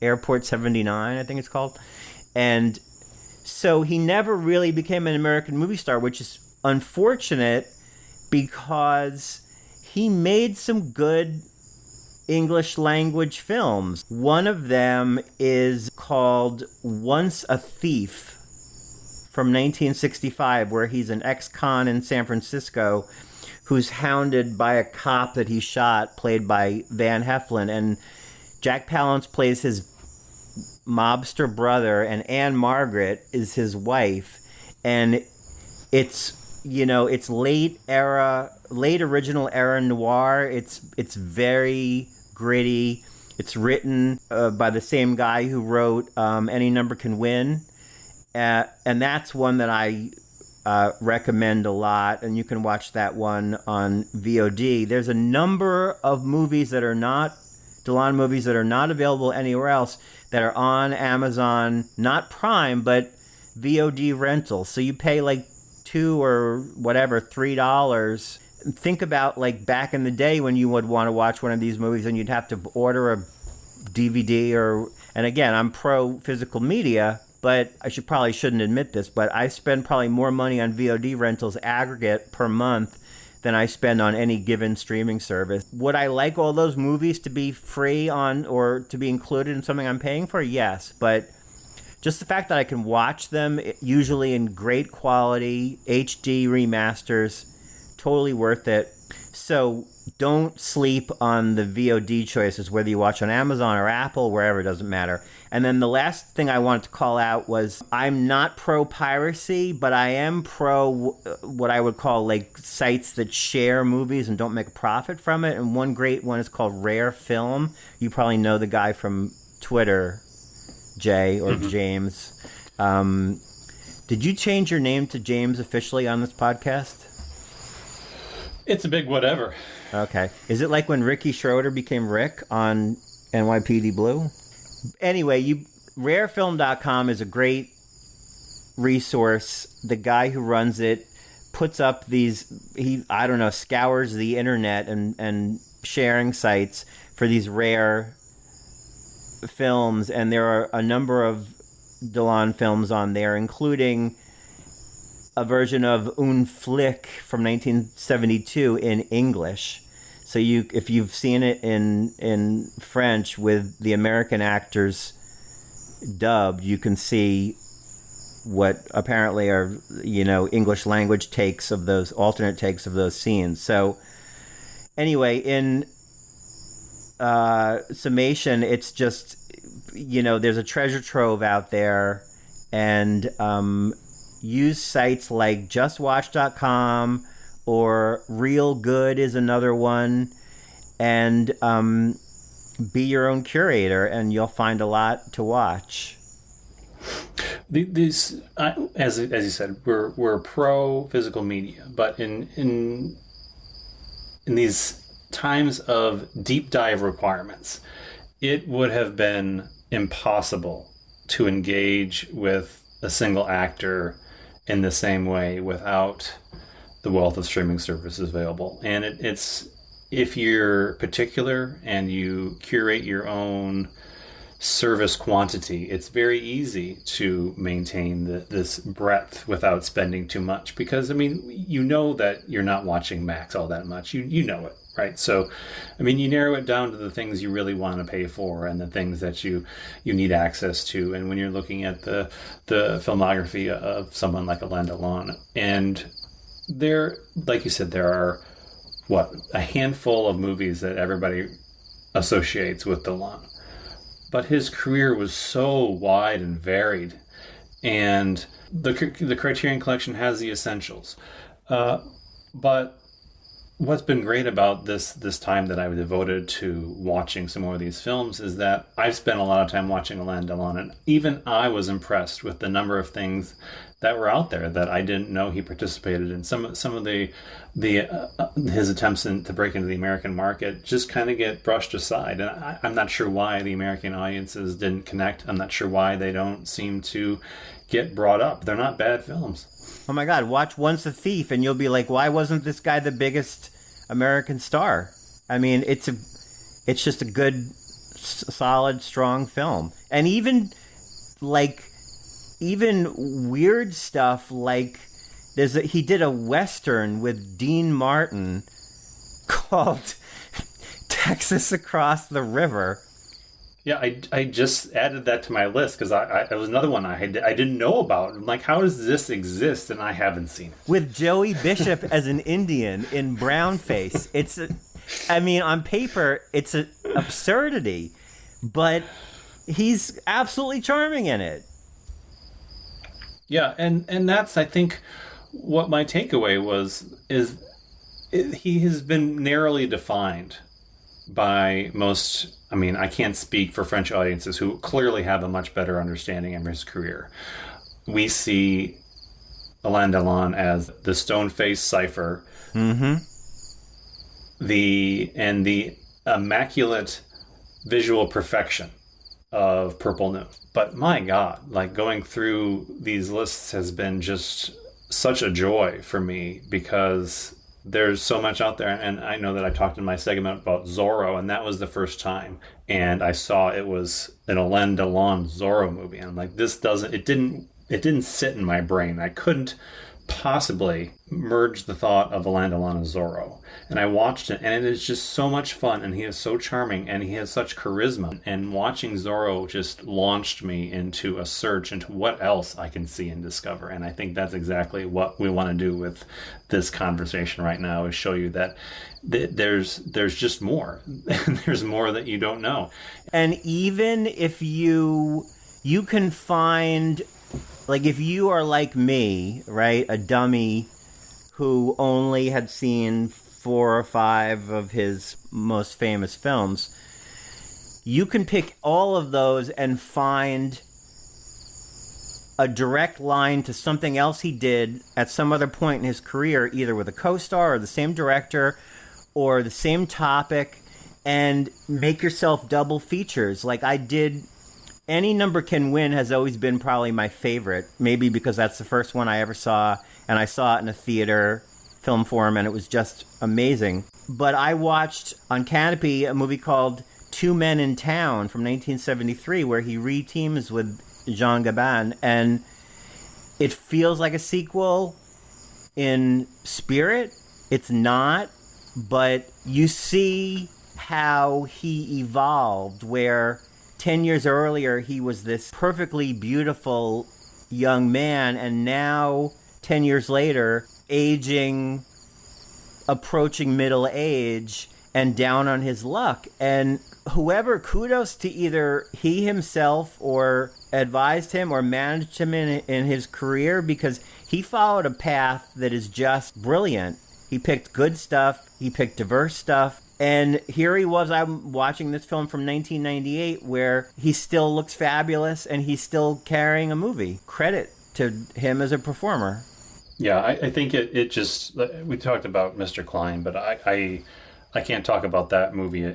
Airport 79, I think it's called. And so he never really became an American movie star, which is unfortunate because he made some good English language films. One of them is called Once a Thief from 1965, where he's an ex-con in San Francisco who's hounded by a cop that he shot, played by Van Heflin. And Jack Palance plays his mobster brother, and Anne Margaret is his wife. And it's, you know, it's late original era noir. It's very gritty. It's written by the same guy who wrote Any Number Can Win. And that's one that I recommend a lot, and you can watch that one on VOD. There's a number of movies that are not Delon movies that are not available anywhere else that are on Amazon, not Prime, but VOD rental. So you pay like $2 or whatever, $3. Think about like back in the day when you would want to watch one of these movies and you'd have to order a DVD and again, I'm pro physical media, but I shouldn't admit this, but I spend probably more money on VOD rentals aggregate per month than I spend on any given streaming service. Would I like all those movies to be free on or to be included in something I'm paying for? Yes, but just the fact that I can watch them, usually in great quality, HD remasters, totally worth it. So don't sleep on the VOD choices, whether you watch on Amazon or Apple, wherever, it doesn't matter. And then the last thing I wanted to call out was I'm not pro piracy, but I am pro what I would call like sites that share movies and don't make a profit from it. And one great one is called Rare Film. You probably know the guy from Twitter, Jay or James. Did you change your name to James officially on this podcast? It's a big whatever. Okay. Is it like when Ricky Schroeder became Rick on NYPD Blue? Anyway, rarefilm.com is a great resource. The guy who runs it puts up scours the internet and sharing sites for these rare films, and there are a number of Delon films on there, including a version of Un Flic from 1972 in English. So if you've seen it in French with the American actors dubbed, you can see what apparently are, English language takes of those, alternate takes of those scenes. So anyway, in summation, it's just, there's a treasure trove out there, and use sites like justwatch.com or Real Good is another one, and be your own curator, and you'll find a lot to watch. These, as you said, we're pro physical media, but in these times of deep dive requirements, it would have been impossible to engage with a single actor in the same way without the wealth of streaming services available. And it's if you're particular and you curate your own service quantity, it's very easy to maintain this breadth without spending too much, because you know that you're not watching Max all that much. You know it, right? So you narrow it down to the things you really want to pay for and the things that you need access to. And when you're looking at the filmography of someone like Alain Delon, and there, like you said, there are a handful of movies that everybody associates with Delon. But his career was so wide and varied, and the Criterion Collection has the essentials. But what's been great about this time that I've devoted to watching some more of these films is that I've spent a lot of time watching Alain Delon, and even I was impressed with the number of things that were out there that I didn't know he participated in. Some of his attempts to break into the American market just kind of get brushed aside, and I'm not sure why the American audiences didn't connect. I'm not sure why they don't seem to get brought up. They're not bad films. Oh my God, watch Once a Thief and you'll be like, why wasn't this guy the biggest American star? It's just a good, solid, strong film. And even weird stuff like he did a Western with Dean Martin called Texas Across the River. Yeah, I just added that to my list because it was another one I didn't know about. I'm like, how does this exist? And I haven't seen it. With Joey Bishop as an Indian in brownface. On paper, it's an absurdity, but he's absolutely charming in it. Yeah, and that's, I think, what my takeaway is he has been narrowly defined by most. I can't speak for French audiences who clearly have a much better understanding of his career. We see Alain Delon as the stone-faced cipher, the immaculate visual perfection of Purple Noon. But my God, going through these lists has been just such a joy for me because there's so much out there. And I know that I talked in my segment about Zorro, and that was the first time. And I saw it was an Alain Delon Zorro movie. And I'm like, it didn't sit in my brain. I couldn't possibly merge the thought of Alain Delon and Zorro. And I watched it, and it is just so much fun, and he is so charming, and he has such charisma. And watching Zorro just launched me into a search into what else I can see and discover. And I think that's exactly what we want to do with this conversation right now, is show you that there's just more. There's more that you don't know. And even if you can find, like, if you are like me, right, a dummy who only had seen 4 or 5 of his most famous films, you can pick all of those and find a direct line to something else he did at some other point in his career, either with a co-star or the same director or the same topic, and make yourself double features. Like I did. Any Number Can Win has always been probably my favorite, maybe because that's the first one I ever saw, and I saw it in a theater film forum, and it was just amazing. But I watched on Canopy a movie called Two Men in Town from 1973, where he re-teams with Jean Gabin, and it feels like a sequel in spirit. It's not, but you see how he evolved, where 10 years earlier he was this perfectly beautiful young man, and now 10 years later, aging, approaching middle age, and down on his luck. And kudos to either he himself or advised him or managed him in his career, because he followed a path that is just brilliant. He picked good stuff, he picked diverse stuff, and here he was. I'm watching this film from 1998 where he still looks fabulous and he's still carrying a movie. Credit to him as a performer. Yeah, I think it just, we talked about Mr. Klein, but I can't talk about that movie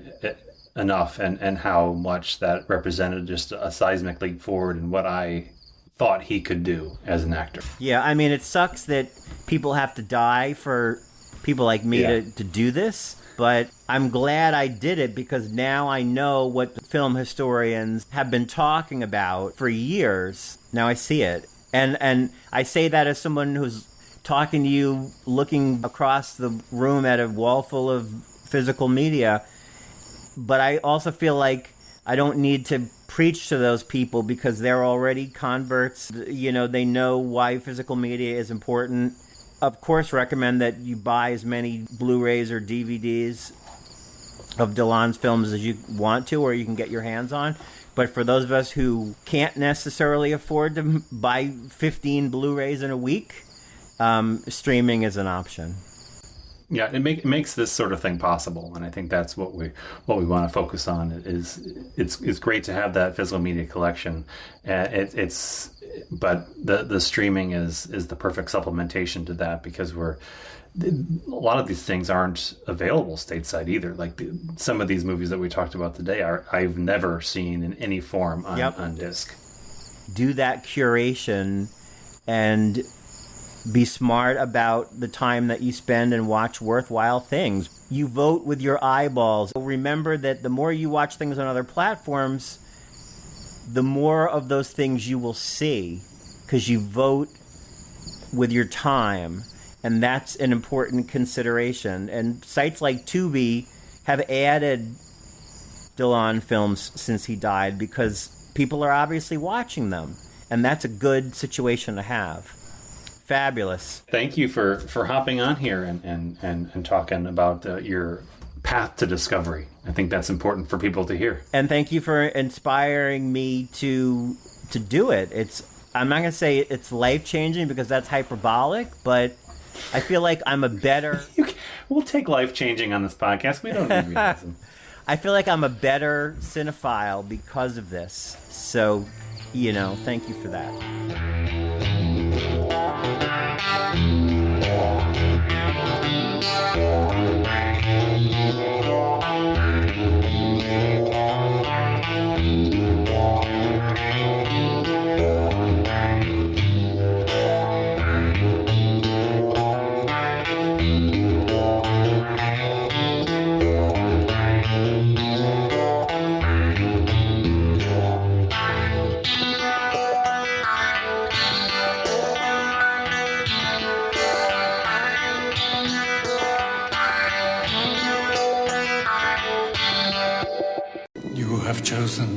enough, and how much that represented just a seismic leap forward in what I thought he could do as an actor. Yeah, I mean, it sucks that people have to die for people like me to do this, but I'm glad I did it, because now I know what film historians have been talking about for years. Now I see it. And I say that as someone who's talking to you, looking across the room at a wall full of physical media. But I also feel like I don't need to preach to those people, because they're already converts. You know, they know why physical media is important. Of course, recommend that you buy as many Blu-rays or DVDs of Delon's films as you want to, or you can get your hands on. But for those of us who can't necessarily afford to buy 15 Blu-rays in a week, streaming is an option. Yeah, it makes this sort of thing possible, and I think that's what we want to focus on. It's great to have that physical media collection. But the streaming is the perfect supplementation to that, because a lot of these things aren't available stateside either. Like some of these movies that we talked about today I've never seen in any form on disc. Do that curation and be smart about the time that you spend and watch worthwhile things. You vote with your eyeballs. Remember that the more you watch things on other platforms, the more of those things you will see, because you vote with your time. And that's an important consideration. And sites like Tubi have added Delon films since he died, because people are obviously watching them. And that's a good situation to have. Fabulous. Thank you for hopping on here and talking about your path to discovery. I think that's important for people to hear. And thank you for inspiring me to do it. I'm not going to say it's life-changing, because that's hyperbolic, but I feel like I'm a better... We'll take life-changing on this podcast. We don't need realism. I feel like I'm a better cinephile because of this. So, thank you for that. person